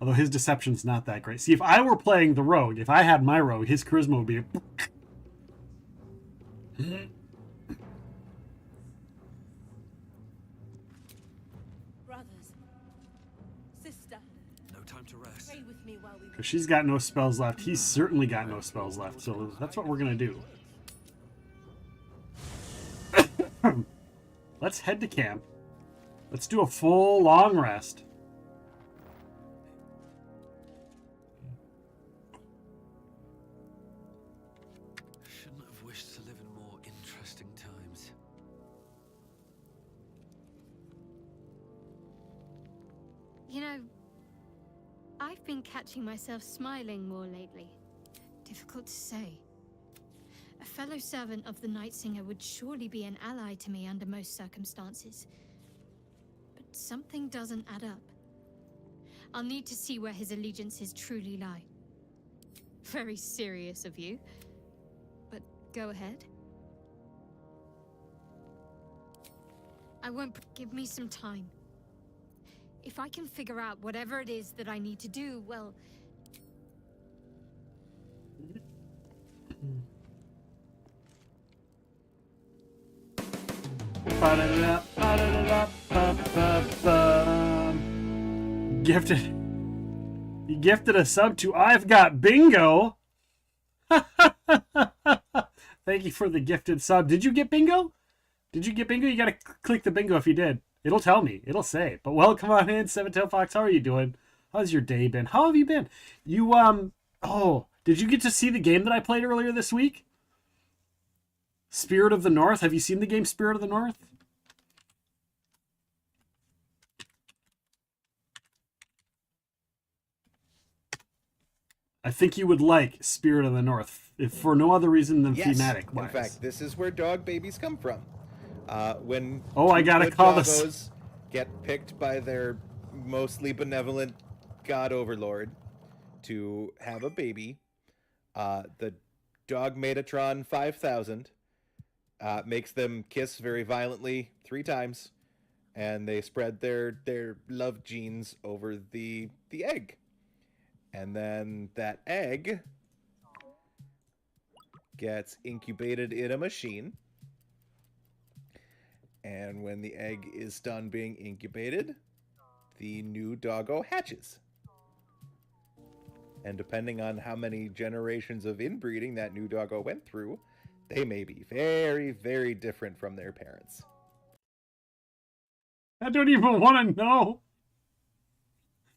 Although his deception's not that great. See, if I were playing the rogue, if I had my rogue, his charisma would be... Brothers, sister, No time to rest. pray with me while we... Because she's got no spells left. He's certainly got no spells left. So that's what we're going to do. Let's head to camp. Let's do a full long rest. Shouldn't have wished to live in more interesting times. You know, I've been catching myself smiling more lately. Difficult to say. A fellow servant of the Night Singer would surely be an ally to me under most circumstances. But something doesn't add up. I'll need to see where his allegiances truly lie. Very serious of you. But go ahead. I won't. Give me some time. If I can figure out whatever it is that I need to do, well... Gifted. You gifted a sub to I've Got Bingo. Thank you for the gifted sub. Did you get bingo? Did you get bingo? You gotta click the bingo if you did. It'll tell me. It'll say. But welcome on in, Seven Tail Fox. How are you doing? How's your day been? How have you been? You oh, did you get to see the game that I played earlier this week? Spirit of the North. Have you seen the game Spirit of the North? I think you would like Spirit of the North, if for no other reason than thematic wise. In fact, this is where dog babies come from. When I gotta good call this. doggos get picked by their mostly benevolent god overlord to have a baby, the dog Metatron 5000 makes them kiss very violently 3 times, and they spread their love genes over the egg. And then that egg gets incubated in a machine. And when the egg is done being incubated, the new doggo hatches. And depending on how many generations of inbreeding that new doggo went through, they may be very, very different from their parents. I don't even want to know.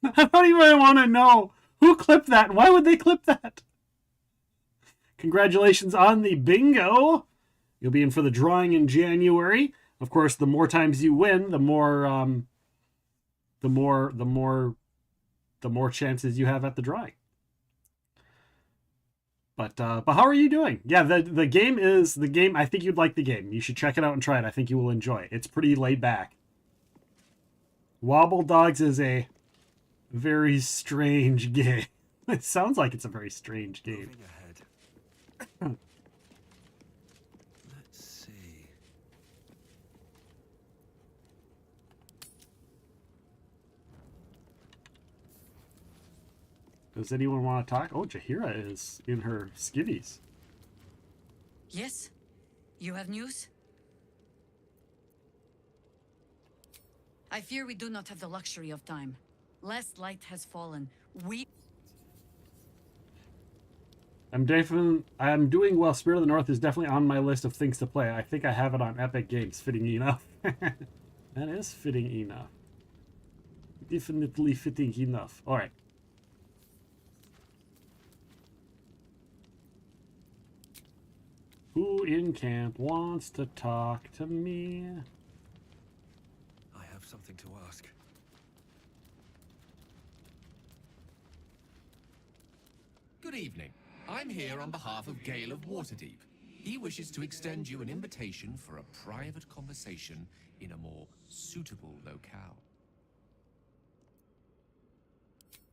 I don't even want to know. Who clipped that? Why would they clip that? Congratulations on the bingo. You'll be in for the drawing in January. Of course, the more times you win, the more chances you have at the drawing. But how are you doing? Yeah, the game is the game. I think you'd like the game. You should check it out and try it. I think you will enjoy it. It's pretty laid back. Wobble Dogs is a very strange game. It sounds like it's a very strange game. Let's see. Does anyone want to talk? Oh, Jahira is in her skivvies. Yes? You have news? I fear we do not have the luxury of time. Less light has fallen. I'm doing well. Spirit of the North is definitely on my list of things to play. I think I have it on Epic Games. Fitting enough. That is fitting enough. Definitely fitting enough. All right. Who in camp wants to talk to me? I have something to ask. Good evening. I'm here on behalf of Gale of Waterdeep. He wishes to extend you an invitation for a private conversation in a more suitable locale.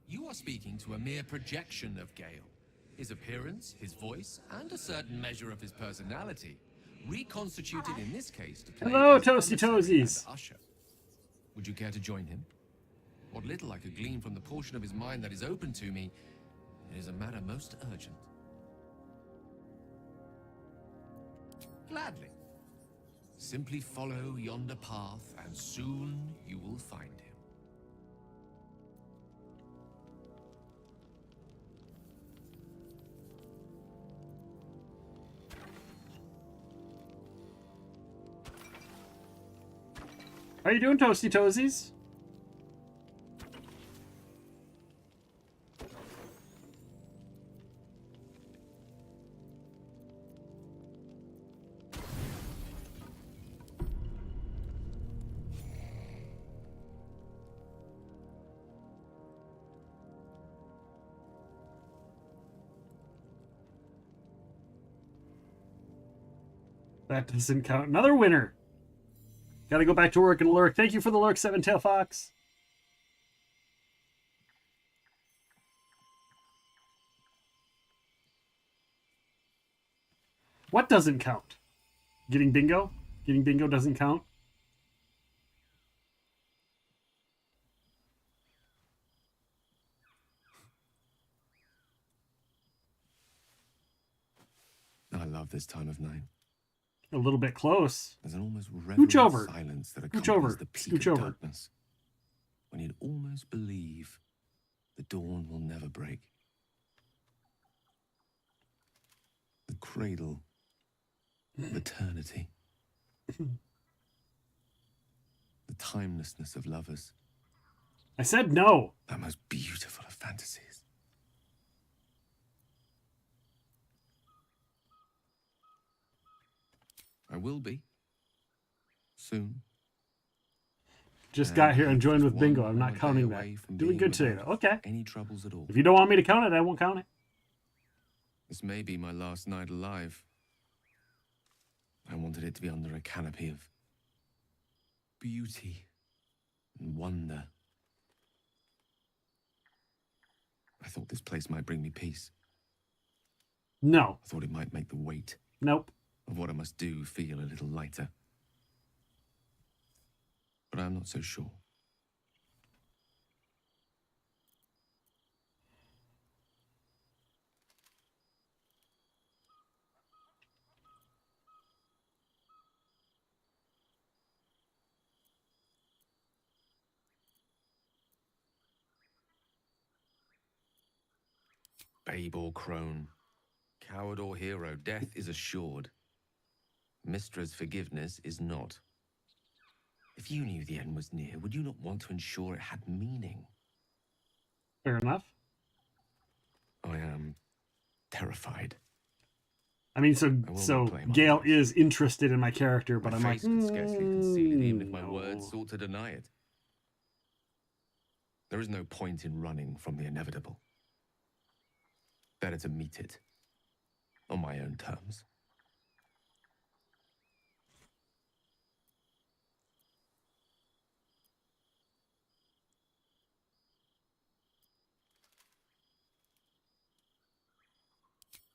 You are speaking to a mere projection of Gale. His appearance, his voice, and a certain measure of his personality, reconstituted in this case to play Hello, as Toasty emissary and Toesies. usher. Would you care to join him? What little I could glean from the portion of his mind that is open to me, it is a matter most urgent. Gladly. Simply follow yonder path, and soon you will find him. How you doing, Toasty Toesies? That doesn't count. Another winner. Gotta go back to work and lurk. Thank you for the lurk, Seven Tail Fox. What doesn't count? Getting bingo? Getting bingo doesn't count? love this time of night. A little bit close. There's an almost Scooch reverent over. silence that Scooch accompanies over. the peak Scooch of over. darkness, when you'd almost believe the dawn will never break. The cradle of eternity. The timelessness of lovers. I said no. That most beautiful of fantasies. I will be. Soon. Just got here and have joined just with bingo. one I'm not more day counting that. away from Doing being good today, without though. Okay. Any troubles at all. If you don't want me to count it, I won't count it. This may be my last night alive. I wanted it to be under a canopy of beauty and wonder. I thought this place might bring me peace. No. I thought it might make the weight Nope. of what I must do feel a little lighter. But I'm not so sure. Babe or crone, coward or hero, death is assured. Mistra's forgiveness is not. If you knew the end was near, would you not want to ensure it had meaning? Fair enough. I am terrified. I mean, so play my Gale is interested in my character, but My I'm like, face could scarcely conceal it, even if my no. words sought to deny it. There is no point in running from the inevitable. Better to meet it on my own terms.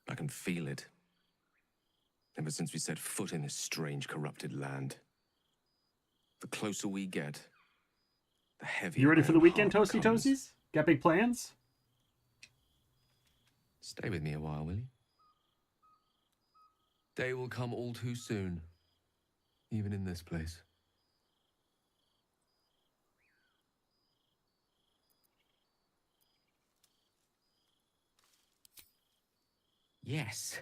I can feel it. Ever since we set foot in this strange, corrupted land. The closer we get, the heavier. You ready my for the own weekend, heart Toasty becomes. Toasties? Got big plans? Stay with me a while, will you? Day will come all too soon, even in this place. Yes,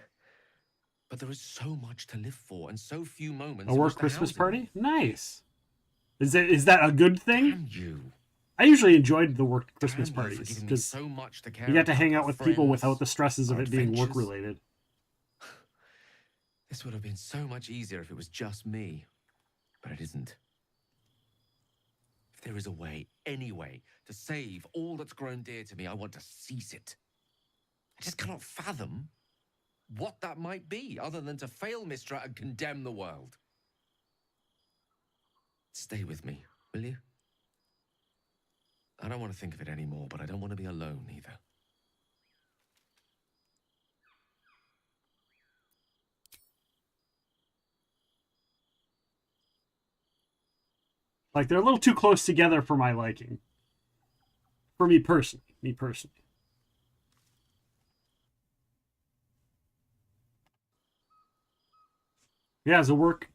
but there is so much to live for and so few moments. A in work which to Christmas house it. party? Nice. Is that a good thing? Damn you. I usually enjoyed the work Christmas Damn you for parties giving me because so much to care you got to about, hang our out with people friends, without the stresses of our it being work adventures. related. This would have been so much easier if it was just me, but it isn't. If there is a way, any way, to save all that's grown dear to me, I want to seize it. I just cannot fathom what that might be, other than to fail Mistra and condemn the world. Stay with me, will you? I don't want to think of it anymore, but I don't want to be alone either. Like they're a little too close together for my liking. For me personally. Me personally. Yeah, as a work,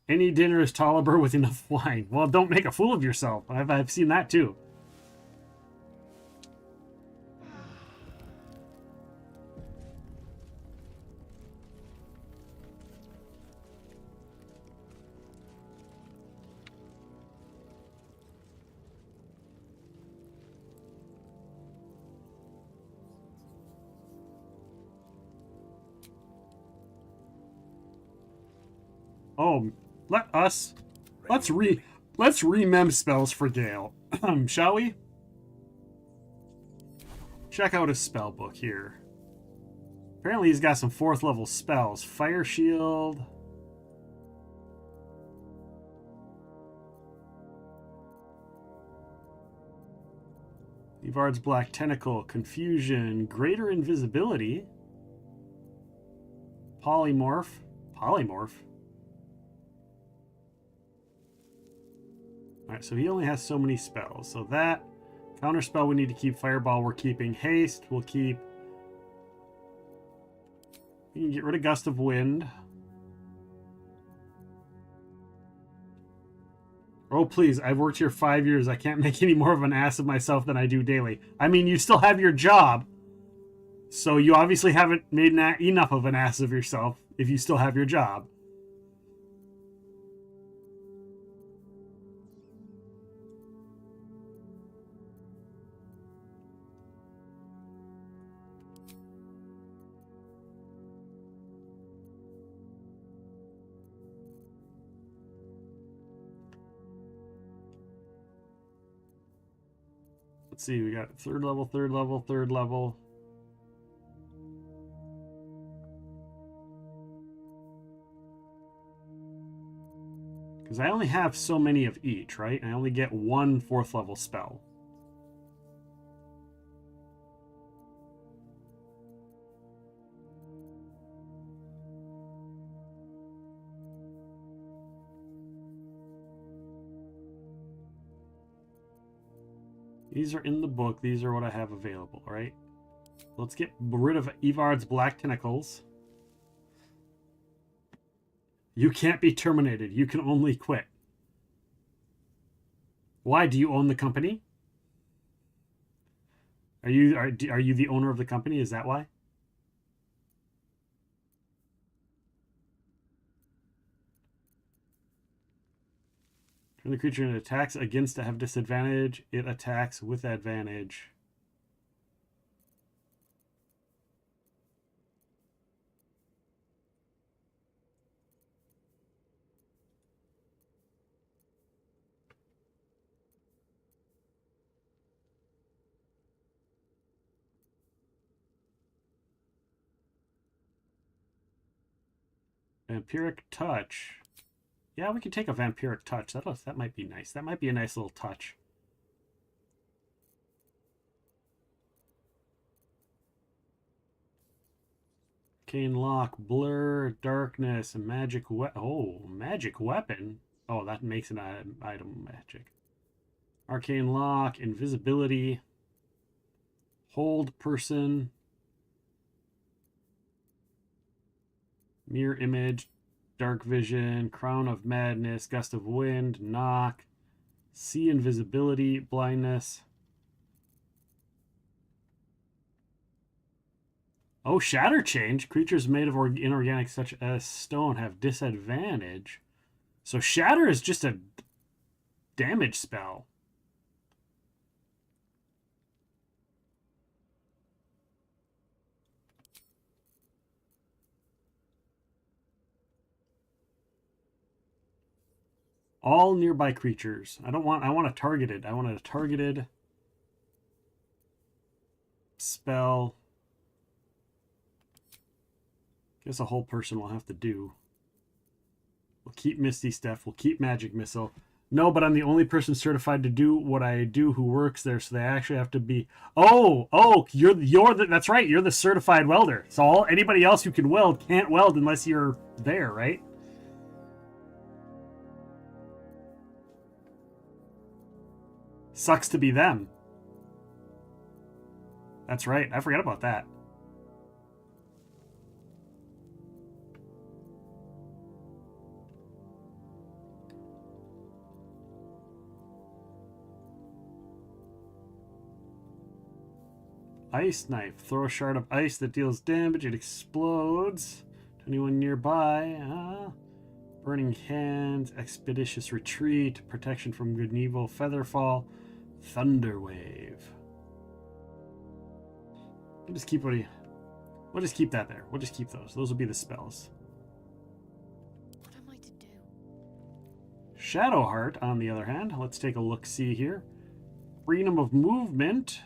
any dinner is tolerable with enough wine. Well, don't make a fool of yourself. I've seen that too. Oh, let's remem spells for Gale, shall we? Check out his spell book here. Apparently he's got some 4th level spells. Fire Shield. Evard's Black Tentacle. Confusion. Greater Invisibility. Polymorph. Alright, so he only has so many spells. So that counterspell we need to keep. Fireball we're keeping. Haste we'll keep. You can get rid of Gust of Wind. Oh, please. I've worked here 5 years. I can't make any more of an ass of myself than I do daily. I mean, you still have your job. So you obviously haven't made enough of an ass of yourself if you still have your job. Let's see, we got third level, third level, third level. Because I only have so many of each, right? I only get one 4th level spell. These are in the book. These are what I have available, right? Let's get rid of Evard's Black Tentacles. You can't be terminated. You can only quit. Why? Do you own the company? Are you the owner of the company? Is that why? Turn the creature into attacks against to have disadvantage. It attacks with advantage. Vampiric Touch. Yeah, we could take a Vampiric Touch. That might be nice. That might be a nice little touch. Arcane Lock, Blur, Darkness, Magic Magic Weapon. Oh, that makes an item magic. Arcane Lock, Invisibility, Hold Person, Mirror Image, Dark Vision, Crown of Madness, Gust of Wind, Knock, See Invisibility, Blindness. Oh, Shatter Change. Creatures made of inorganic such as stone have disadvantage. So Shatter is just a damage spell. All nearby creatures. I want a targeted. I want a targeted spell. Guess a whole person will have to do. We'll keep Misty Steph. We'll keep Magic Missile. No, but I'm the only person certified to do what I do who works there, so they actually have to be. Oh, that's right. You're the certified welder. So anybody else who can weld can't weld unless you're there, right? Sucks to be them. That's right. I forgot about that. Ice Knife. Throw a shard of ice that deals damage. It explodes to anyone nearby. Burning Hands. Expeditious Retreat. Protection from good and evil. Featherfall. Thunderwave. We'll just keep we'll just keep that there. We'll just keep those. Those will be the spells. What am I to do? Shadowheart, on the other hand. Let's take a look-see here. Freedom of movement.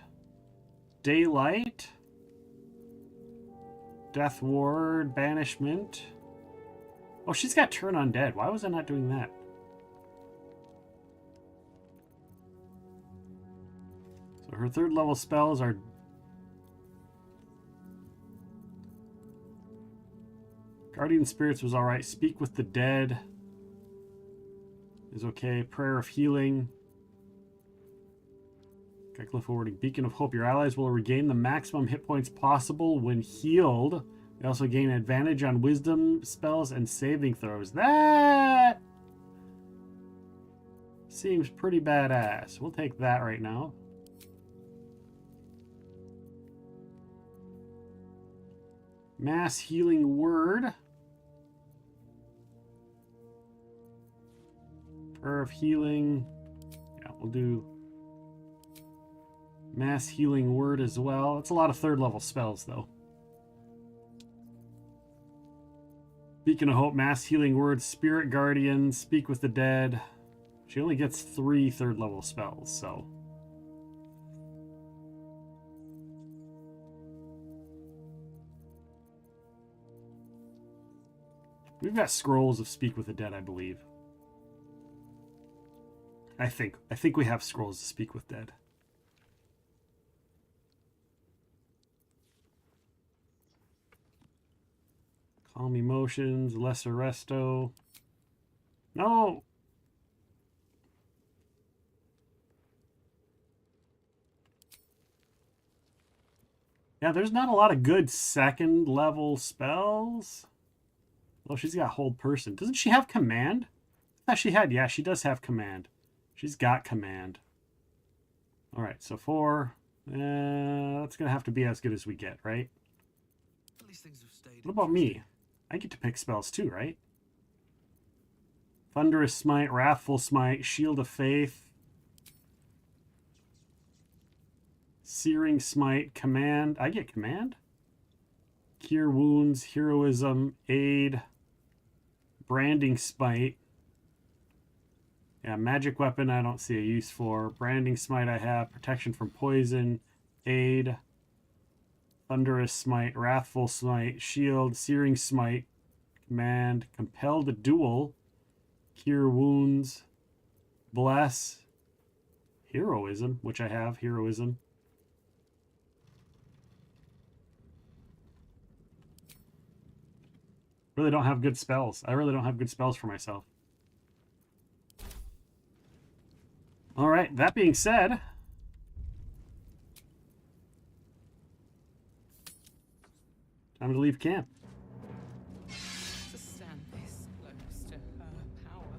Daylight, Death Ward, Banishment. Oh, she's got Turn Undead. Why was I not doing that? So her 3rd level spells are Guardian Spirits was alright. Speak with the Dead is okay. Prayer of Healing. Cliff Forwarding. Beacon of Hope. Your allies will regain the maximum hit points possible when healed You also gain advantage on wisdom spells and saving throws. That seems pretty badass. We'll take that right now. Mass healing word. Prayer of healing. Yeah, we'll do mass healing word as well. It's a lot of third level spells though. Beacon of Hope, mass healing word, spirit guardian, speak with the dead. She only gets 3 third level spells, so. We've got scrolls of speak with the dead, I believe. I think we have scrolls to speak with dead. Calm emotions, lesser resto. No. Yeah, there's not a lot of good second level spells. Well, she's got hold person. Doesn't she have command? I thought she had. Yeah, she does have command. She's got command. All right, so 4. That's going to have to be as good as we get, right? At least things have stayed. What about me? I get to pick spells too, right? Thunderous Smite, Wrathful Smite, Shield of Faith, Searing Smite, Command. I get Command? Cure Wounds, Heroism, Aid, Branding Smite. Yeah, Magic Weapon I don't see a use for. Branding Smite I have. Protection from Poison, Aid, Thunderous Smite, Wrathful Smite, Shield, Searing Smite, Command, Compel to Duel, Cure Wounds, Bless, Heroism, which I have, Heroism. Really don't have good spells. I really don't have good spells for myself. All right, that being said, time to leave camp. To stand this close to her power.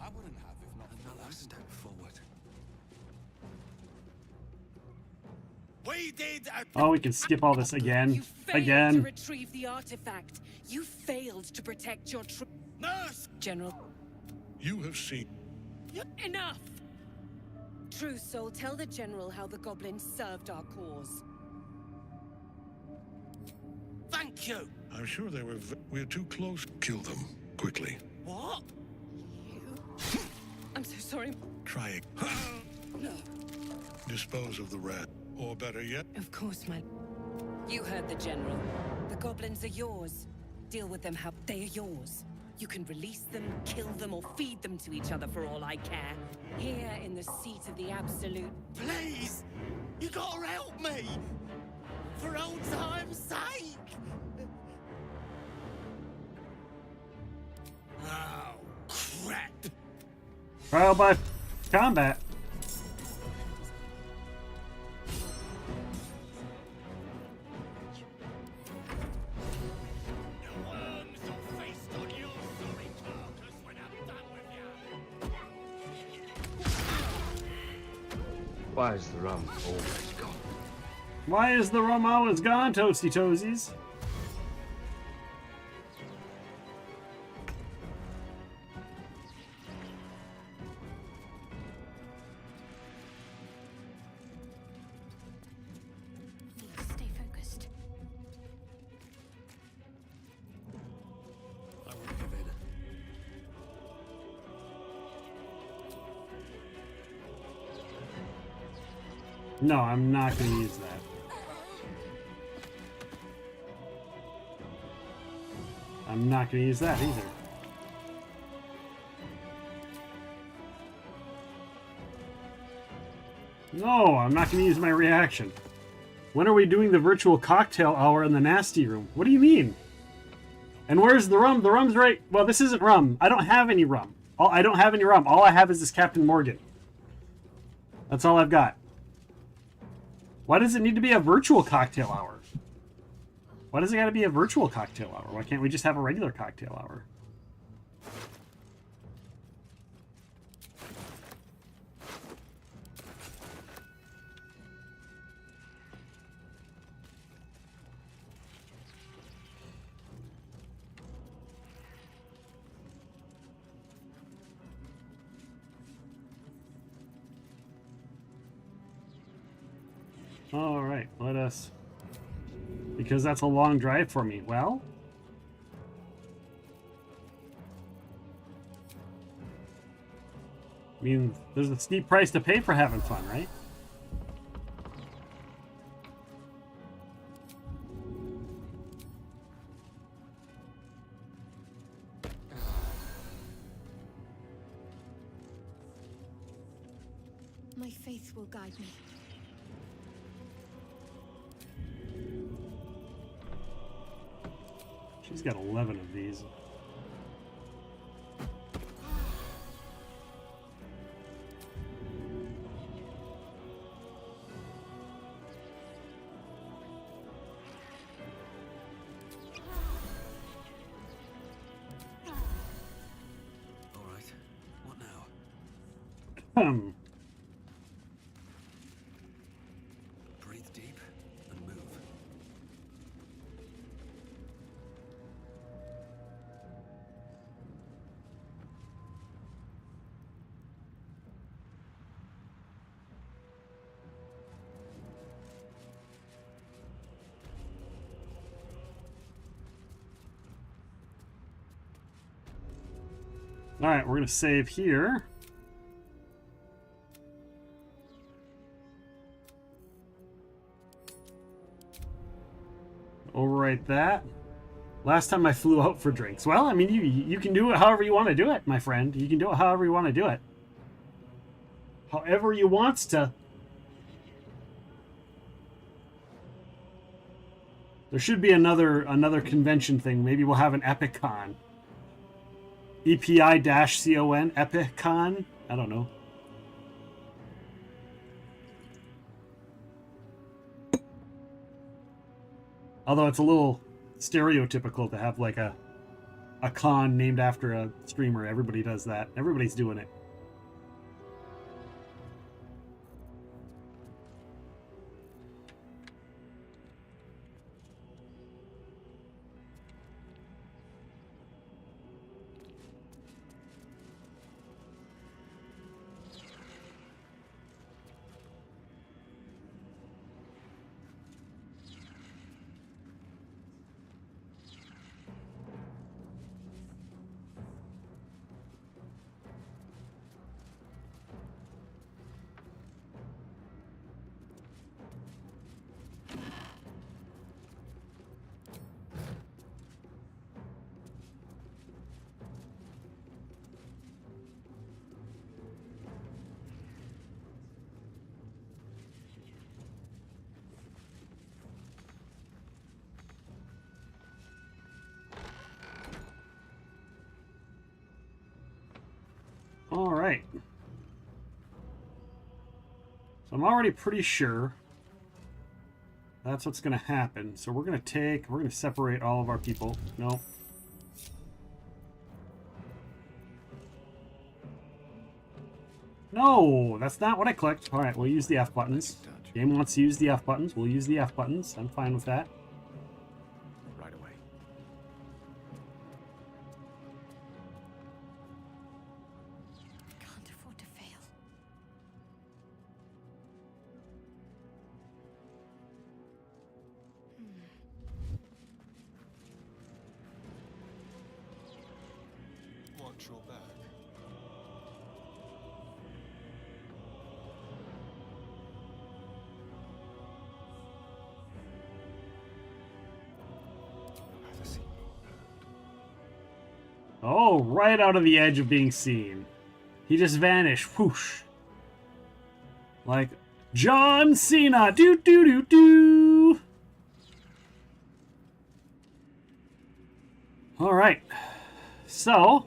I wouldn't have if not for another step forward. We did. Oh, we can skip all this again. You failed to retrieve the artifact. You failed to protect your Nurse! General. You have seen. Enough! True Soul, tell the General how the goblins served our cause. Thank you. I'm sure they were. We're too close. Kill them quickly. What? I'm so sorry. Try it. No. Dispose of the rat, or better yet, Of course, my... You heard the General. The goblins are yours. Deal with them how they are yours. You can release them, kill them, or feed them to each other for all I care. Here in the seat of the Absolute... Please! You gotta help me! For old time's sake! Oh, crap! Trial by combat. Why is the rum always gone? Why is the rum always gone, Toasty Toesies? Stay focused. I won't give in. No, I'm not going to use that. I'm not going to use that either. No, I'm not going to use my reaction. When are we doing the virtual cocktail hour in the nasty room? What do you mean? And where's the rum? The rum's right. Well, this isn't rum. I don't have any rum. I don't have any rum. All I have is this Captain Morgan. That's all I've got. Why does it need to be a virtual cocktail hour? Why does it got to be a virtual cocktail hour? Why can't we just have a regular cocktail hour? All right, let us... Because that's a long drive for me. Well... I mean, there's a steep price to pay for having fun, right? My faith will guide me. She's got 11 of these. All right. What now? Breathe deep and move. All right, we're gonna save here. Overwrite that. Last time I flew out for drinks. Well, I mean, you can do it however you want to do it, my friend. You can do it however you want to do it. However you wants to. There should be another convention thing. Maybe we'll have an Epic Con. EPI-CON, Epic Con? I don't know. Although it's a little stereotypical to have like a con named after a streamer. Everybody does that. Everybody's doing it. All right. So I'm already pretty sure that's what's going to happen. So we're going to separate all of our people. No. No, that's not what I clicked. All right, we'll use the F buttons. Game wants to use the F buttons. We'll use the F buttons. I'm fine with that. Right away. Can't afford to fail. Watch your back. Oh, right out of the edge of being seen. He just vanished. Whoosh. Like John Cena. Do do do do. All right. So.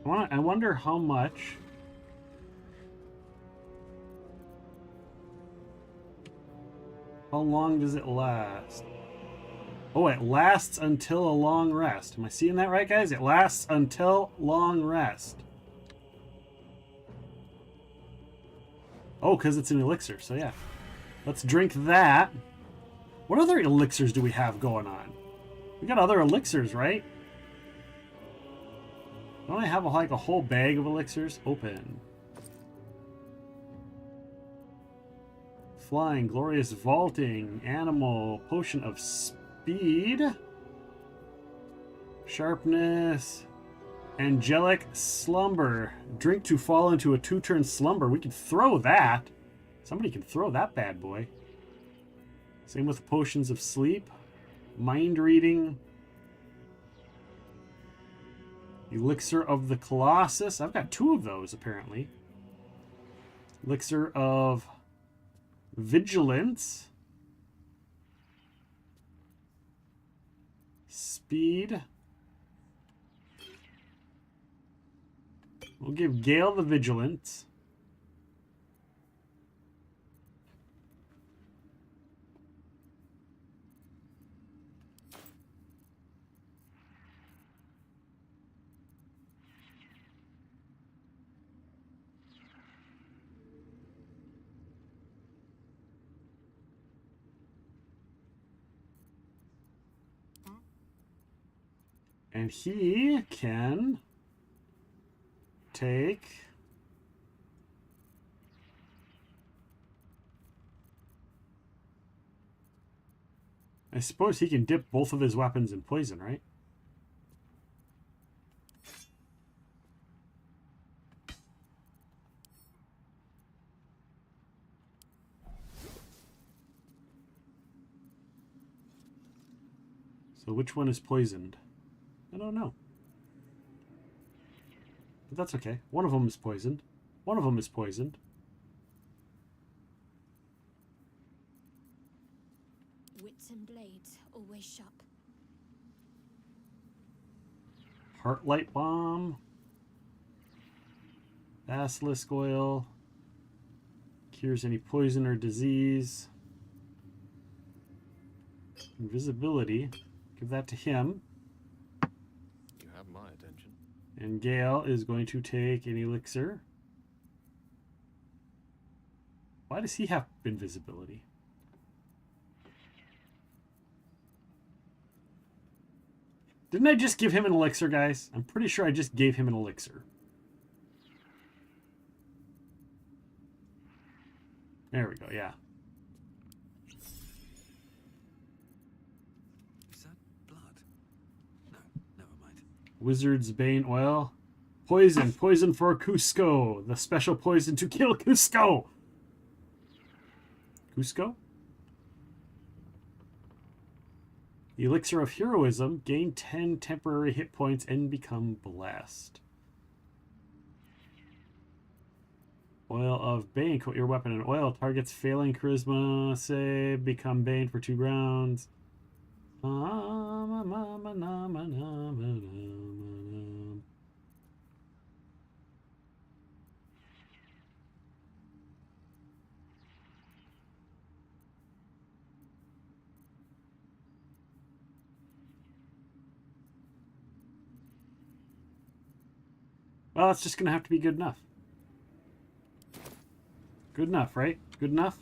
I wonder how much. How long does it last? Oh, it lasts until a long rest. Am I seeing that right, guys? It lasts until long rest. Oh, because it's an elixir, so yeah. Let's drink that. What other elixirs do we have going on? We got other elixirs, right? Don't I have like a whole bag of elixirs? Open. Flying, glorious vaulting, animal, potion of speed, sharpness, angelic slumber. Drink to fall into a 2-turn slumber. We can throw that. Somebody can throw that bad boy. Same with potions of sleep, mind reading, elixir of the Colossus. I've got 2 of those apparently. Elixir of vigilance, speed. We'll give Gale the vigilance. And he can take I suppose he can dip both of his weapons in poison, right? So which one is poisoned? I don't know. But that's okay. One of them is poisoned. One of them is poisoned. Wits and blades, always sharp. Heartlight bomb. Basilisk oil. Cures any poison or disease. Invisibility. Give that to him. You have my attention. And Gale is going to take an elixir. Why does he have invisibility? Didn't I just give him an elixir, guys? I'm pretty sure I just gave him an elixir. There we go, yeah. Is that blood? No, never mind. Wizard's Bane oil. Poison. Poison for Cusco. The special poison to kill Cusco. Cusco? Elixir of Heroism. Gain 10 temporary hit points and become blessed. Oil of Bane. Coat your weapon in oil. Targets failing charisma save. Become Bane for 2 rounds. Well, it's just going to have to be good enough. Good enough, right? Good enough?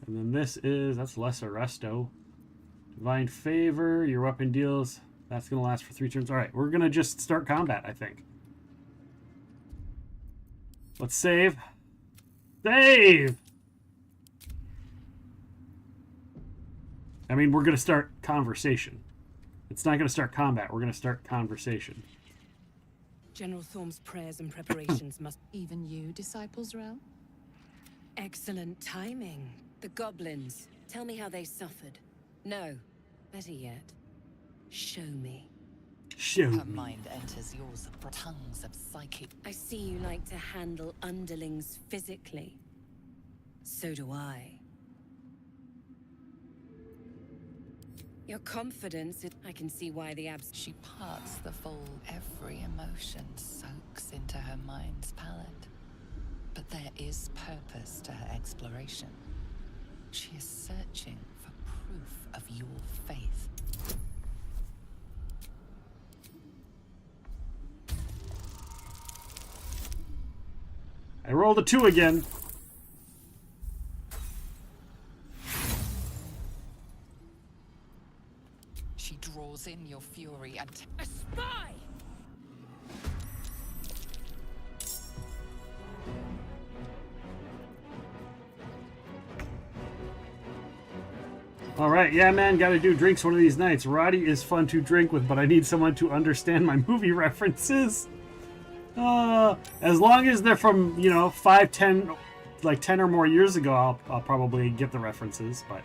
And then this is, that's Lesser Resto. Divine Favor, your weapon deals. That's going to last for 3 turns. All right, we're going to just start combat, I think. Let's save. Save! I mean, we're going to start conversation. It's not going to start combat. We're going to start conversation. General Thorm's prayers and preparations must... Even you, Disciples Realm? Excellent timing. The goblins. Tell me how they suffered. No. Better yet. Show me. Show Her me. mind enters yours, tongues of psychic. I see you like to handle underlings physically. So do I. Your confidence, I can see why the abs. She parts the full. Every emotion soaks into her mind's palette. But there is purpose to her exploration. She is searching for proof of your faith. I rolled a 2 again. She draws in your fury and... A spy! All right, yeah, man, gotta do drinks one of these nights. Roddy is fun to drink with, but I need someone to understand my movie references. As long as they're from, 5, 10, like 10 or more years ago, I'll probably get the references, but...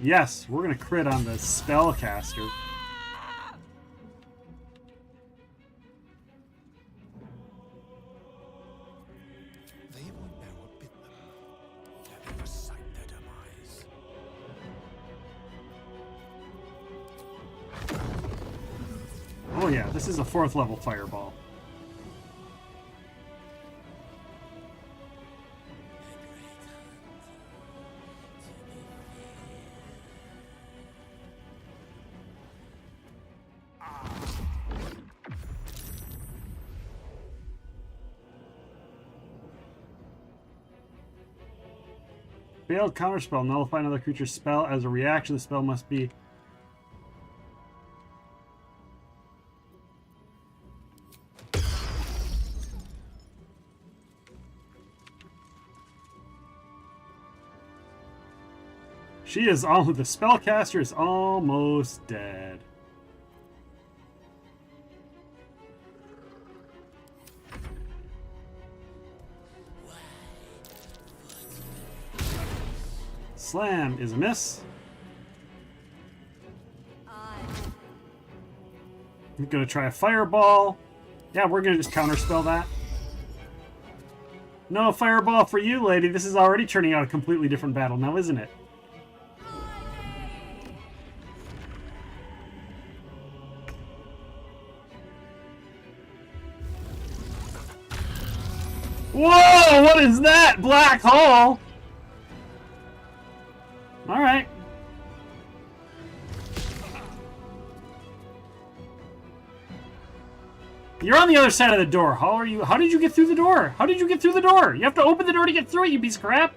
Yes, we're gonna crit on the spellcaster. They won't know what bit them. Let them recite their demise. Oh yeah, this is a 4th level fireball. Failed counterspell. Nullify another creature's spell. As a reaction, the spell must be... She is all... The spellcaster is almost dead. Slam is a miss. I'm gonna try a fireball. Yeah, we're gonna just counterspell that. No fireball for you, lady. This is already turning out a completely different battle now, isn't it? Whoa! What is that? Black hole? All right. You're on the other side of the door. How are you? How did you get through the door? How did you get through the door? You have to open the door to get through it, you piece of crap.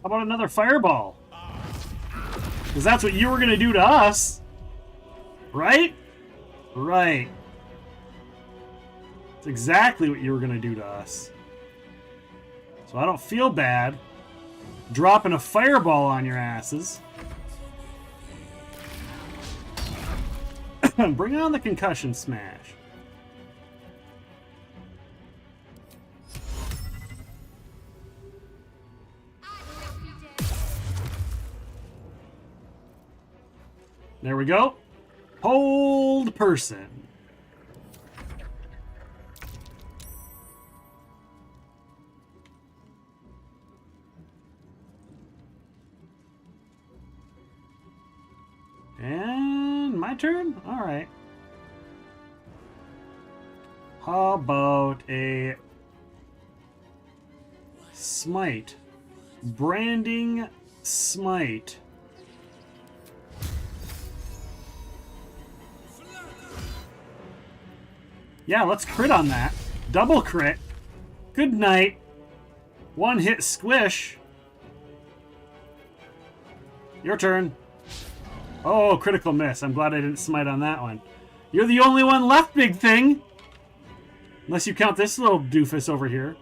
How about another fireball? Because that's what you were going to do to us. Right? Right. It's exactly what you were going to do to us. So I don't feel bad dropping a fireball on your asses. Bring on the concussion smash. There we go. Hold person. And my turn? All right. How about a smite? Branding smite. Yeah, let's crit on that. Double crit. Good night. One hit squish. Your turn. Oh, critical miss. I'm glad I didn't smite on that one. You're the only one left, big thing. Unless you count this little doofus over here.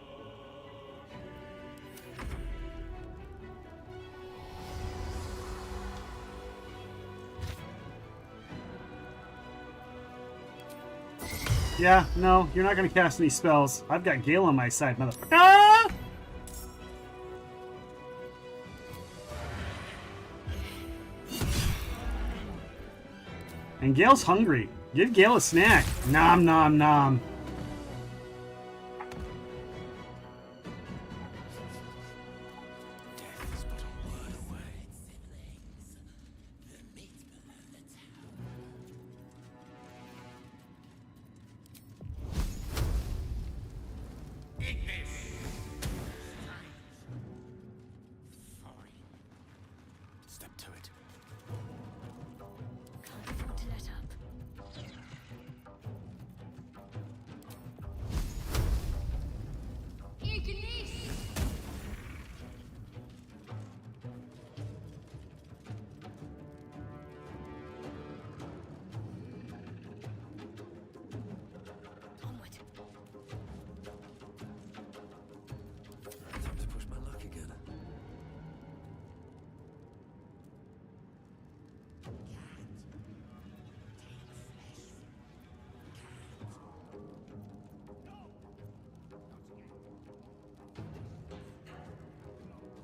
Yeah, no, you're not going to cast any spells. I've got Gale on my side, motherfucker. Ah! And Gale's hungry. Give Gale a snack. Nom nom nom. Step to it. Can't afford to let up. Onward. Time to push my luck again.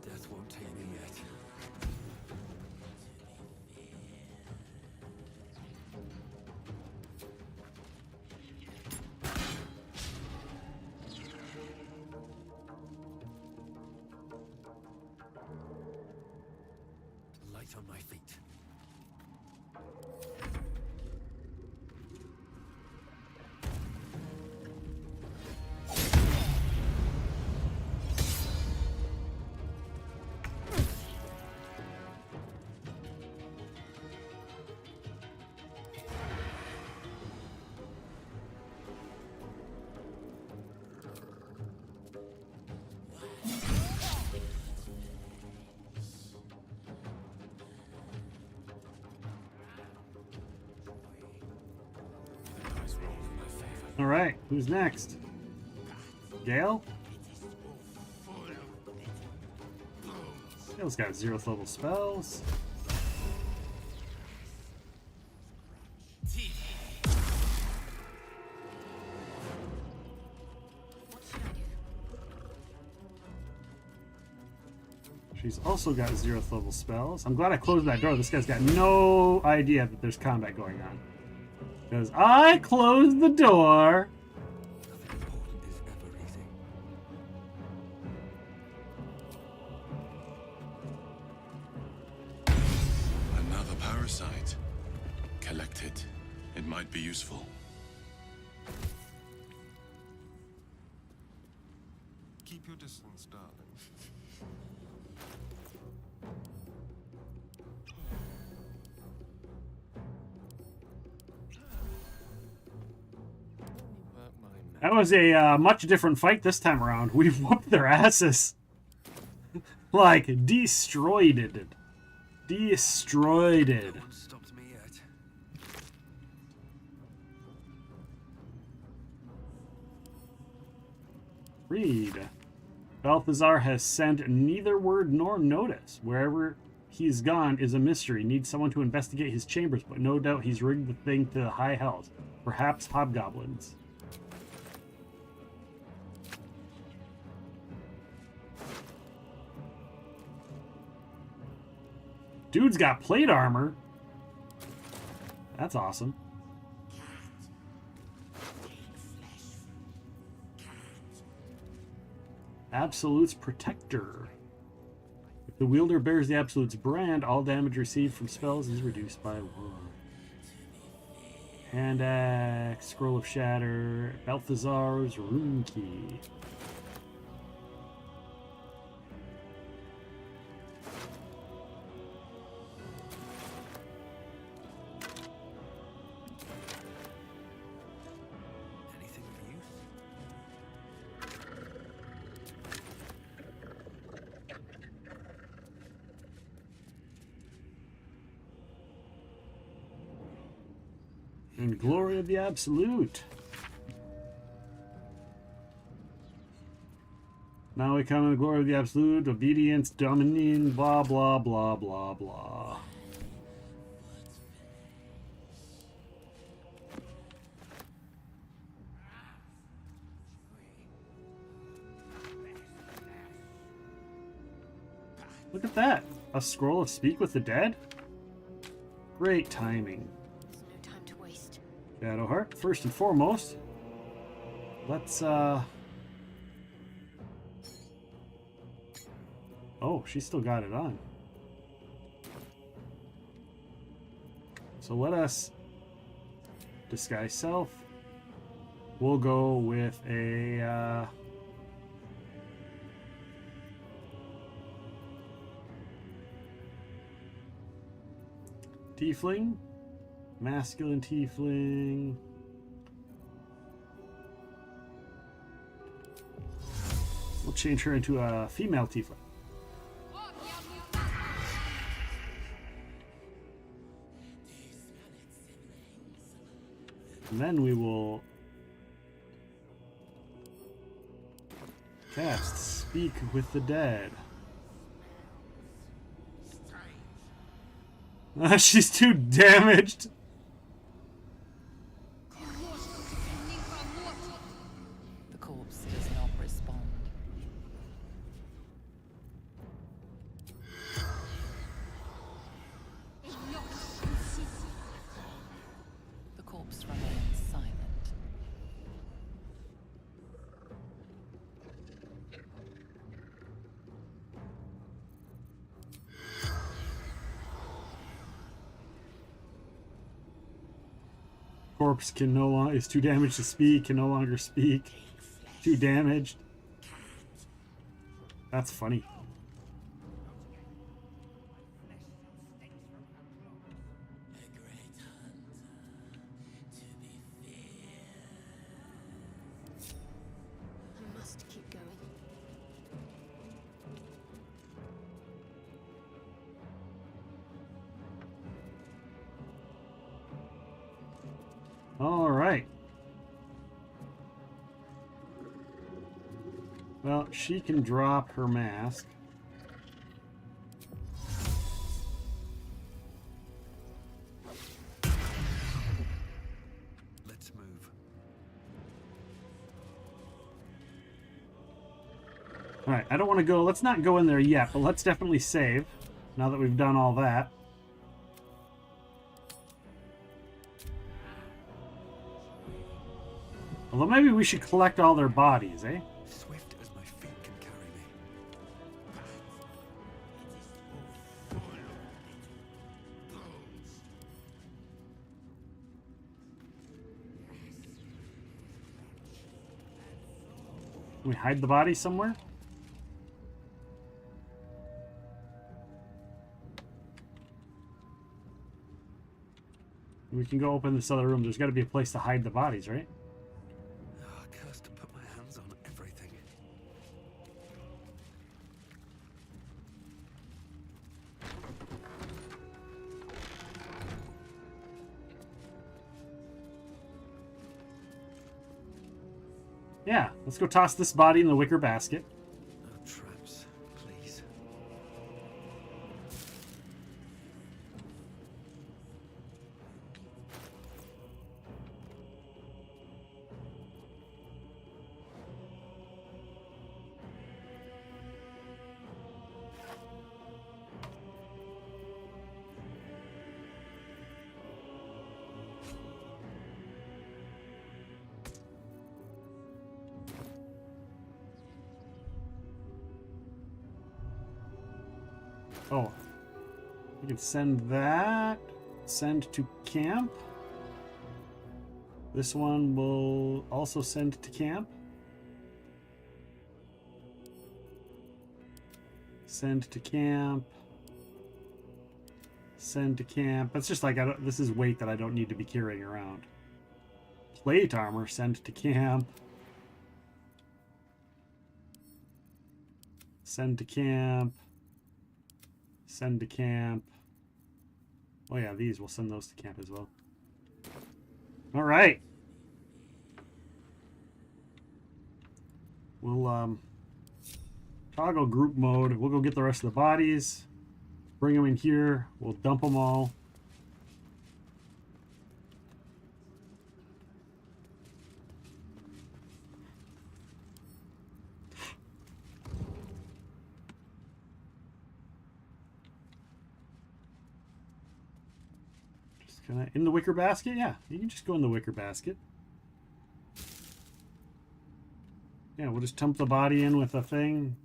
Death won't take me yet. Light on my feet. All right, who's next? Gale? Gale's got 0th level spells. She's also got 0th level spells. I'm glad I closed that door. This guy's got no idea that there's combat going on. Because I closed the door. Another parasite. Collect it. It might be useful. Keep your distance, darling. That was a much different fight this time around. We whooped their asses. Like, destroyed it. Destroyed it. No one stopped me yet. Read. Balthazar has sent neither word nor notice. Wherever he's gone is a mystery. Needs someone to investigate his chambers, but no doubt he's rigged the thing to the high hells. Perhaps hobgoblins. Dude's got plate armor. That's awesome. Absolute's Protector. If the wielder bears the Absolute's brand, all damage received from spells is reduced by 1. Hand axe, scroll of shatter, Balthazar's rune key. Anything of use? And glory of the absolute. Now we come in the glory of the absolute, obedience, dominion, blah blah blah blah blah. Look at that! A scroll of speak with the dead? Great timing. No time to waste. Shadowheart, first and foremost. Let's Oh, she's still got it on. So let us disguise self. We'll go with a tiefling, masculine tiefling. We'll change her into a female tiefling. And then we will cast Speak with the Dead. She's too damaged. The corpse does not respond. The corpse remains silent. Corpse can no longer is too damaged to speak, can no longer speak. Too damaged. That's funny. I must keep going. All right. Well, she can drop her mask. Let's move. All right, I don't want to go. Let's not go in there yet, but let's definitely save now that we've done all that. Although maybe we should collect all their bodies, eh? Swift as my feet can carry me. Can we hide the body somewhere? We can go open this other room. There's got to be a place to hide the bodies, right? Ah, cursed to put my hands on everything. Yeah, let's go toss this body in the wicker basket. No traps, please. Oh, we can send that. Send to camp. This one will also send to camp. Send to camp. Send to camp. That's just like, this is weight that I don't need to be carrying around. Plate armor, send to camp. Send to camp. Send to camp. Oh yeah, these, we'll send those to camp as well. All right. We'll toggle group mode. We'll go get the rest of the bodies. Bring them in here. We'll dump them all. Can I, in the wicker basket? Yeah, you can just go in the wicker basket. Yeah, we'll just dump the body in with a thing.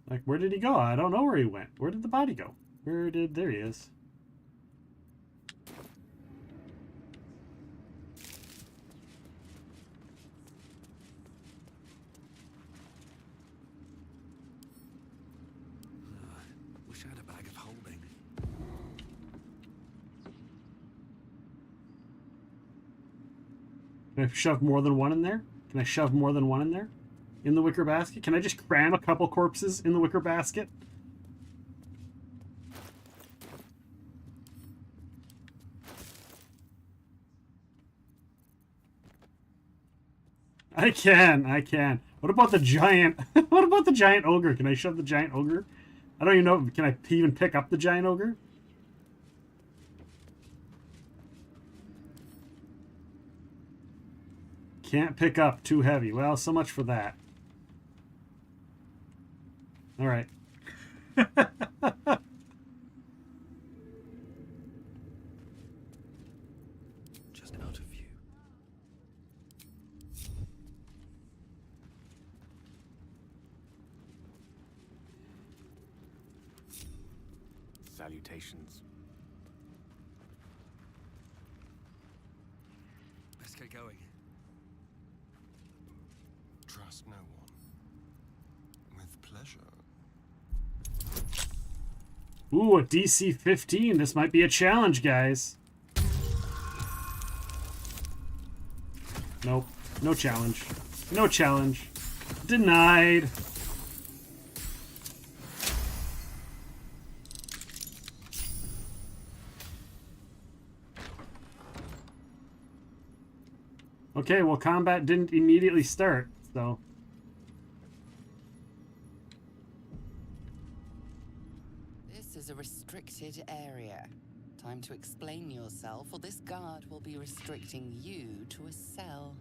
Like, where did he go? I don't know where he went. Where did the body go? There he is. Wish I had a bag of holding. Can I shove more than one in there? Can I shove more than one in there? In the wicker basket? Can I just cram a couple corpses in the wicker basket? I can. What about the giant? What about the giant ogre? Can I shove the giant ogre? I don't even know. Can I even pick up the giant ogre? Can't pick up. Too heavy. Well, so much for that. All right. Just out of view. Salutations. Let's get going. Trust no one. With pleasure. Ooh, a DC 15. This might be a challenge, guys. Nope. No challenge. No challenge. Denied. Okay, well, combat didn't immediately start, so... This is a restricted area. Time to explain yourself, or this guard will be restricting you to a cell.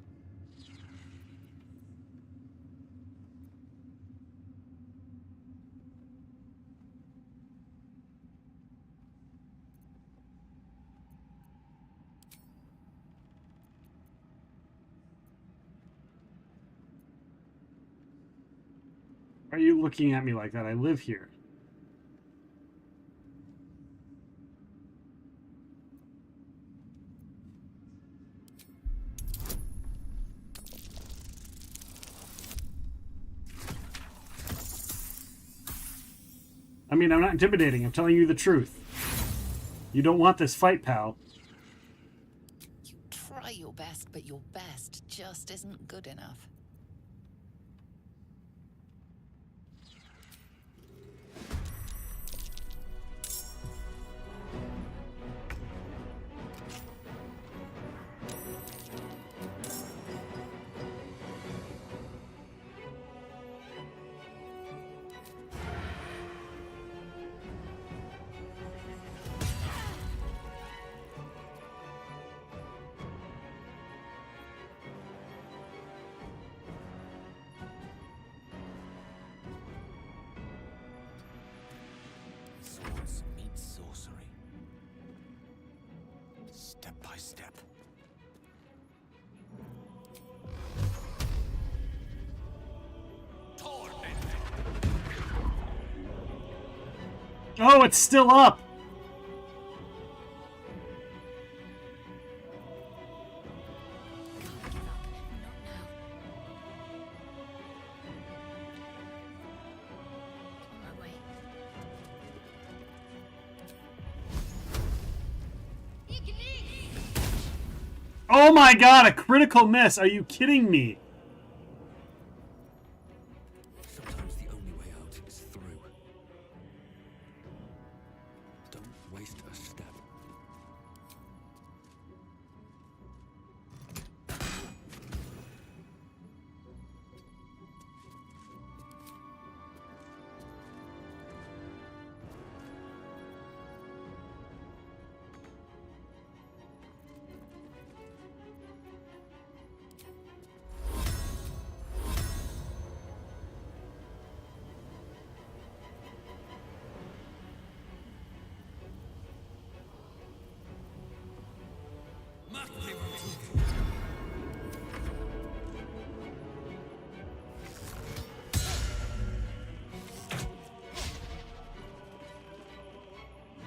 Why are you looking at me like that? I live here. I mean, I'm not intimidating. I'm telling you the truth. You don't want this fight, pal. You try your best, but your best just isn't good enough. Swords meet sorcery. Step by step. Oh, it's still up! Oh my god, a critical miss. Are you kidding me? Sometimes the only way out is through. Don't waste a step.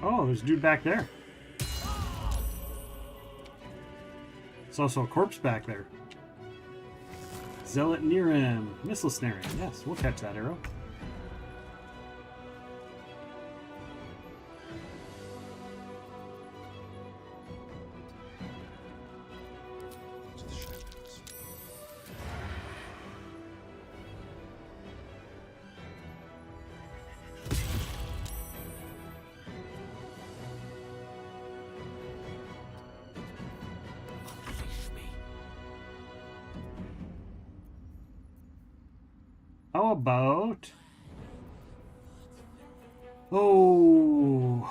Oh, there's a dude back there. There's also a corpse back there. Zealot near him. Missile snaring. Yes, we'll catch that arrow. How about... Oh...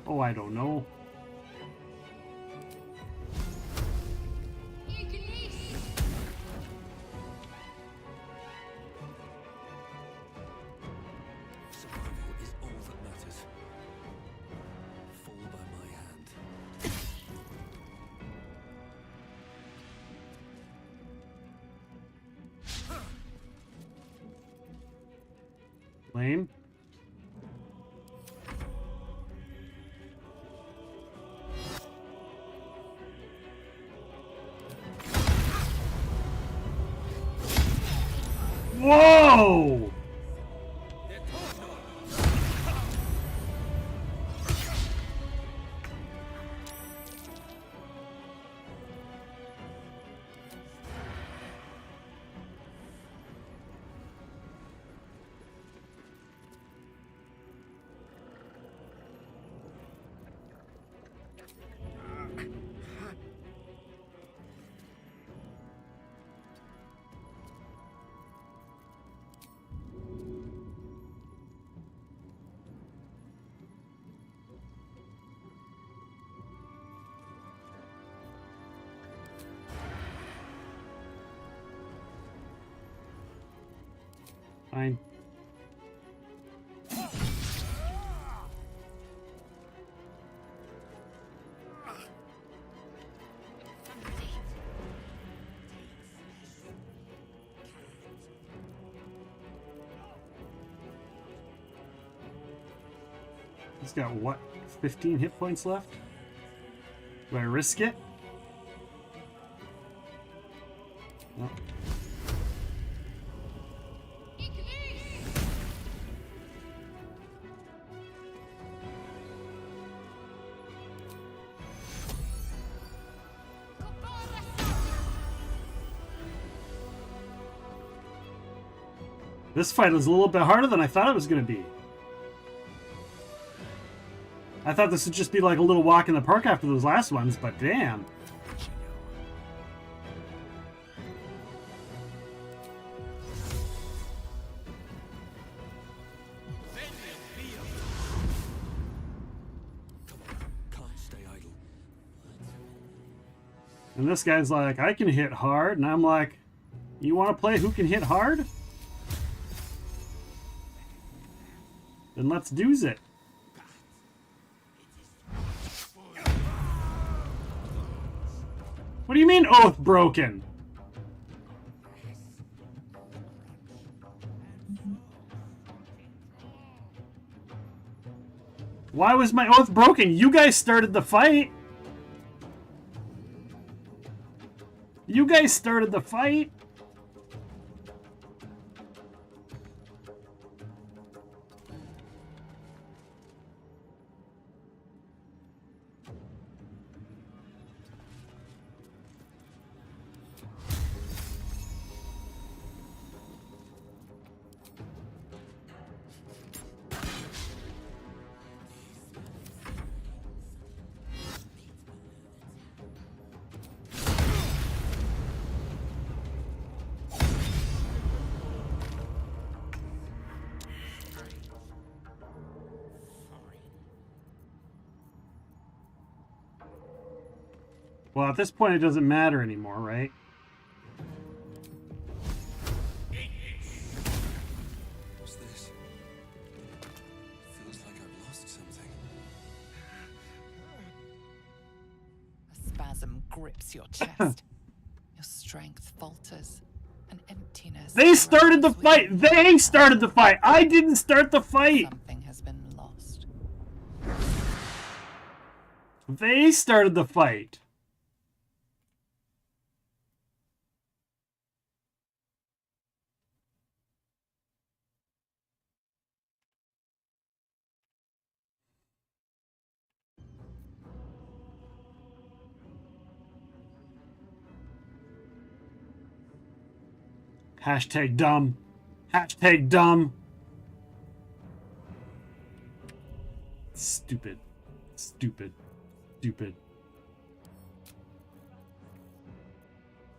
Oh, I don't know. Survival is all that matters. Fall by my hand. Lame. Whoa! Fine. He's got what? 15 hit points left? Do I risk it? No. This fight was a little bit harder than I thought it was going to be. I thought this would just be like a little walk in the park after those last ones, but damn. Can't stay idle. And this guy's like, I can hit hard. And I'm like, you want to play who can hit hard? Then let's do's it. What do you mean oath broken? Why was my oath broken? You guys started the fight. You guys started the fight. Well, at this point, it doesn't matter anymore, right? What's this? Feels like I've lost something. A spasm grips your chest. Your strength falters. An emptiness. They started the fight! They started the fight! I didn't start the fight! Something has been lost. They started the fight! Hashtag dumb. Hashtag dumb. Stupid. Stupid. Stupid.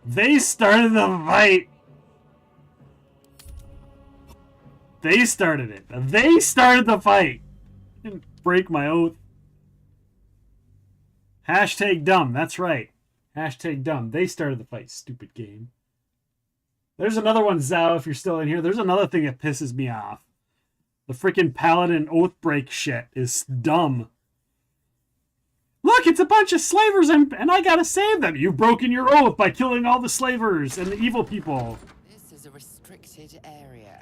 They started the fight. They started it. They started the fight. Didn't break my oath. Hashtag dumb. That's right. Hashtag dumb. They started the fight. Stupid game. There's another one, Zhao, if you're still in here. There's another thing that pisses me off. The freaking Paladin oath break shit is dumb. Look, it's a bunch of slavers and I gotta save them. You've broken your oath by killing all the slavers and the evil people. This is a restricted area.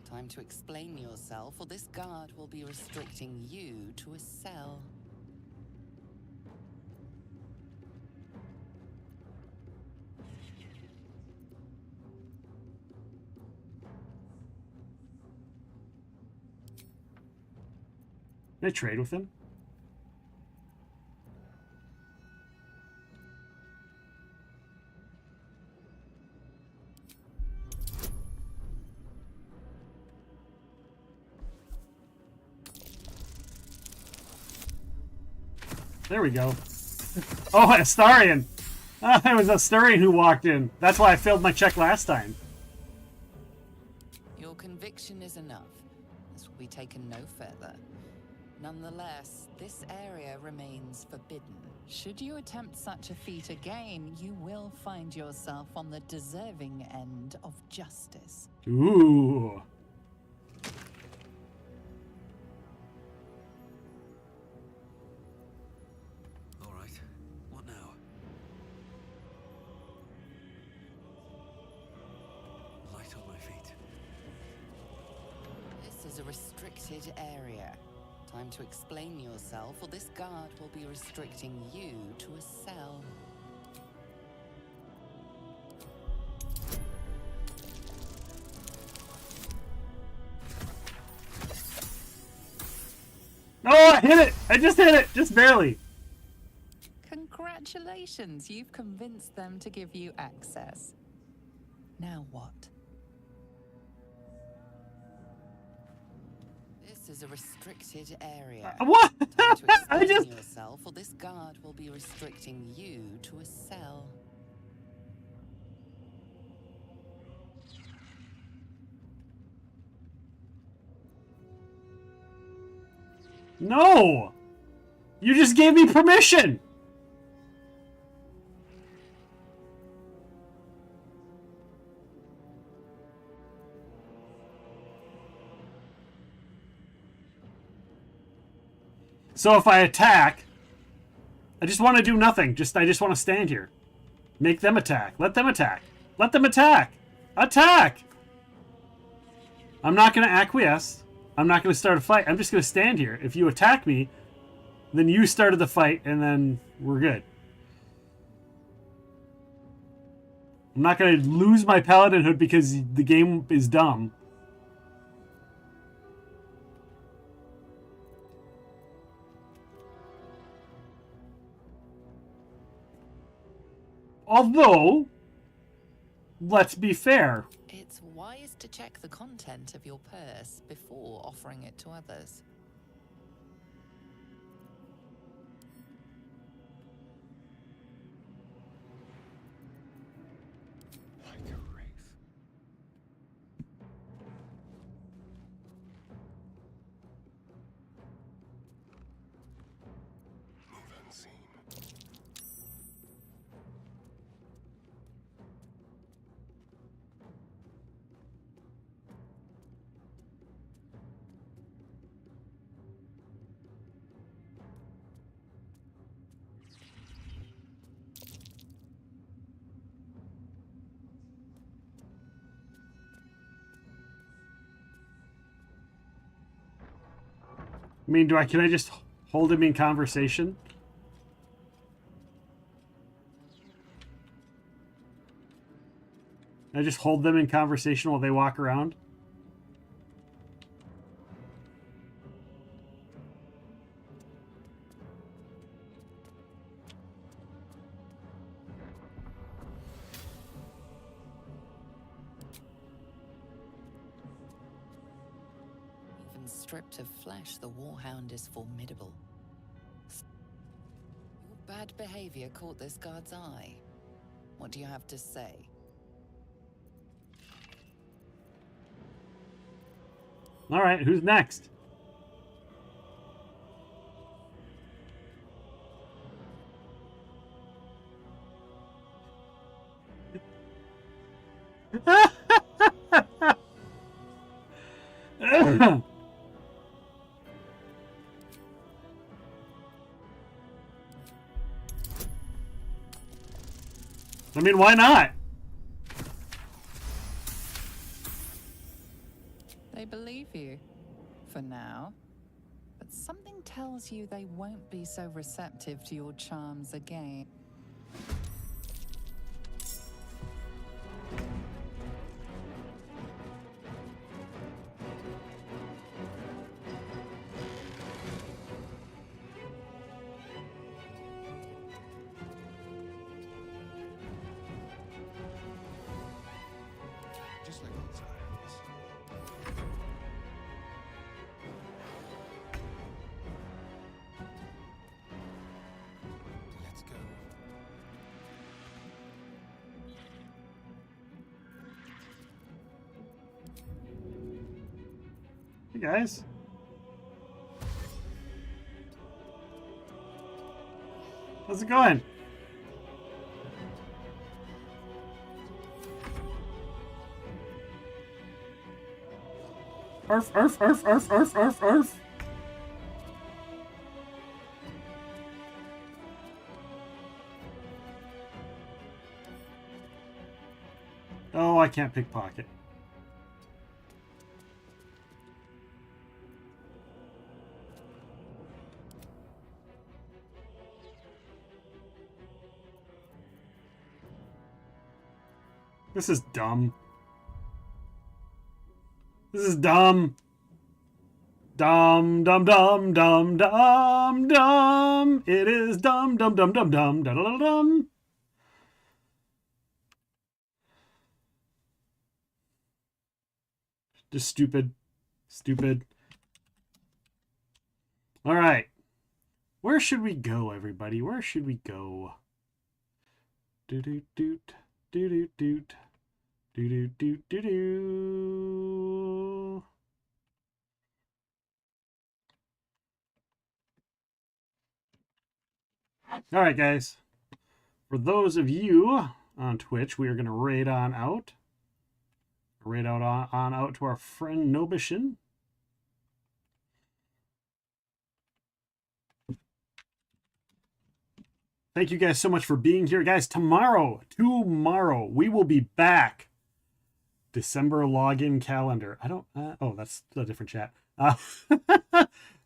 Time to explain yourself, or this guard will be restricting you to a cell. Can I trade with him? There we go. Oh, Astarion! It was Astarion who walked in. That's why I failed my check last time. Your conviction is enough. This will be taken no further. Nonetheless, this area remains forbidden. Should you attempt such a feat again, you will find yourself on the deserving end of justice. Ooh. All right. What now? Light on my feet. This is a restricted area. Time to explain yourself, or this guard will be restricting you to a cell. Oh, I hit it! I just hit it! Just barely. Congratulations, you've convinced them to give you access. Now what? This is a restricted area. What? Time to explain I just... yourself, or this guard will be restricting you to a cell. No! You just gave me permission! So if I attack, I just want to do nothing. I just want to stand here. Make them attack. Let them attack. Let them attack. Attack! I'm not going to acquiesce. I'm not going to start a fight. I'm just going to stand here. If you attack me, then you started the fight, and then we're good. I'm not going to lose my paladinhood because the game is dumb. Although, let's be fair. It's wise to check the content of your purse before offering it to others. Like a wraith. Move unseen. I mean, can I just hold him in conversation? Can I just hold them in conversation while they walk around? Even stripped of flesh, the Warhound is formidable. Your bad behavior caught this guard's eye. What do you have to say? All right, who's next? I mean, why not? They believe you, for now. But something tells you they won't be so receptive to your charms again. Just like old times. Let's go. Hey guys. How's it going? Arf, arf, arf, arf, arf, arf, arf. Oh, I can't pickpocket. This is dumb. This is dumb. Dumb, dumb, dumb, dumb, dumb, dumb. It is dumb, dumb, dumb, dumb, dumb, da da dum. Just stupid. Stupid. All right. Where should we go, everybody? Where should we go? Doot, doot, doot, doot. Do do do do do. All right, guys. For those of you on Twitch, we are going to raid on out. Raid out on out to our friend Nobishin. Thank you guys so much for being here, guys. Tomorrow, we will be back. December login calendar. I don't, oh, that's a different chat.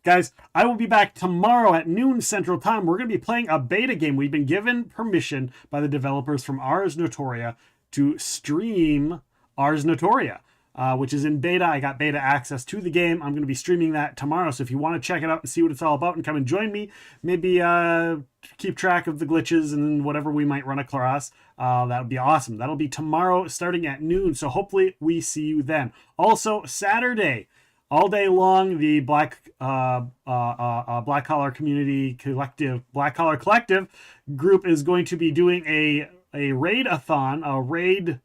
Guys, I will be back tomorrow at noon Central Time. We're going to be playing a beta game. We've been given permission by the developers from Ars Notoria to stream Ars Notoria, which is in beta. I got beta access to the game. I'm going to be streaming that tomorrow. So if you want to check it out and see what it's all about and come and join me, maybe keep track of the glitches and whatever we might run across, that would be awesome. That'll be tomorrow starting at noon. So hopefully we see you then. Also, Saturday, all day long, the Black Collar Community Collective, Black Collar Collective group is going to be doing a raid-a-thon, a raid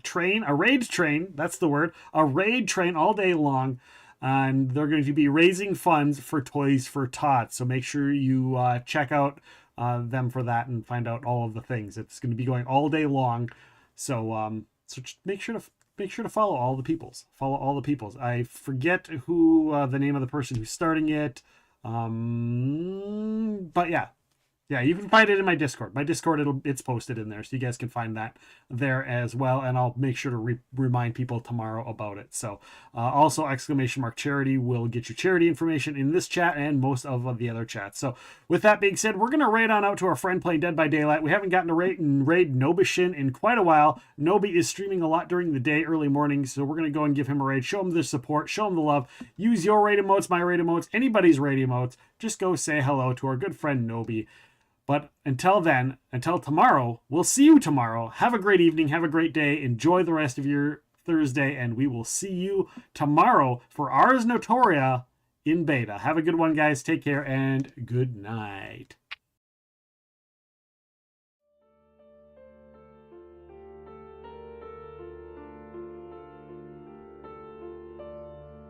train, that's the word, a raid train all day long, and they're going to be raising funds for Toys for Tots. So make sure you check out them for that and find out all of the things. It's going to be going all day long, so just make sure to follow all the peoples. Follow all the peoples. I forget who the name of the person who's starting it, but yeah. Yeah, you can find it in my Discord. My Discord, it's posted in there, so you guys can find that there as well. And I'll make sure to remind people tomorrow about it. So also, !charity will get you charity information in this chat and most of the other chats. So with that being said, we're going to raid on out to our friend playing Dead by Daylight. We haven't gotten to raid Nobishin in quite a while. Nobi is streaming a lot during the day, early mornings, so we're going to go and give him a raid, show him the support, show him the love. Use your raid emotes, my raid emotes, anybody's raid emotes. Just go say hello to our good friend Nobi. But until then, until tomorrow, we'll see you tomorrow. Have a great evening. Have a great day. Enjoy the rest of your Thursday. And we will see you tomorrow for Ars Notoria in beta. Have a good one, guys. Take care and good night.